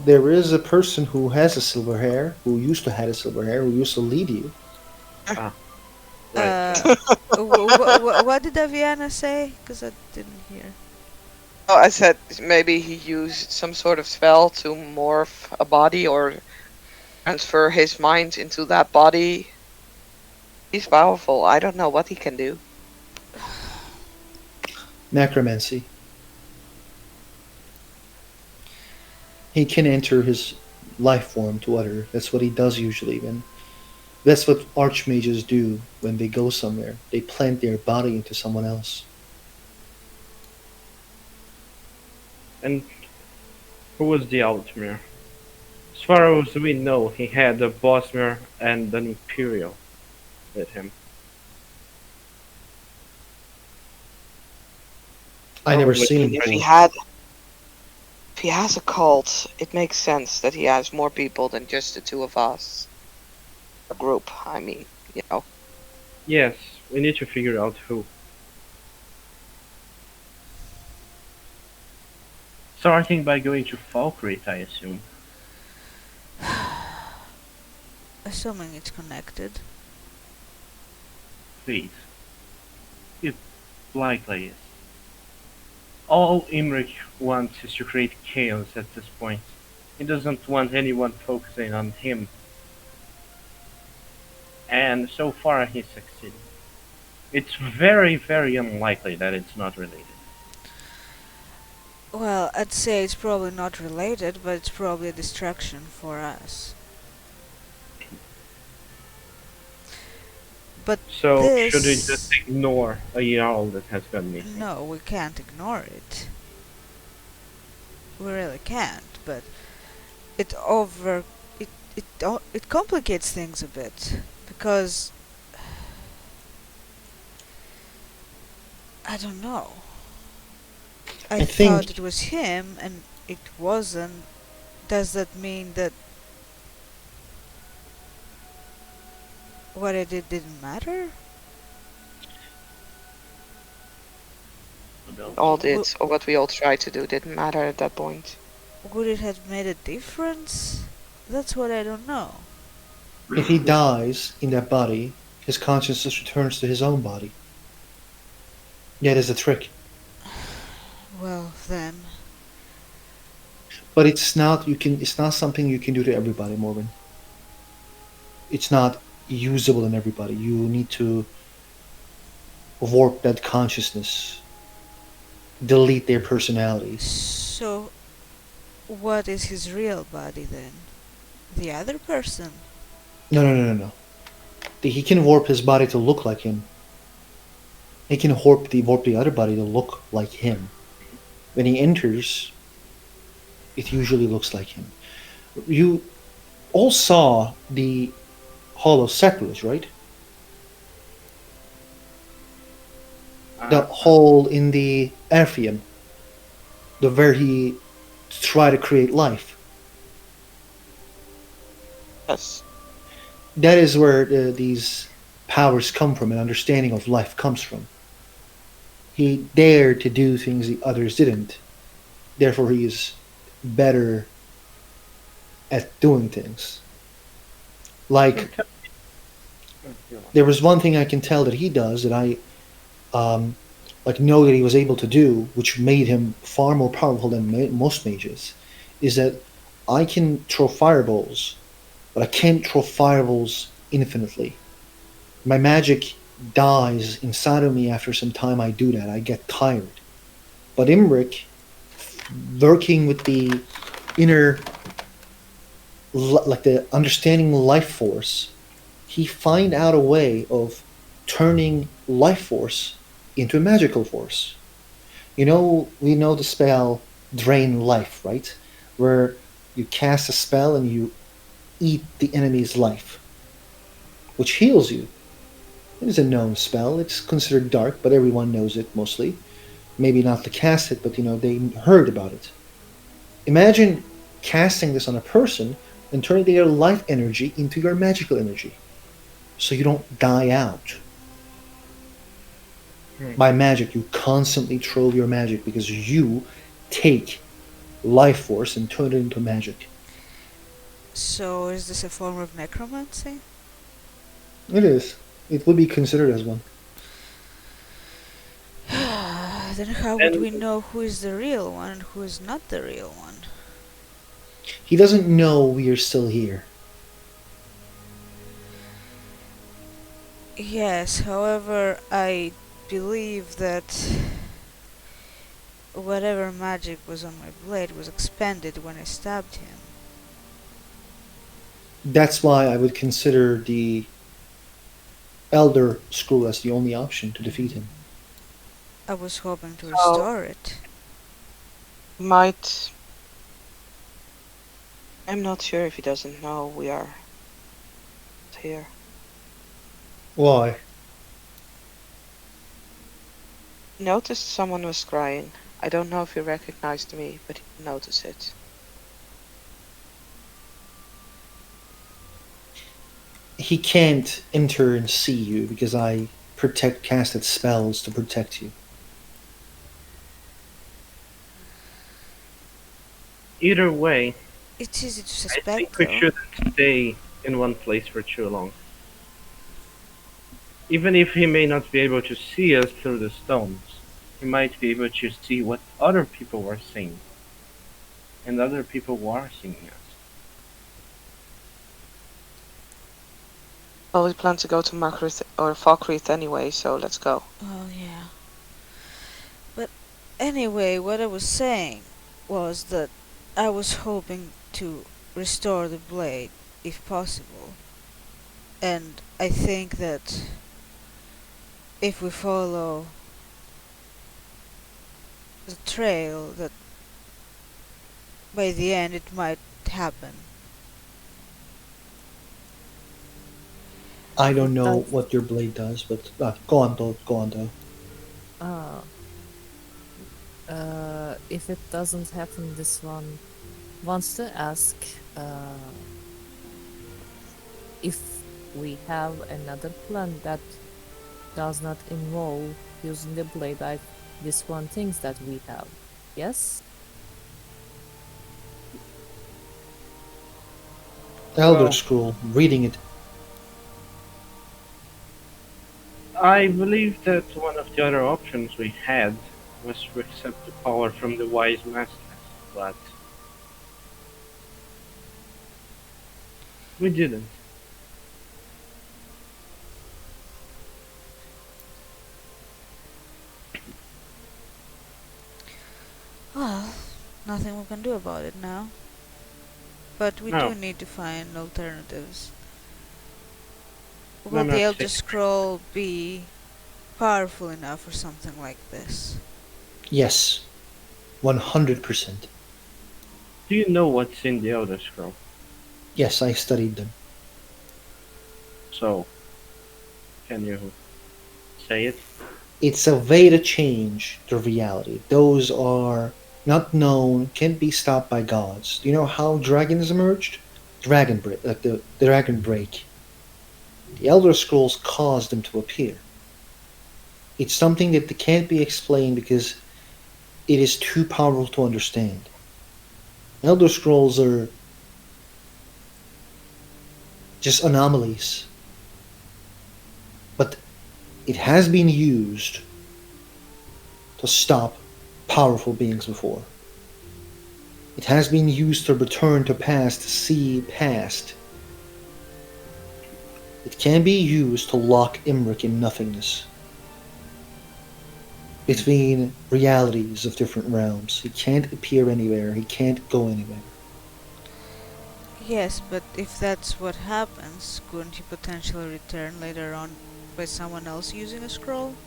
There is a person who has a silver hair, who used to have a silver hair, who used to lead you. Right. What did Aviana say? Because I didn't hear. Oh, I said maybe he used some sort of spell to morph a body or transfer his mind into that body. He's powerful. I don't know what he can do. Necromancy. He can enter his life form to other. That's what he does usually. And that's what archmages do when they go somewhere. They plant their body into someone else. And who was the Altmere? As far as we know, he had a Bosmer and an Imperial with him. I never Probably seen him If before. he has a cult, it makes sense that he has more people than just the two of us. A group, I mean, Yes, we need to figure out who. Starting by going to Falkreath, I assume. Assuming it's connected. Please. It likely is. All Imrich wants is to create chaos at this point. He doesn't want anyone focusing on him. And so far he's succeeding. It's very, very unlikely that it's not related. Well, I'd say it's probably not related, but it's probably a distraction for us. But So this... should we just ignore a Jarl that has gone missing? No, we can't ignore it. We really can't, but it it complicates things a bit because I don't know. I I thought think- it was him and it wasn't. Does that mean that what I did didn't matter? all did, or what we all tried to do didn't matter at that point. Would it have made a difference? That's what I don't know. If he dies in that body, his consciousness returns to his own body. Yeah, there's a trick. Well, then. But it's not something you can do to everybody, Morgan. It's not usable in everybody. You need to warp that consciousness, delete their personality. So, what is his real body then? The other person? No, no, no, no, no. He can warp his body to look like him. He can warp the other body to look like him. When he enters, it usually looks like him. You all saw the Hall of Sacrilegious, right? The Uh, hole in the Amphion, the where he tried to create life. Yes. That is where these powers come from, and understanding of life comes from. He dared to do things the others didn't. Therefore, he is better at doing things. so Like, tell me, there was one thing I can tell that he does that I um, like know that he was able to do, which made him far more powerful than most mages, is that I can throw fireballs, but I can't throw fireballs infinitely. My magic dies inside of me after some time I do that. I get tired. But Imric, working with the inner, like the understanding life force, he find out a way of turning life force into a magical force. We know the spell Drain Life, right? Where you cast a spell and you eat the enemy's life, which heals you. It is a known spell. It's considered dark, but everyone knows it mostly. Maybe not to cast it, but they heard about it. Imagine casting this on a person and turning their life energy into your magical energy, so you don't die out. Hmm. By magic, you constantly throw your magic because you take life force and turn it into magic. So, is this a form of necromancy? It is. It would be considered as one. Then how would And we know who is the real one and who is not the real one? He doesn't know we are still here. Yes, however, I believe that whatever magic was on my blade was expanded when I stabbed him. That's why I would consider the Elder Scroll as the only option to defeat him. I was hoping to So restore it. might I'm not sure if he doesn't know we are here. Why? He noticed someone was crying. I don't know if he recognized me, but he noticed it. He can't enter and see you because I protect casted spells to protect you. either way, It's easy to I think suspect, we though. shouldn't stay in one place for too long. Even if he may not be able to see us through the stones, he might be able to see what other people were seeing, and other people were seeing us. Well, we plan to go to Markrith or Falkreath anyway, so let's go. Oh, yeah. But anyway, what I was saying was that I was hoping to restore the blade, if possible. And I think that if we follow the trail, that by the end it might happen. I If don't it know does, what your blade does, but go on, though. Go on, though. uh, if it doesn't happen, this one wants to ask if we have another plan that does not involve using the blade like this one thinks that we have. Yes? Elder Well, Scroll, reading it. I believe that one of the other options we had was to accept the power from the wise masters, but we didn't. Well, nothing we can do about it now. But we No, do need to find alternatives. Will I'm the not Elder saying. Scroll be powerful enough for something like this? Yes, 100%. Do you know what's in the Elder Scroll? Yes, I studied them. So, can you say it? It's a way to change the reality. Those are not known, can't be stopped by gods. Do you know how dragons emerged? Dragon break, like the dragon break. The Elder Scrolls caused them to appear. It's something that can't be explained because it is too powerful to understand. Elder Scrolls are just anomalies, but it has been used to stop powerful beings before. It has been used to return to past, to see past. It can be used to lock Imric in nothingness between realities of different realms. He can't appear anywhere, he can't go anywhere. Yes, but if that's what happens, couldn't he potentially return later on by someone else using a scroll?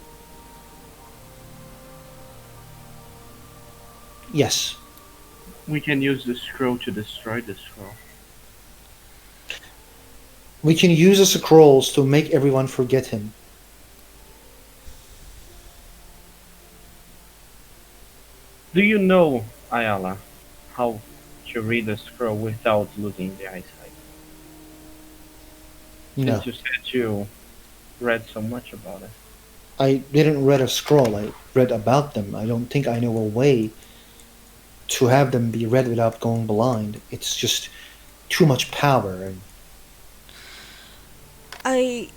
Yes, We can use the scroll to destroy the scroll. we can use the scrolls to make everyone forget him. Do you know, Ayala, how to read a scroll without losing the eyesight? No. Since you said you read so much about it. I didn't read a scroll, I read about them. I don't think I know a way to have them be read without going blind. It's just too much power. And I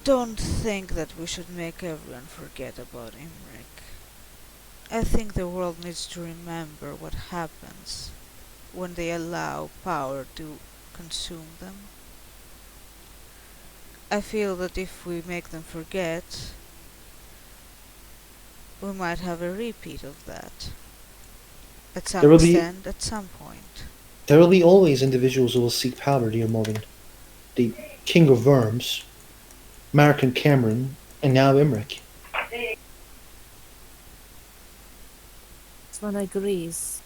don't think that we should make everyone forget about Imric. I think the world needs to remember what happens when they allow power to consume them. I feel that if we make them forget, we might have a repeat of that. At there some will be extent, at some point. there will be always individuals who will seek power, dear Morgan. The King of Worms, Mark and Cameron, and now Imric. This one agrees.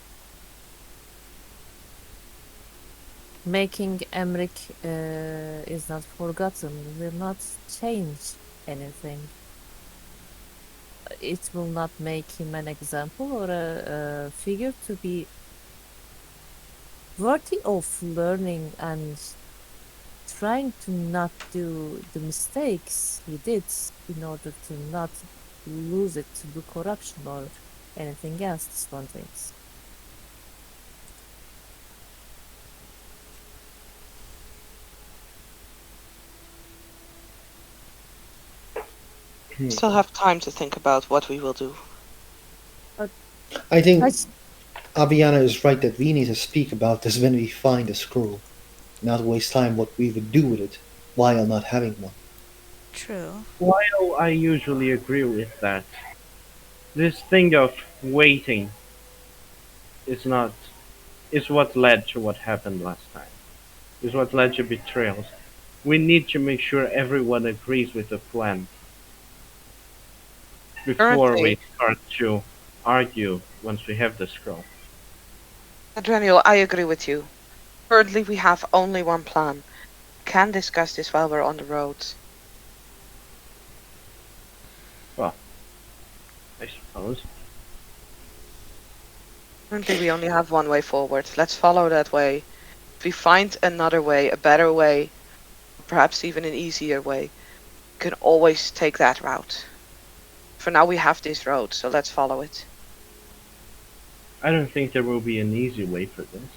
Making Emric is not forgotten will not change anything. It will not make him an example or a figure to be worthy of learning and trying to not do the mistakes he did in order to not lose it to the corruption or anything else. This one thinks. Still have time to think about what we will do. I think I Aviana is right that we need to speak about this when we find a scroll, not waste time what we would do with it while not having one. True. While I usually agree with that, this thing of waiting is not is what led to what happened last time. Is what led to betrayals. We need to make sure everyone agrees with the plan before we Currently, start to argue once we have the scroll. Adrenial, I agree with you. Currently, we have only one plan. Can discuss this while we're on the road. Well, I suppose. Currently, we only have one way forward. Let's follow that way. If we find another way, a better way, perhaps even an easier way, we can always take that route. For now, we have this road, so let's follow it. I don't think there will be an easy way for this,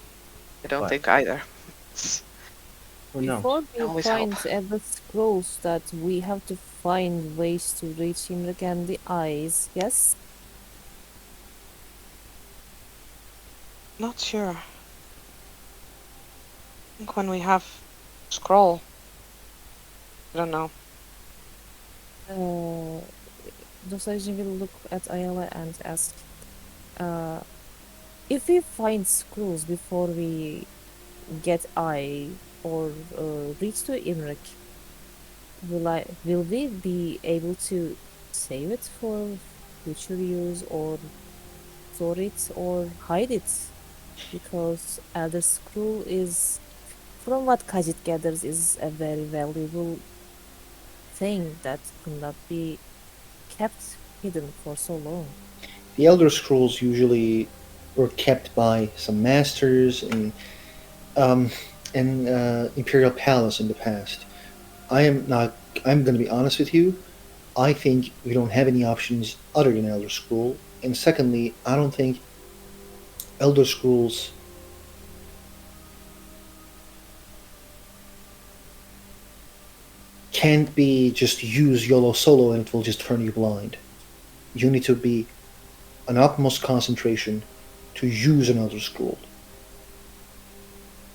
I don't but think either. who knows? Before we Always find hope. ever scrolls that we have to find ways to reach him again the eyes, yes? Not sure. I think when we have scroll, I don't know. Dosage will look at Ayala and ask, uh, if we find scrolls before we get I or reach to Imrik, will we be able to save it for future use or store it or hide it? Because Elder Scroll is, from what Kajit gathers, is a very valuable thing that could not be kept hidden for so long. The Elder Scrolls usually were kept by some masters um, in Imperial Palace in the past. I am not. I'm going to be honest with you. I think we don't have any options other than Elder Scroll. And secondly, I don't think Elder Scrolls can't be just use YOLO solo and it will just turn you blind. You need to be an utmost concentration to use an Elder Scroll.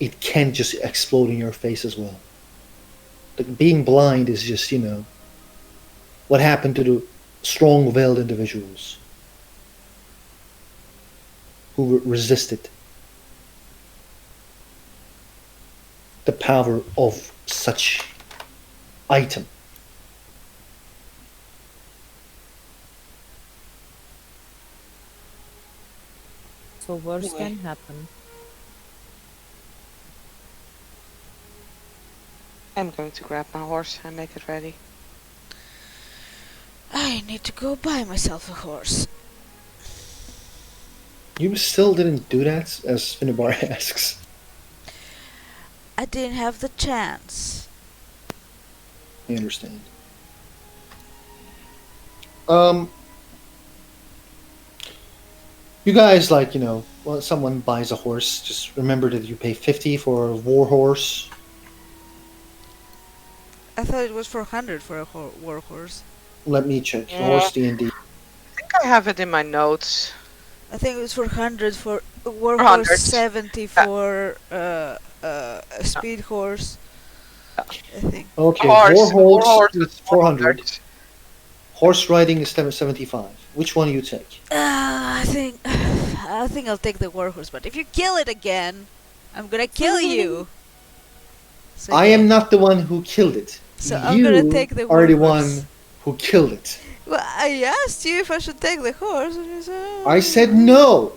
It can't just explode in your face as well. Like being blind is just, what happened to the strong willed individuals who resisted the power of such item. So worse Anyway, can happen. I'm going to grab my horse and make it ready. I need to go buy myself a horse. You still didn't do that, as Finnebar asks. I didn't have the chance. I understand. Um, you guys when someone buys a horse, just remember that you pay 50 for a war horse. I thought it was 400 for a war horse. Let me check. Yeah, Horse D&D. I think I have it in my notes. I think it was 400 for a war horse, 400. 70 Yeah, for a speed horse. I think. Okay, war horse is is 400. 400. Horse riding is 75. Which one do you take? I think I'll take the war horse. But if you kill it again, I'm gonna kill you. So I yeah. am not the one who killed it. So I'm gonna You take the are war the horse. one who killed it. Well, I asked you if I should take the horse, and you said, I said no.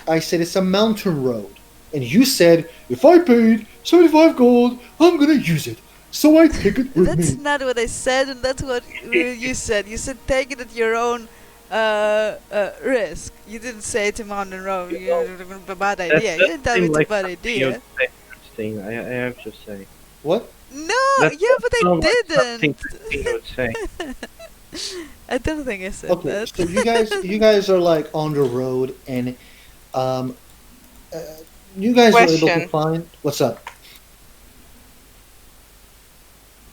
I said it's a mountain road. And you said if I paid 75 gold, I'm gonna use it. So I take it with That's me. not what I said, and that's what you said. You said take it at your own risk. You didn't say to Mountain Road. You know, It's a bad that idea. You that didn't tell me seemed it's a like bad something you'd idea. say, Christine. I have to say. What? No, That yeah, but I sounds like something didn't. Christine would say. I don't think I said Okay, that. so you guys are like on the road and um uh, you guys were able to Question. find what's up?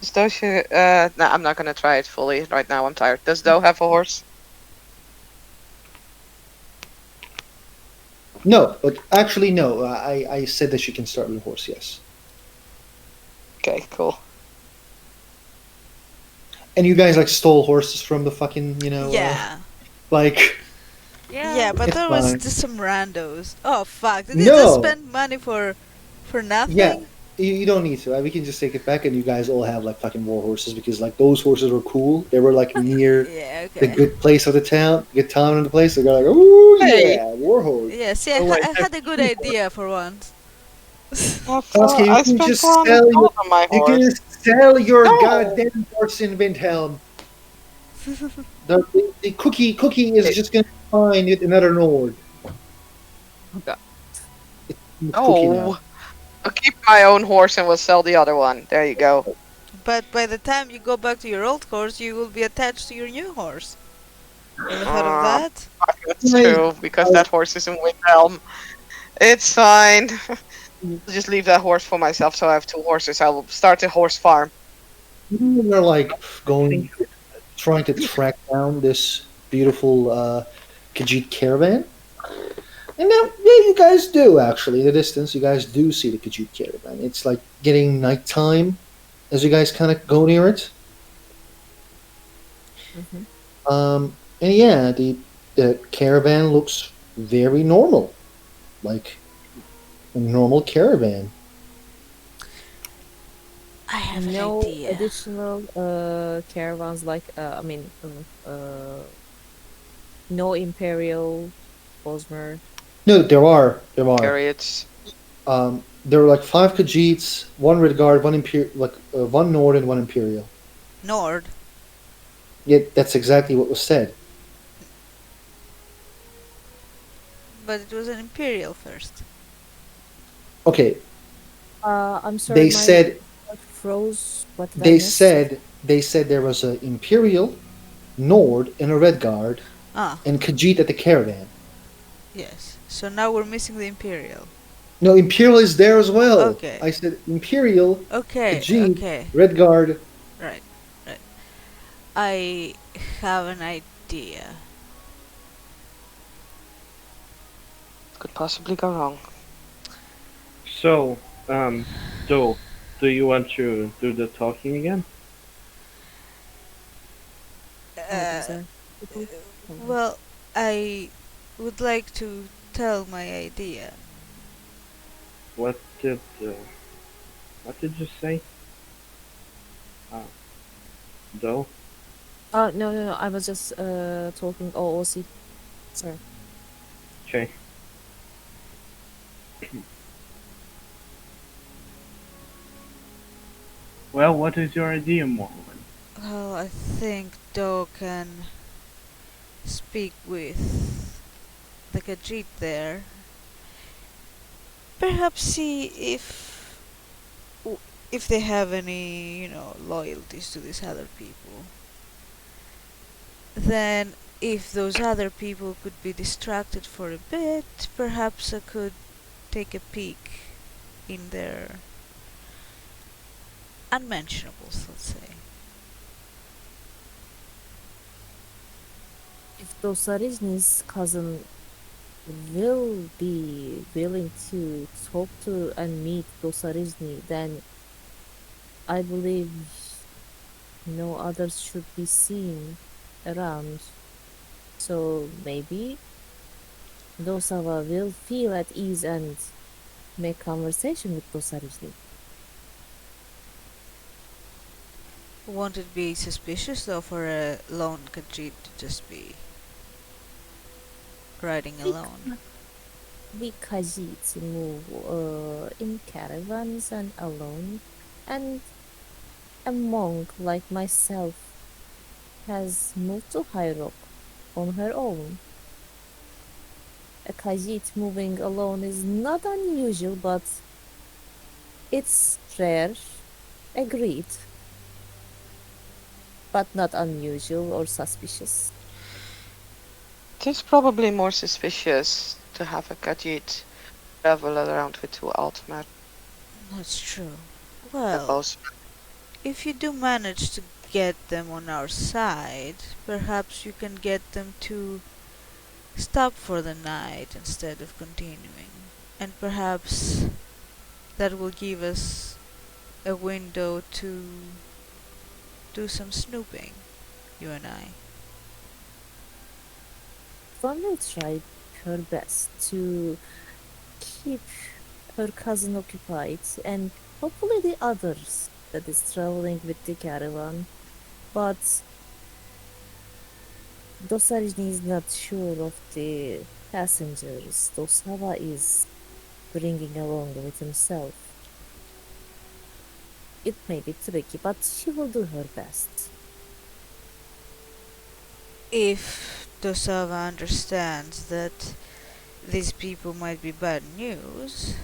Does Doe, no, I'm not gonna try it fully right now. I'm tired. Does Doe have a horse? No, but actually no. I said that you can start with a horse, yes. Okay, cool. And you guys like stole horses from the fucking, Yeah. like Yeah, but it's there was fine. just some randos. Oh fuck! Did they just No. spend money for Yeah, nothing? you don't need to. We can just take it back, and you guys all have like fucking war horses because like those horses were cool. They were like near Yeah. the Okay. good place of the town, good town of the place. They're like, oh Hey, yeah, war horse. Yeah. See, Oh, I I have had a good two idea for once. Sasuke, you I can spent just 400 sell your gold on my you can horse. just sell your No. goddamn horse in Windhelm. The cookie is Okay. just gonna find it another Nord. Okay. It's cookie now. No. I'll keep my own horse and we'll sell the other one. There you go. But by the time you go back to your old horse, you will be attached to your new horse. Ever thought of Um, that? that's Guys, true because that horse is in Windhelm. It's fine. I'll just leave that horse for myself. So I have two horses. I will start a horse farm. they're like going Think trying to track down this beautiful Khajiit caravan. And now, yeah, you guys do actually. In the distance, you guys do see the Khajiit caravan. It's like getting nighttime as you guys kind of go near it. Hmm. And yeah, the caravan looks very normal. like a normal caravan. I have an No idea. additional caravans like no Imperial Bosmer. No, there are. There are. Chariots. There are like five Khajiits, one Redguard, one one Nord and one Imperial. Nord, Yet that's exactly what was said. but it was an Imperial first. Okay, I'm sorry, they my said what froze. What did I miss? they said there was a Imperial, Nord, and a Redguard, Ah, and Khajiit at the caravan. yes. So now we're missing the Imperial. No, Imperial is there as well. Okay, I said Imperial, okay, Khajiit, okay. Redguard. Right, right. I have an idea. Could possibly go wrong. So, do do you want to do the talking again? What Uh, was that? People? Hold on. well, I would like to tell my idea. What did uh, what did you say? Uh, do? Oh no. I was just talking OOC. Sorry. Okay. Well, what is your idea, Morwen? Well, I think Do can speak with the Khajiit there. Perhaps see if they have any, loyalties to these other people. Then, if those other people could be distracted for a bit, perhaps I could take a peek in their unmentionables, let's say. If Dosarizni's cousin will be willing to talk to and meet Dosarizni, then I believe no others should be seen around. So maybe Dosawa will feel at ease and make conversation with Dosarizni. Won't it be suspicious though for a lone Khajiit to just be riding alone? We Khajiits move in caravans and alone, and a monk like myself has moved to High Rock on her own. A Khajiit moving alone is not unusual, but it's rare. Agreed, but not unusual or suspicious. It is probably more suspicious to have a Khajiit travel around with two Altmer. That's true. They're Well, both if you do manage to get them on our side, perhaps you can get them to stop for the night instead of continuing. And perhaps that will give us a window to do some snooping, you and I. One will try her best to keep her cousin occupied, and hopefully the others that is traveling with the caravan. But Dosarijny is not sure of the passengers Dosawa is bringing along with himself. It may be tricky, but she will do her best. If Dosava understands that these people might be bad news,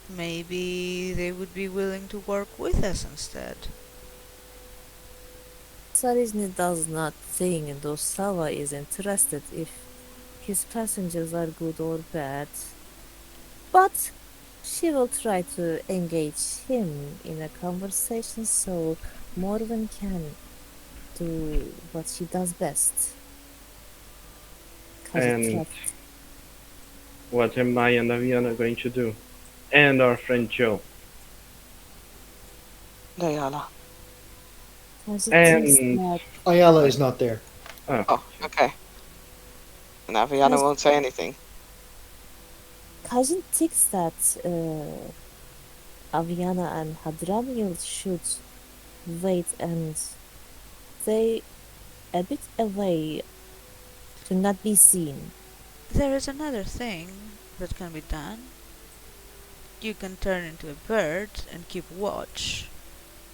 maybe they would be willing to work with us instead. Dosarijny does not think Dosawa is interested if his passengers are good or bad, but she will try to engage him in a conversation so Morven can do what she does best. Cause it And trust. what am I and Aviana going to do? And our friend Joe. Diana. Cause it thinks And that Ayala is not there. oh, Oh, okay. And Aviana Yes. won't say anything. cousin thinks that Aviana and Hadramiel should wait and stay a bit away to not be seen. There is another thing that can be done. You can turn into a bird and keep watch.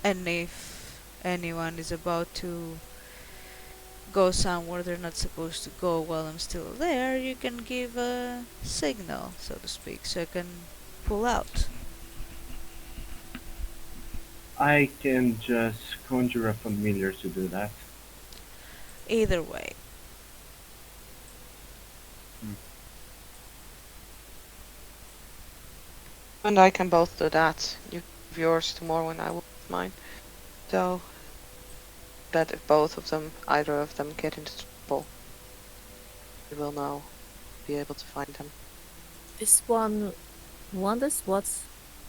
And if anyone is about to go somewhere they're not supposed to go while I'm still there, you can give a signal, so to speak, so I can pull out. I can just conjure a familiar to do that. Either way. And I can both do that. You give yours tomorrow and I will give mine. So that if both of them, either of them get into trouble, we will now be able to find them. This one wonders what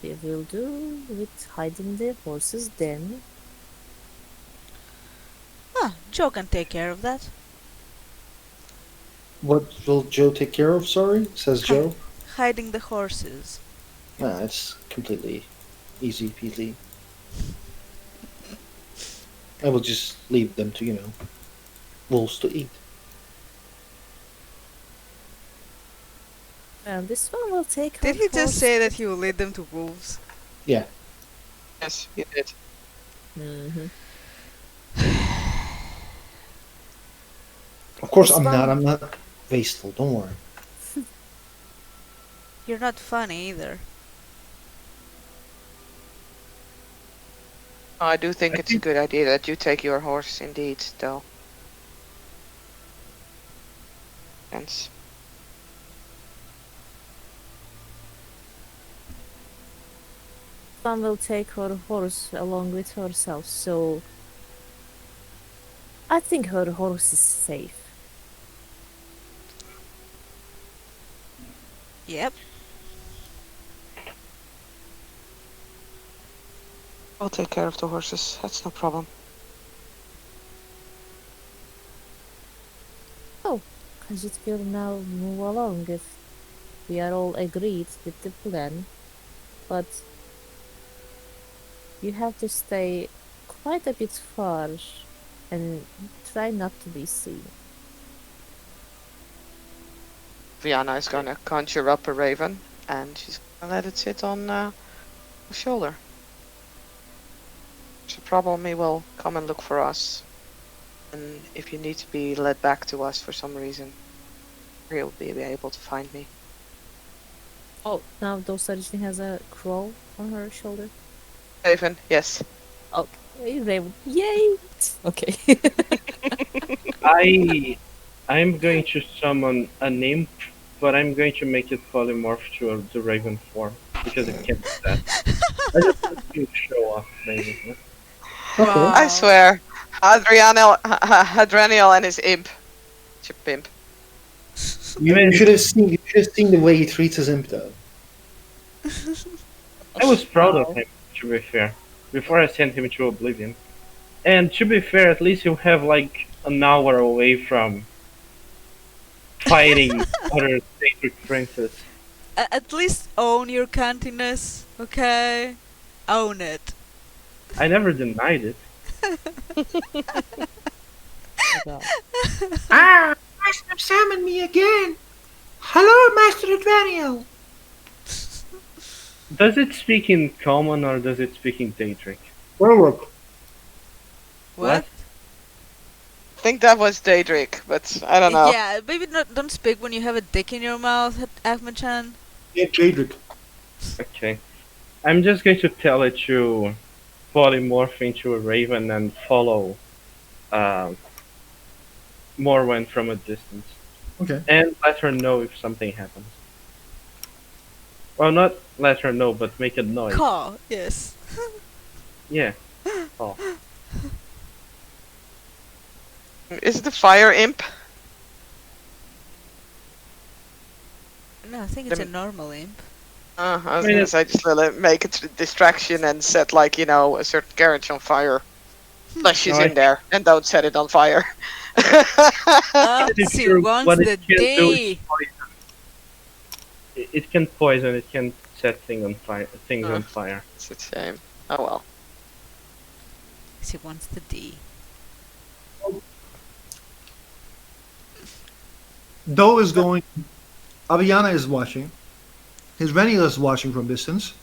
they will do with hiding the horses then. Ah, Joe can take care of that. What will Joe take care of? Sorry, says Hi. Joe. Hiding the horses. Ah, it's completely easy peasy. I will just leave them to, wolves to eat. And this one will take Did her he just horse. say that he will lead them to wolves? Yeah. Yes, you did. Mhm. Of course, This I'm not. one- I'm not wasteful. Don't worry. You're not funny either. I do think I it's a good idea that you take your horse, indeed, though. Thanks. One will take her horse along with herself, so I think her horse is safe. Yep. I'll take care of the horses. That's no problem. Kajit will now move along if we are all agreed with the plan, but you have to stay quite a bit far and try not to be seen. Viana is gonna conjure up a raven, and she's gonna let it sit on the shoulder. So probably will come and look for us. And if you need to be led back to us for some reason, he'll be able to find me. Oh, now Dostarichny has a crow on her shoulder. Raven, yes. Hey, Raven. Yay! Okay. I'm going to summon a nymph, but I'm going to make it polymorph to the raven form because it can't do that. I just want to show off, basically. Okay. Wow. I swear, Hadrianiel and his imp. Chip pimp. You should have seen. You should have seen the way he treats his imp, though. I was proud Wow. of him, to be fair, before I sent him to Oblivion. And to be fair, at least he'll have like an hour away from fighting other sacred princes. At least own your cantiness, okay? Own it. I never denied it. Well, Ah, Master summoned me again. Hello, Master Advaniel. Does it speak in common or does it speak in Daedric? Warlock. What? I think that was Daedric, but I don't know. Yeah, maybe don't speak when you have a dick in your mouth, Ahmed-chan. Yeah, Jadric. Okay. I'm just going to tell it to polymorph into a raven and follow Morwen from a distance. Okay. And let her know if something happens. Well, not let her know, but make a noise. Caw, yes. Yeah. Oh. Is it a fire imp? No, I think it's a The- normal imp. I was I mean, gonna it's- say just make it a distraction and set like, a certain carriage on fire. Unless she's No, in there, and don't set it on fire. Oh, If she you're- wants what the it can do is D. poison. it can poison. It can set things Uh, on fire. it's a shame. Oh well. She wants the D. Doe is going. Aviana is watching. His Renila is watching from distance.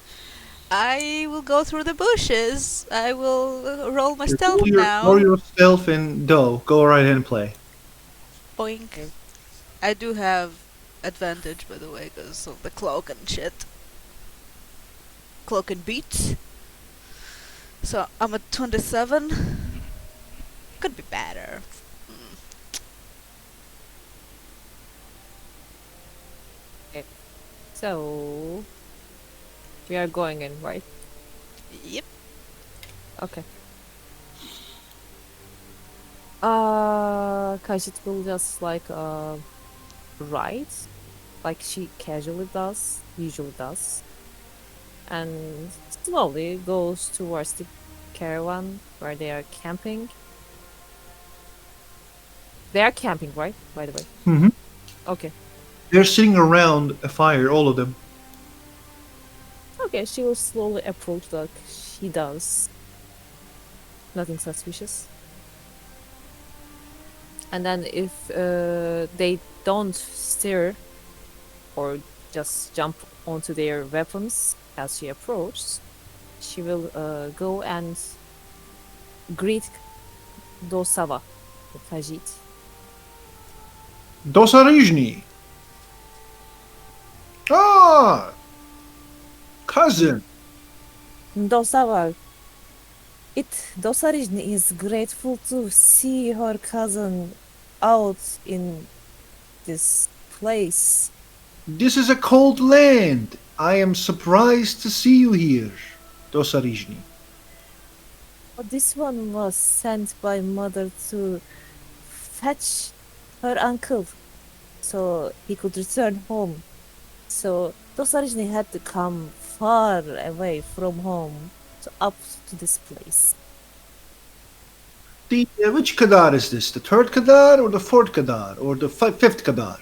I will go through the bushes. I will roll my You stealth roll now. yourself and Doe. Go right ahead and play. Boink. Okay. I do have advantage, by the way, because of the cloak and shit. Cloak and beats. So I'm at 27. Could be better. So we are going in, right? Yep. Okay. Kashit will just like write, like she casually does, usually does, and slowly goes towards the caravan where they are camping. They are camping, right? By the way. Mm-hmm. Okay. They're sitting around a fire, all of them. Okay, she will slowly approach like she does. Nothing suspicious. And then if they don't stir or just jump onto their weapons as she approaches, she will go and greet Dosava, the Khajiit. Dosarijny. Ah, cousin. Dosava, Dosarijni is grateful to see her cousin out in this place. This is a cold land. I am surprised to see you here, Dosarijny. But this one was sent by mother to fetch her uncle so he could return home. So Dosarijni had to come far away from home to up to this place. Which Kadar is this? The third Kadar or the fourth Kadar or the fifth Kadar?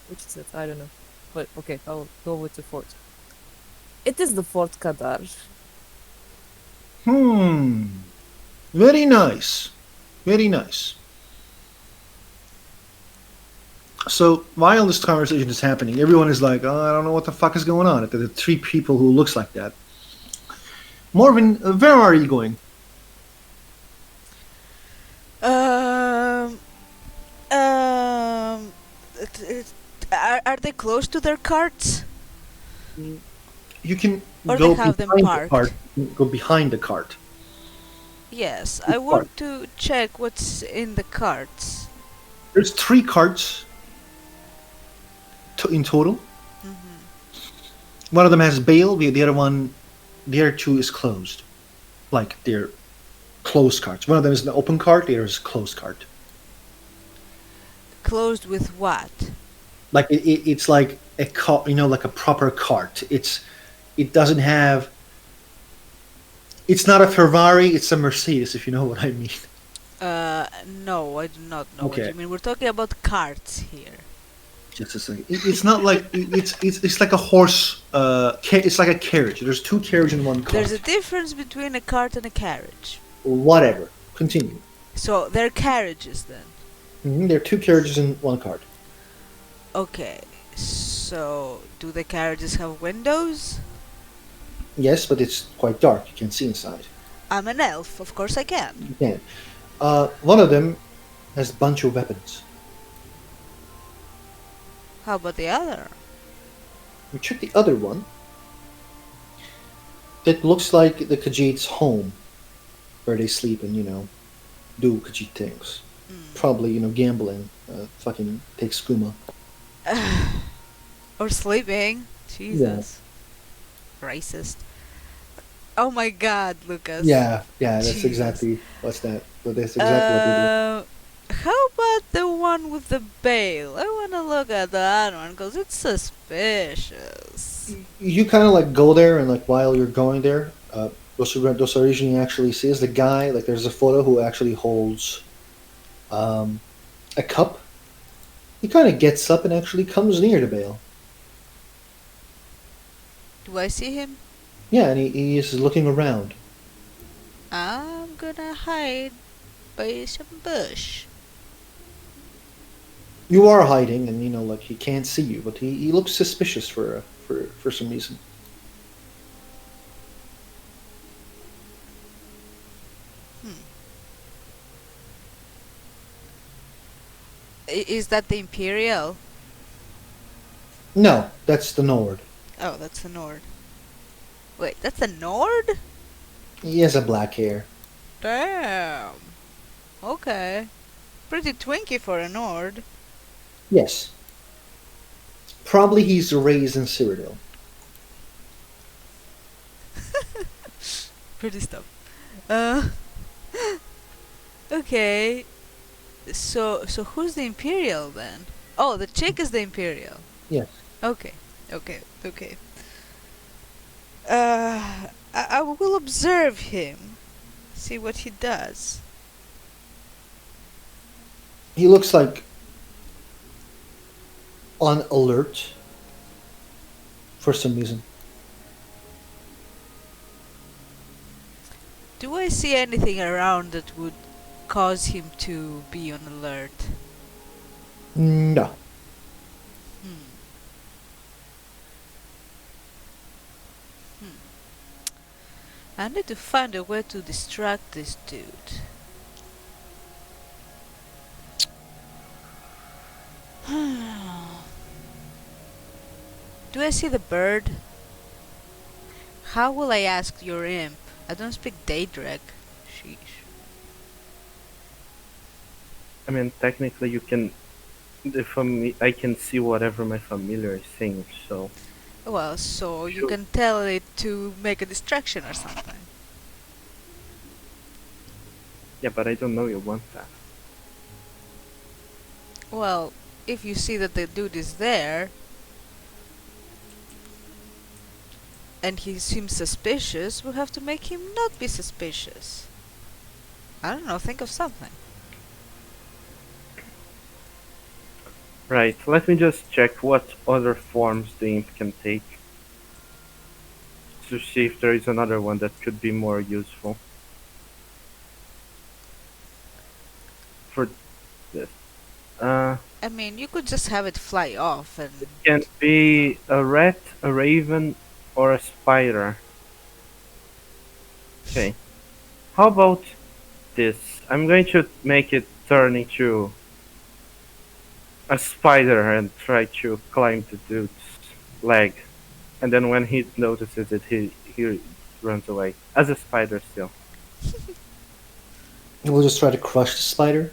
Which is it? I don't know. But okay, I'll go with the fourth. It is the fourth Kadar. Very nice. Very nice. So while this conversation is happening, everyone is like, "Oh, I don't know what the fuck is going on." The three people who looks like that. Morvin, where are you going? Um. Um. Are they close to their carts? You can Or go they have them behind the parked? cart. Go behind the cart. Yes, I want to check what's in the carts. There's three carts in total. One of them has bail. The other one, the other two is closed. Like they're closed carts. One of them is an open cart. The other is a closed cart. Closed with what? Like it's like a car, like a proper cart. It doesn't have. It's not a Ferrari. It's a Mercedes, if you know what I mean. No, I do not know what Okay. you mean. We're talking about carts here. Just a second. It's not like it's like a horse. It's like a carriage. There's two carriages in one cart. There's a difference between a cart and a carriage. Whatever. Continue. So they're carriages then. There are two carriages in one cart. Okay. So do the carriages have windows? Yes, but it's quite dark. You can't see inside. I'm an elf, of course I can. You can. One of them has a bunch of weapons. How about the other? You check the other one. That looks like the Khajiit's home, where they sleep and do Khajiit things. Probably gambling, fucking take skooma. Or sleeping. Jesus. Racist. Oh my god, Lucas. Yeah, that's Jesus. exactly what's that. But that's exactly what they do. How about the one with the bail? I wanna look at that one because it's suspicious. You kind of like go there, and like while you're going there, Dosarishini actually sees the guy. Like there's a photo who actually holds a cup. He kind of gets up and actually comes near the bale. Do I see him? Yeah, and he is looking around. I'm gonna hide by some bush. You are hiding, and like he can't see you, but he looks suspicious for some reason. Hmm. Is that the Imperial? No, that's the Nord. Oh, that's the Nord. Wait, that's the Nord? He has a black hair. Damn. Okay. Pretty twinky for a Nord. Yes, probably he's raised in Cyrodiil. Pretty stuff. Uh. Okay. So who's the Imperial then? Oh, the chick is the Imperial. Yes. Okay. Okay. I will observe him. See what he does. He looks like on alert for some reason. Do I see anything around that would cause him to be on alert? No. Hmm. Hmm. I need to find a way to distract this dude. Do I see the bird? How will I ask your imp? I don't speak Daedric. Sheesh. I mean, technically, you can. I can see whatever my familiar is saying, so. Well, so you Sure. can tell it to make a distraction or something. Yeah, but I don't know you want that. Well, if you see that the dude is there, and he seems suspicious, we'll have to make him not be suspicious. I don't know, think of something. Right, let me just check what other forms the imp can take to see if there is another one that could be more useful for this. I mean, you could just have it fly off and... It can be a rat, a raven, or a spider. Okay. How about this? I'm going to make it turn into a spider and try to climb the dude's leg. And then when he notices it, he runs away. As a spider still. We'll just try to crush the spider.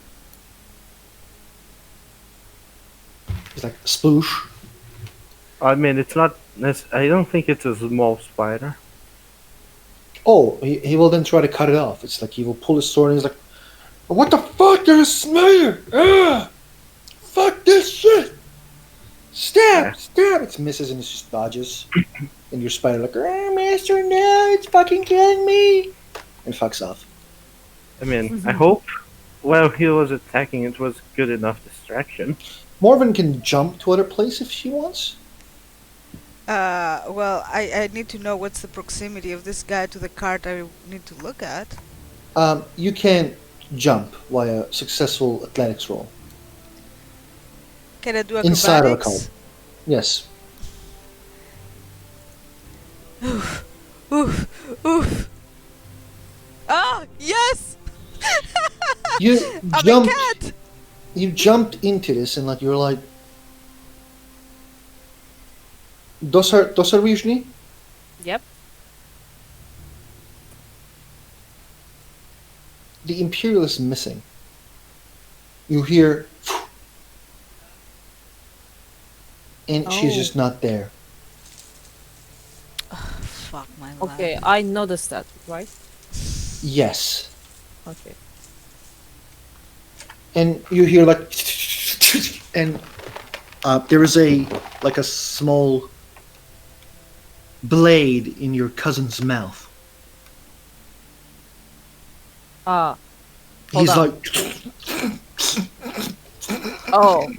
He's like sploosh. I mean, it's not. I don't think it's a small spider. Oh, he will then try to cut it off. It's like he will pull his sword and he's like, "What the fuck? There's a spider! Ah! Fuck this shit! Stab! Yeah. Stab!" It misses and it just dodges. And your spider like, "Master, no! It's fucking killing me!" And fucks off. I mean, I hope while he was attacking, it was good enough distraction. Morven can jump to other place if she wants. Well, I need to know what's the proximity of this guy to the cart I need to look at. You can jump via successful athletics roll. Can I do Inside of a acrobatics? cart. Yes. Oof, oof, oof. Ah, yes! You I'm a jumped. cat! You jumped into this and like you're like, dos różni? Yep. The Imperial is missing. You hear, and she's Oh. just not there. Fuck my life. Okay, I noticed that, right? Yes, Okay. and you hear like, and there is a small blade in your cousin's mouth. Ah. Hold He's on. like, Oh,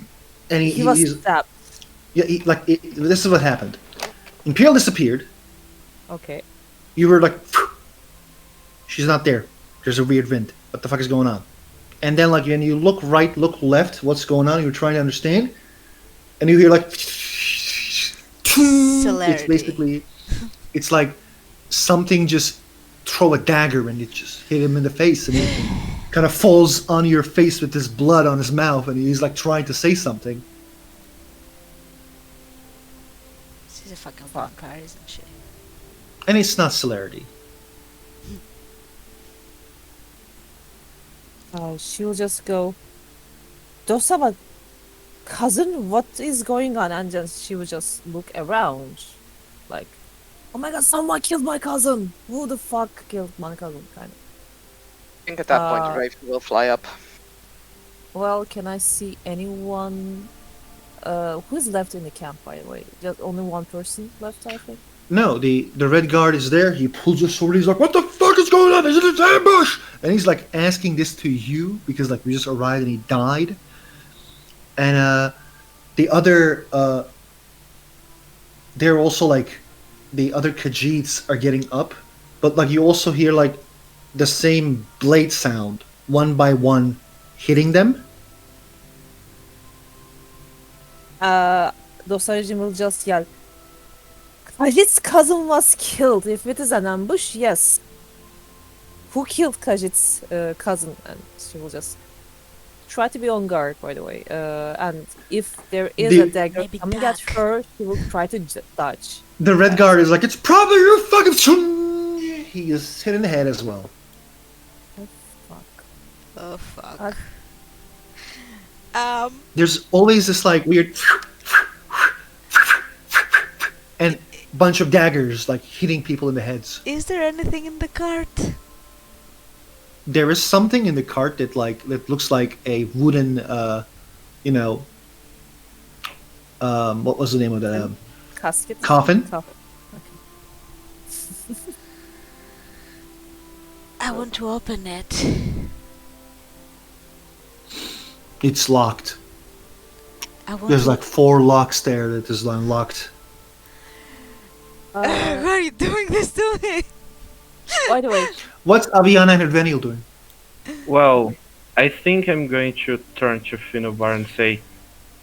and he was he's stabbed. yeah, this is what happened. Imperial disappeared. Okay. You were like, she's not there. There's a weird wind. What the fuck is going on? And then like when you look right, look left, what's going on? You're trying to understand, and you hear like, it's Celerity. basically, it's like something just throw a dagger and it just hit him in the face, and he kind of falls on your face with this blood on his mouth, and he's like trying to say something. She's a fucking Fuck. vampire, isn't she? And it's not celerity. She will just go, Dosama, cousin, what is going on? And just she will just look around, like, oh my god, someone killed my cousin. Who the fuck killed my cousin? Kind of. I think at that point, Uh, Raven will fly up. Well, can I see anyone? Who's left in the camp, by the way? Just only one person left, I think. No, the red guard is there. He pulls his sword. He's like, "What the fuck is going on? Is it an ambush?" And he's like asking this to you because like we just arrived and he died. And the other, they're also like, the other Khajiits are getting up, but like you also hear like the same blade sound one by one hitting them. Dostlarıcım will just yell, Kajit's cousin was killed. If it is an ambush, yes. Who killed Kajit's cousin? And she will just try to be on guard, by the way. And if there is The- a dagger Maybe coming at duck. her, she will try to dodge. The red guard is like, "It's probably your fucking." He is hit in the head as well. Oh, fuck. Oh fuck. Uh, There's always this like weird and bunch of daggers like hitting people in the heads. Is there anything in the cart? There is something in the cart that looks like a wooden you know what was the name of the Casket? coffin? Coffin. I want to open it. It's locked. I want There's to... like 4 locks there that is unlocked. Why are you doing this to me? By the way, What's Aviana and Adveniel doing? Well, I think I'm going to turn to Finnobar and say,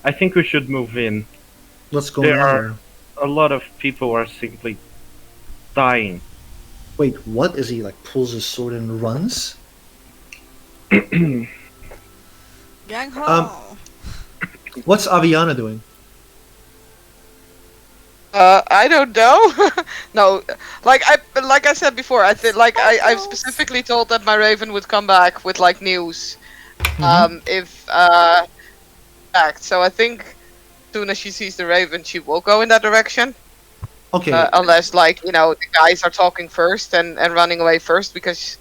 I think we should move in. What's going There on are- there? A lot of people are simply dying. Wait, what is he like? Pulls his sword and runs? Gang ho! What's Aviana doing? I don't know. No, like I said before, I think I've specifically told that my Raven would come back with like news. If back. So I think as soon as she sees the Raven, she will go in that direction. Okay, Unless like the guys are talking first and running away first because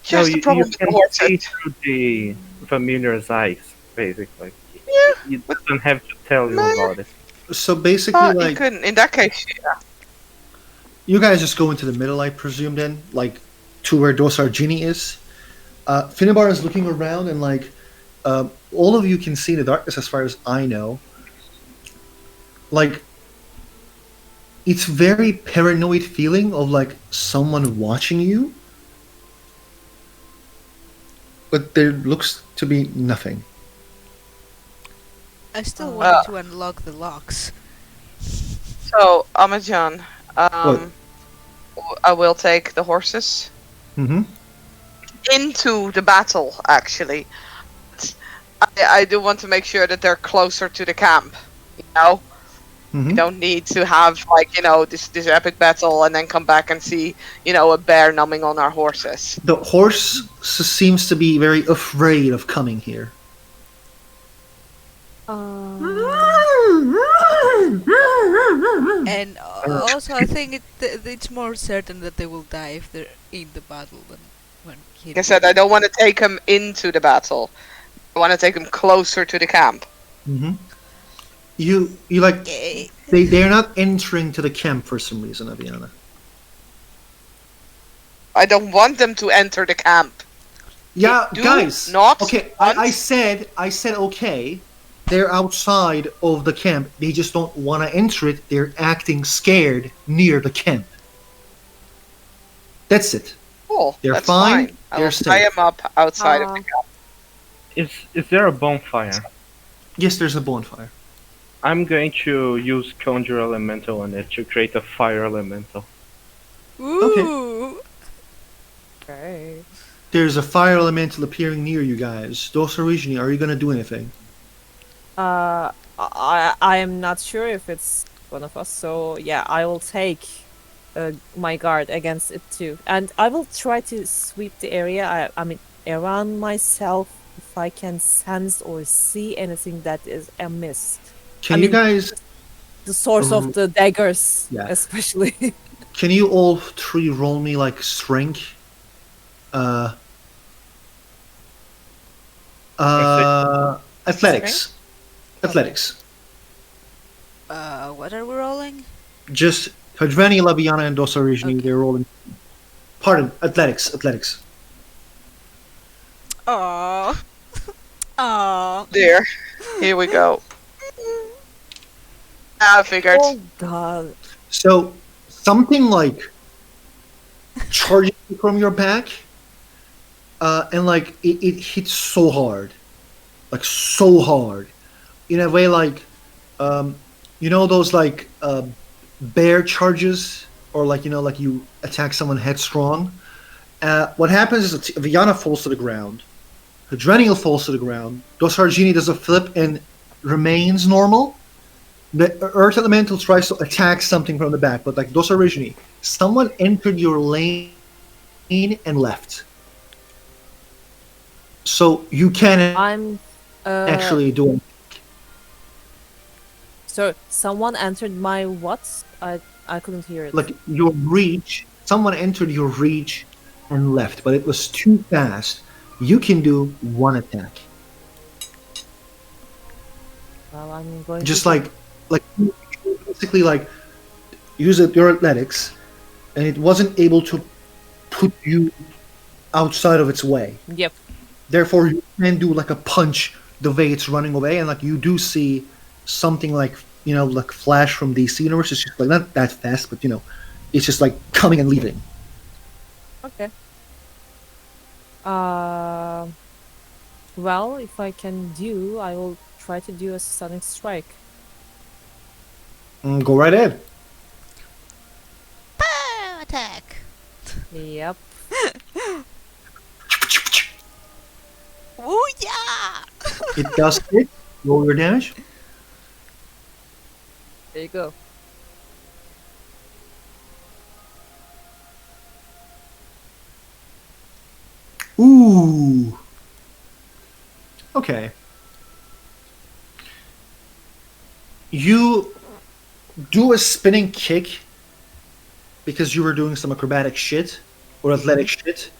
just the you problem with the can horses. see through the familiar's eyes, basically. Yeah, He doesn't have to tell you No. about it. so basically you like couldn't. In that case, yeah. you guys just go into the middle, I presume then, like to where Dosar Genie is. Finnebar is looking around and like all of you can see in the darkness as far as I know. Like it's very paranoid feeling of like someone watching you. But there looks to be nothing. I still want to unlock the locks. So Amajan, I will take the horses Mm-hmm. into the battle. Actually, I do want to make sure that they're closer to the camp. We Mm-hmm. don't need to have this epic battle and then come back and see a bear numbing on our horses. The horse seems to be very afraid of coming here. And also, I think it's more certain that they will die if they're in the battle than when Like I said, I don't want to take him into the battle. I want to take him closer to the camp. Mm-hmm. You like Okay. they're not entering to the camp for some reason, Aviana. I don't want them to enter the camp. Yeah, do guys. not Okay, want- I said okay. they're outside of the camp. They just don't want to enter it. They're acting scared near the camp. That's it. Cool. They're That's fine. fine. I They're will tie safe. him up outside of the Uh, camp. Is there a bonfire? Yes, there's a bonfire. I'm going to use Conjure Elemental on it to create a fire elemental. Ooh. okay. There's a fire elemental appearing near you guys. Those originally, are you gonna do anything? I am not sure if it's one of us, so yeah, I will take my guard against it too, and I will try to sweep the area. I mean, around myself if I can sense or see anything that is amiss. Can I you mean, guys? the source r- of the daggers, Yeah. especially. Can you all three roll me like strength? Uh. Athletics. Athletics. What are we rolling? Just Hadrani, Labiana, and Dos originally. Okay. They're rolling. Pardon. Athletics. Athletics. Aww. Aww. There. Here we go. I figured. Oh god. So something like charging from your back, and like it hits so hard, like so hard, in a way like, you know those like bear charges, or like like you attack someone headstrong. What happens is that Viana falls to the ground, Hadrenial falls to the ground, Dosargini does a flip and remains normal. The Earth Elemental tries to attack something from the back, but like Dosargini, someone entered your lane and left. So you can I'm actually do it. so someone entered my what? I couldn't hear it. Like your reach, someone entered your reach and left, but it was too fast. You can do one attack. Well, I'm going Just to like basically like use your athletics, and it wasn't able to put you outside of its way. Yep. Therefore, you can do like a punch the way it's running away, and like you do see something like like Flash from DC universe. It's just like not that fast, but it's just like coming and leaving. Okay. Uh, well, if I can do, I will try to do a stunning strike. Go right ahead. Attack. Yep. Ooh yeah. It does hit. Roll your damage. There you go. Ooh. Okay. You do a spinning kick because you were doing some acrobatic shit or athletic shit,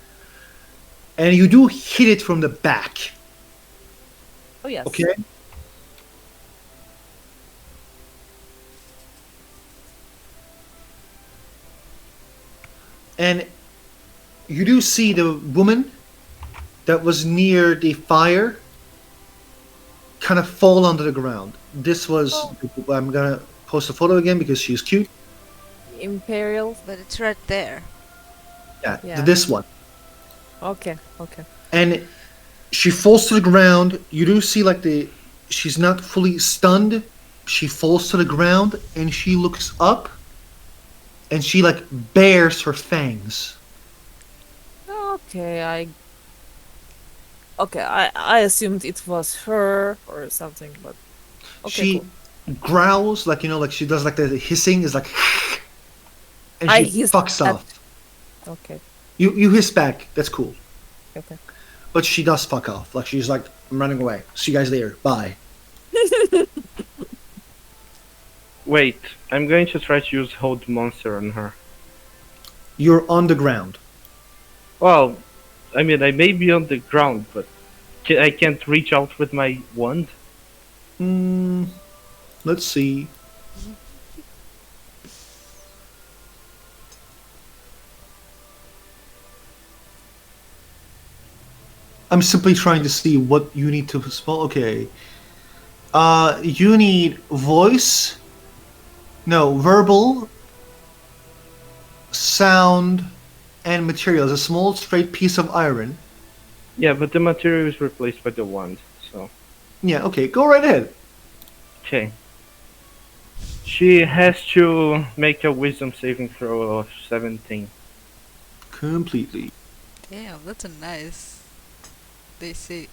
and you do hit it from the back. Oh yes. Okay. And you do see the woman that was near the fire kind of fall onto the ground. This was. I'm gonna post a photo again because she's cute. Imperial. But it's right there. Yeah, Yeah. this one. Okay. Okay. And she falls to the ground. You do see like she's not fully stunned. She falls to the ground and she looks up and she like bares her fangs. Okay. I assumed it was her or something, but okay. She Cool. growls like like she does like the hissing is like and I she hissed fucks at- off. Okay. You hiss back. That's cool. Okay. But she does fuck off. Like she's like, I'm running away. See you guys later. Bye. Wait, I'm going to try to use Hold Monster on her. You're on the ground. Well, I mean, I may be on the ground, but I can't reach out with my wand. Let's see. I'm simply trying to see what you need to spell. Okay. You need voice, no, verbal, sound, and materials. A small straight piece of iron. Yeah, but the material is replaced by the wand. So Yeah, okay, go right ahead. okay. She has to make a wisdom saving throw of 17. Completely. Damn, that's a nice. They say.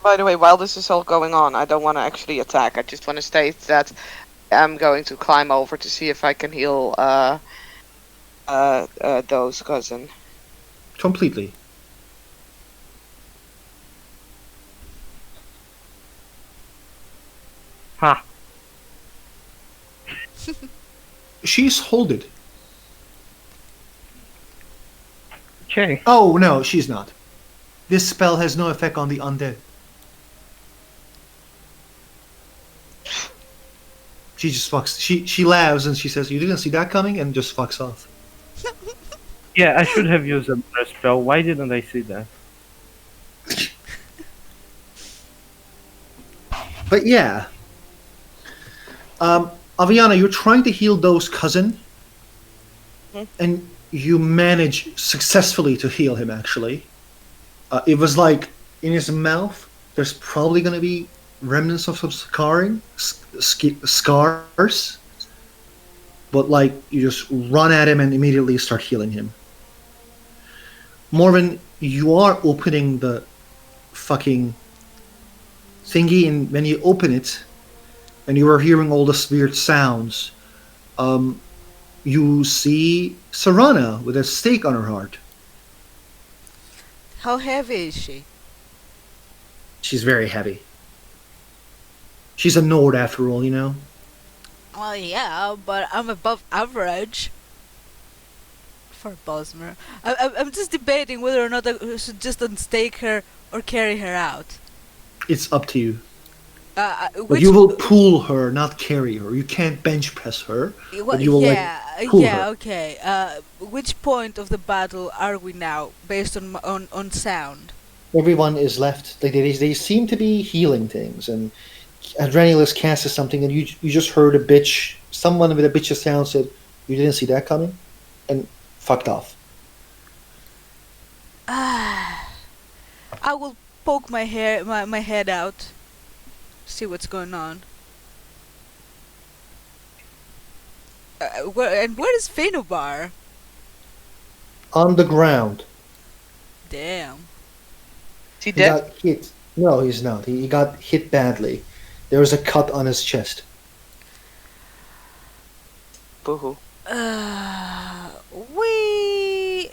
By the way, while this is all going on, I don't want to actually attack. I just want to state that I'm going to climb over to see if I can heal those cousin. Completely. Ha! She's holded. Okay. Oh, no, she's not. This spell has no effect on the undead. She just fucks. She laughs and she says, "You didn't see that coming," and just fucks off. Yeah, I should have used a better spell. Why didn't I see that? But yeah, Aviana, you're trying to heal those cousin, Mhm. and you manage successfully to heal him. Actually, it was like in his mouth. There's probably gonna be remnants of some scars, but like you just run at him and immediately start healing him. Morven, you are opening the fucking thingy, and when you open it, and you are hearing all the weird sounds, um, you see Serana with a stake on her heart. How heavy is she? She's very heavy. She's a Nord after all, you know? Well, yeah, but I'm above average for Bosmer. I'm just debating whether or not I should just unstake her or carry her out. It's up to you. But Which you will pull her, not carry her. You can't bench press her, but you will yeah, pull yeah, her. okay. Which point of the battle are we now, based on sound? Everyone is left. They seem to be healing things, and Adrenalus casts something, and you just heard a bitch. Someone with a bitch sound said, "You didn't see that coming," and fucked off. I will poke my head out, see what's going on. Where is Phenobar? On the ground. Damn. Is he He dead? got hit. No, he's not. He got hit badly. There was a cut on his chest. Boo-hoo. We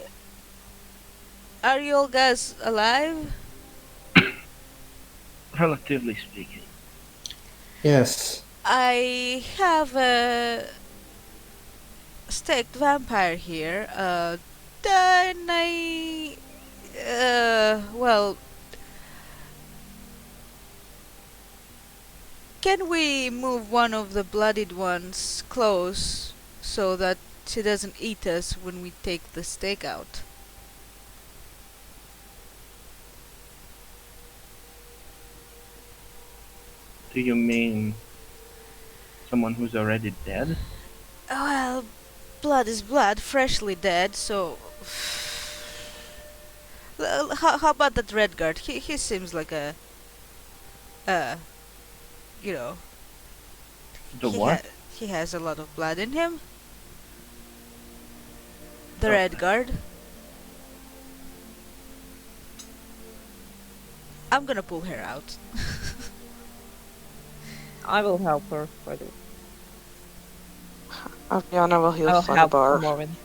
are you all guys alive? Relatively speaking. Yes. I have a staked vampire here. Then well, can we move one of the bloodied ones close so that she doesn't eat us when we take the stake out? Do you mean someone who's already dead? Well, blood is blood, freshly dead, so. How about that red guard? He seems like a. Uh, you know. The he what? He has a lot of blood in him. The Oh. red guard. I'm gonna pull her out. I will help her, by the way. Aviana will heal I'll help Thanabar. Morven.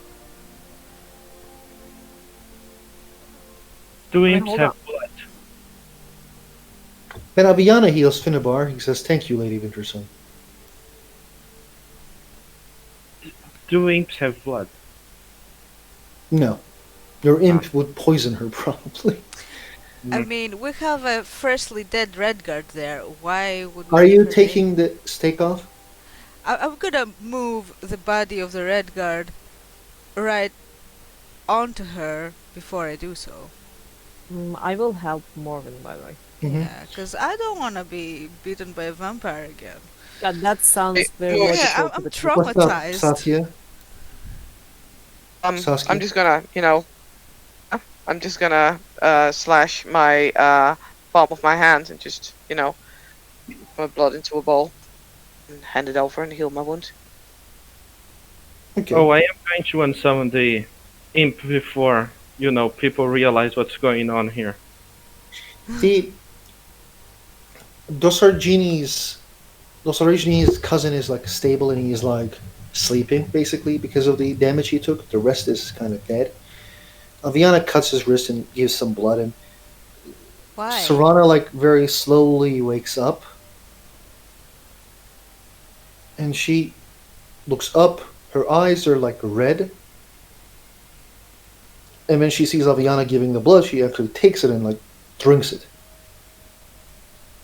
Do Wait, imps hold have on. blood? When Aviana heals Finnabar, he says, "Thank you, Lady Winterson." Do imps have blood? No. Your imp would poison her, probably. I Mm. mean, we have a freshly dead red guard there. Why would we Are you give her the- taking the stake off? I'm gonna move the body of the red guard right onto her before I do so. I will help Morven, by the way. Hmm. Yeah, because I don't want to be beaten by a vampire again. Yeah, that sounds very Well, Yeah, logical to I'm the truth. What's up, traumatized. Satya? I'm Saskia? just gonna, I'm just gonna slash my palm of my hand and just, put my blood into a bowl and hand it over and heal my wound. Okay. Oh, I am going to unsummon the imp before, people realize what's going on here. The Dosargini's Dosargini's cousin is like stable and he's like sleeping basically because of the damage he took. The rest is kind of dead. Aviana cuts his wrist and gives some blood, and Why? Serana like very slowly wakes up, and she looks up. Her eyes are like red, and when she sees Aviana giving the blood, she actually takes it and like drinks it.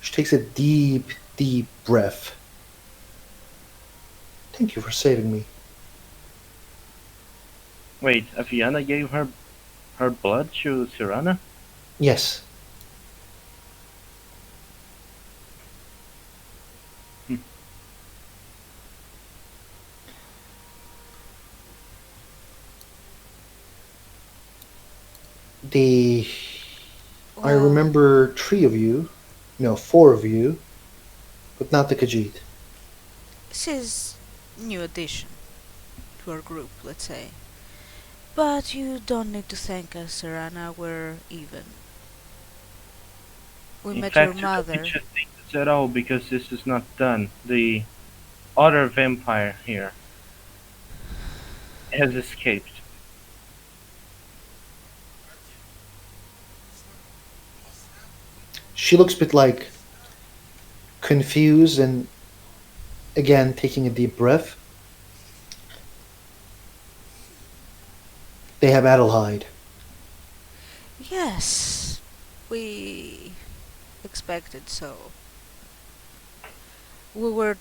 She takes a deep, deep breath. Thank you for saving me. Wait, Aviana gave her blood to Serana? Yes, Hmm. the I Well, remember three of you, no, four of you, but not the Khajiit. she's new addition to our group, let's say. But you don't need to thank us, Serana. We're even. We In met your fact, you don't need mother. to think this at all because this is not done. The other vampire here has escaped. She looks a bit like confused and again taking a deep breath. They have Adelheid. Yes, we expected so. We were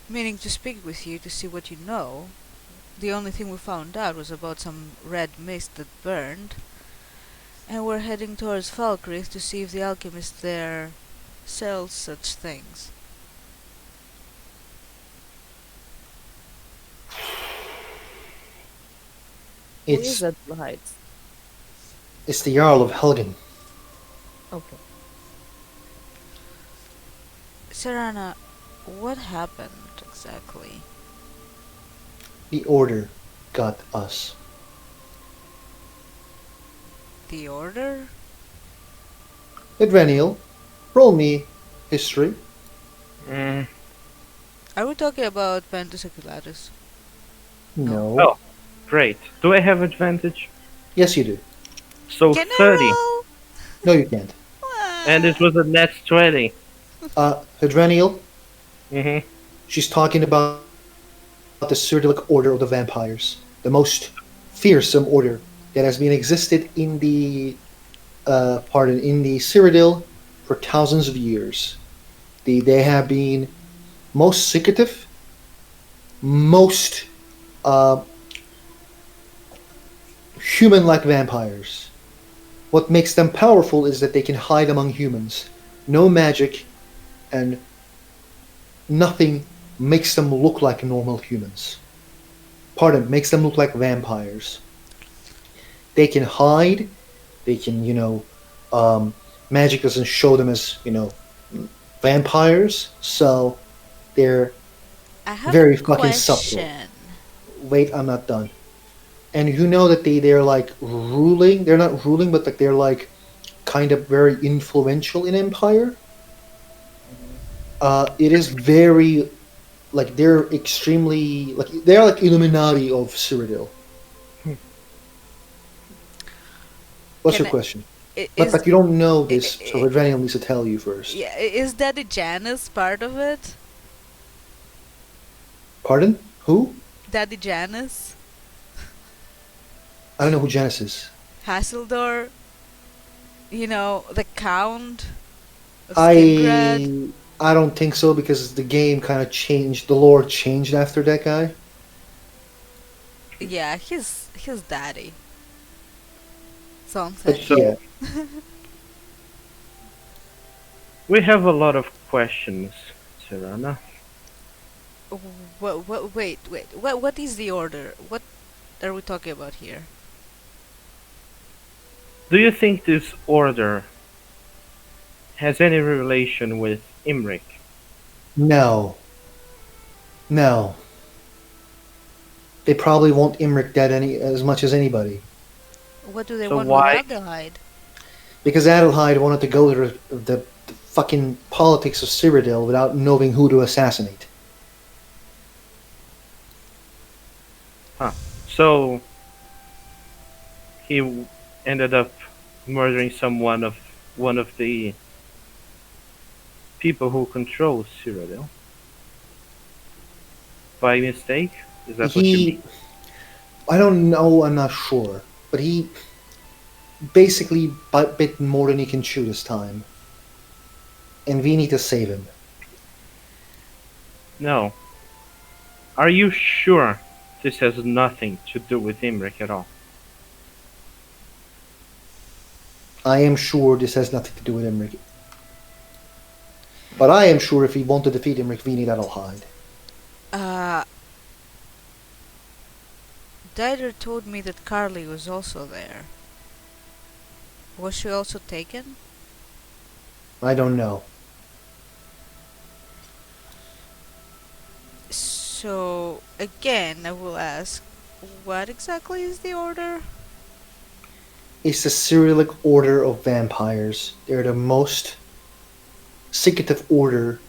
meaning to speak with you to see what you know. The only thing we found out was about some red mist that burned, and we're heading towards Falkreath to see if the alchemist there sells such things. Who is It's that light? it's the Jarl of Helgen. Okay. Serana, what happened exactly? The Order got us. The order? Edrenial, roll me history. Mm. Are we talking about Pentus Oculatus? No? No. Oh, great. Do I have advantage? Yes, you do. So Can 30. I No, you can't. roll? And it was a net 20. Edrenial, Mm-hmm. she's talking about the Cyrodiilic Order of the Vampires, the most fearsome order that has been existed in the in the Cyrodiil for thousands of years. They have been most secretive, most uh, human-like vampires. What makes them powerful is that they can hide among humans. No magic and nothing makes them look like normal humans. Pardon, makes them look like vampires. They can hide. They can, magic doesn't show them as, vampires. So they're I have a very fucking subtle. question. Wait, I'm not done. And you know that they're like ruling. They're not ruling, but like they're like kind of very influential in Empire. It is very like they're extremely like they're like Illuminati of Cyrodiil. What's Can your I, question? But is you don't know i- this, so i- Redvaniel needs to tell you first. yeah, is Daddy Janus part of it? Pardon? Who? Daddy Janus? I don't know who Janice is. Hasseldor? You know, the Count of Skingrad? I don't think so because the game kind of changed. The lore changed after that guy. Yeah, he's daddy. But Something. yeah, So We have a lot of questions, Serana. Wait. What is the order? What are we talking about here? Do you think this order has any relation with Imrik? No, no. They probably want Imrik dead any as much as anybody. What do they So want with why? Adelheid? Because Adelheid wanted to go to the fucking politics of Cyrodiil without knowing who to assassinate. Huh. So he ended up murdering one of the people who control Cyrodiil by mistake. Is that what you He, mean? I don't know, I'm not sure, but he basically bit more than he can chew this time, and we need to save him. No. Are you sure this has nothing to do with Imrik at all? I am sure this has nothing to do with Imrik. But I am sure if we want to defeat Imrik, we need Adelheid. Uh, Dider told me that Carly was also there. Was she also taken? I don't know. So, again, I will ask, what exactly is the order? It's the Cyrillic Order of Vampires. They're the most secretive order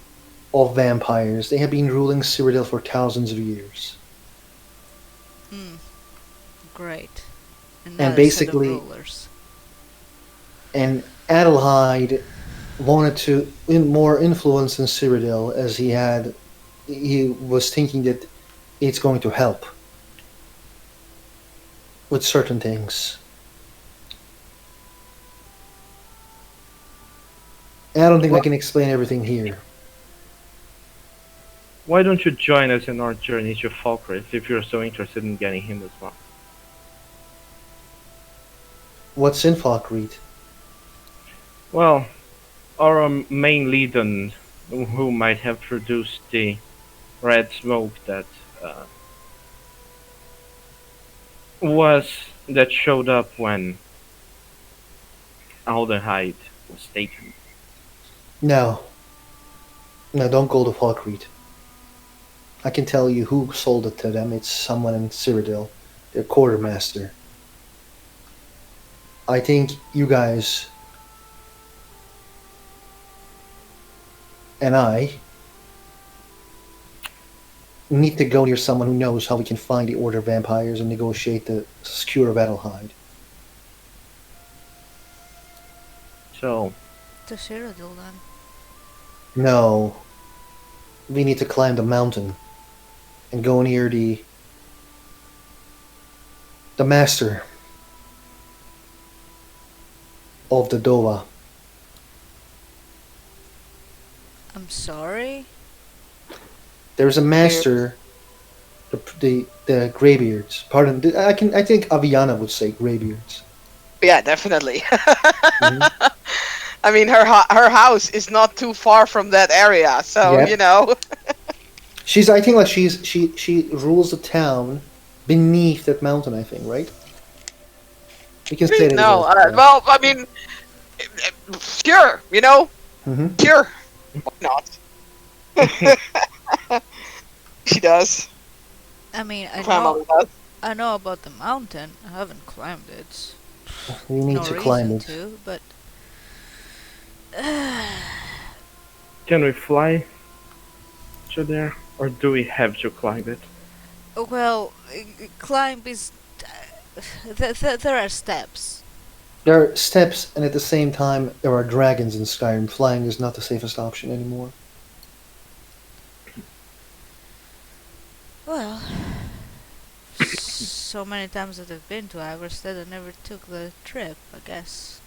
of vampires. They have been ruling Cyrodiil for thousands of years. Hmm, great. And Another set of basically, rulers. and Adelheid wanted to more influence in Cyrodiil as he was thinking that it's going to help with certain things. And I don't think I Well, can explain everything here. why don't you join us in our journey to Falkreath if you're so interested in getting him as well? What's in Falkreath? Well, our main lead on who might have produced the red smoke uh, that showed up when Aldehyde was taken. No, no, don't go to Falkreath. I can tell you who sold it to them. It's someone in Cyrodiil, their quartermaster. I think you guys and I need to go near someone who knows how we can find the Order of Vampires and negotiate the secure of Adelheid. So, To Cyrodiil, then. No, we need to climb the mountain and go near the master of the Dova. I'm sorry? There's a master, the Greybeards. Pardon, I think Aviana would say Greybeards. Yeah, definitely. Mhm. I mean, her house is not too far from that area, so Yep. you know. I think like she rules the town beneath that mountain. I think, right? We can say that as No, well. well, I mean, sure, you know, Hmm. sure, why not? She does. I mean, Family does. I know about the mountain. I haven't climbed it. We need No to climb reason it. to, but can we fly to there, or do we have to climb it? well, climb is there are steps. There are steps, and at the same time, there are dragons in Skyrim. Flying is not the safest option anymore. Well, so many times that I've been to Iverstead, I never took the trip. I guess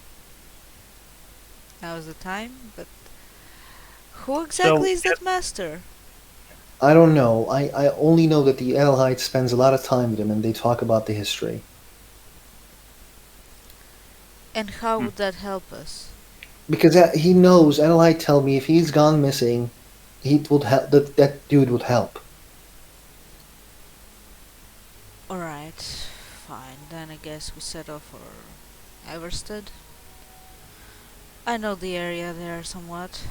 now is the time. But who So, exactly is that master? I don't know. I only know that the Adelheid spends a lot of time with him, and they talk about the history. And how would that help us? Because he knows. Adelaide tell me if he's gone missing, he would help. That dude would help. Alright, fine. Then I guess we set off for Everstead. I know the area there somewhat.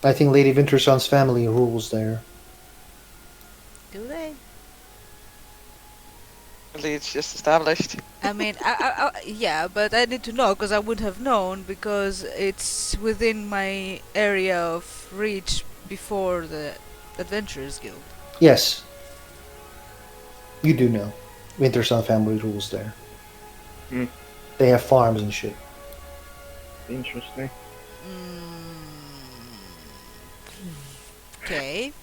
I think Lady Winterson's family rules there. Do they? Really, it's just established. I mean, yeah, but I need to know because I would have known because it's within my area of reach before the Adventurers Guild. Yes, you do know. Winterson family rules there. Hmm. They have farms and shit. Interesting. Okay.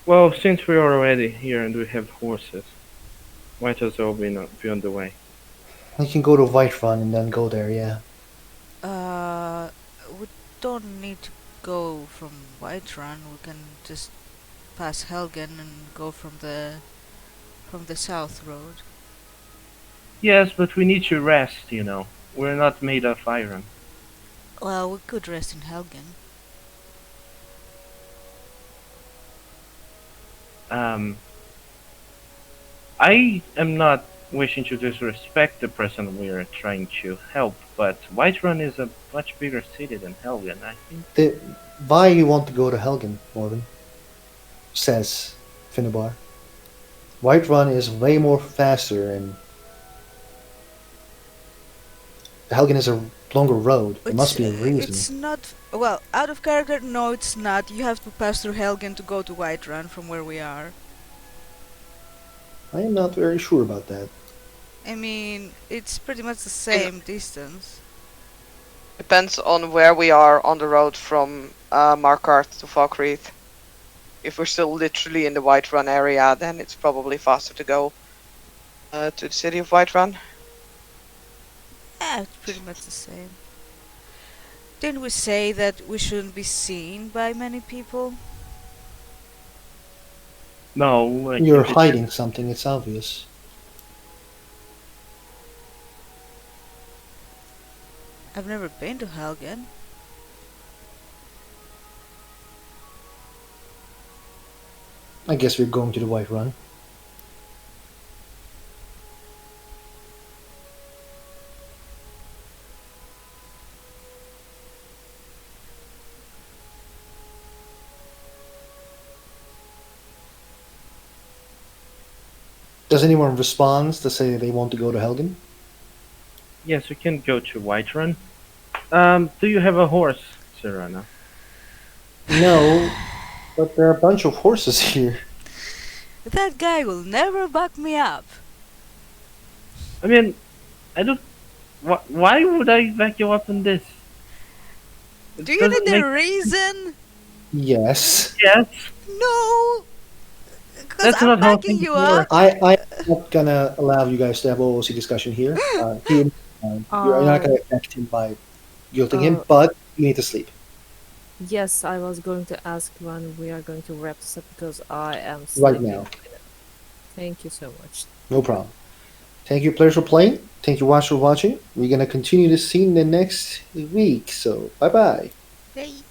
Well, since we are already here and we have horses, might as well be on the way. We can go to Whiterun and then go there. Yeah. We don't need to go from Whiterun. We can just pass Helgen and go from the south road. Yes, but we need to rest, you know. We're not made of iron. Well, we could rest in Helgen. Um, I am not wishing to disrespect the person we are trying to help, but Whiterun is a much bigger city than Helgen, I think. Why you want to go to Helgen, Morgan? Says Finnebar. Whiterun is way more faster, and Helgen is a longer road. There must be a reason. It's not. Well, out of character, no, it's not. You have to pass through Helgen to go to Whiterun from where we are. I am not very sure about that. I mean, it's pretty much the same distance. Depends on where we are on the road from Markarth to Falkreath. If we're still literally in the Whiterun area, then it's probably faster to go to the city of Whiterun. Yeah, it's pretty much the same. Didn't we say that we shouldn't be seen by many people? No, I You're think it's hiding something, it's obvious. I've never been to Helgen. I guess we're going to the Whiterun. Does anyone respond to say they want to go to Helgen? Yes, we can go to Whiterun. Do you have a horse, Serana? No, but there are a bunch of horses here. That guy will never back me up. I mean, I don't. Why would I back you up in this? It Do you doesn't need make a reason? Yes. sense. No! Because That's I'm not how backing things you work. up. I'm not gonna allow you guys to have OOC discussion here. You're not gonna affect him by guilting him, but you need to sleep. Yes, I was going to ask when we are going to wrap this up because I am Right sleeping. now. Thank you so much. No problem. Thank you, players, for playing. Thank you, watch, for watching. We're gonna continue this scene the next week. So, bye bye. Hey.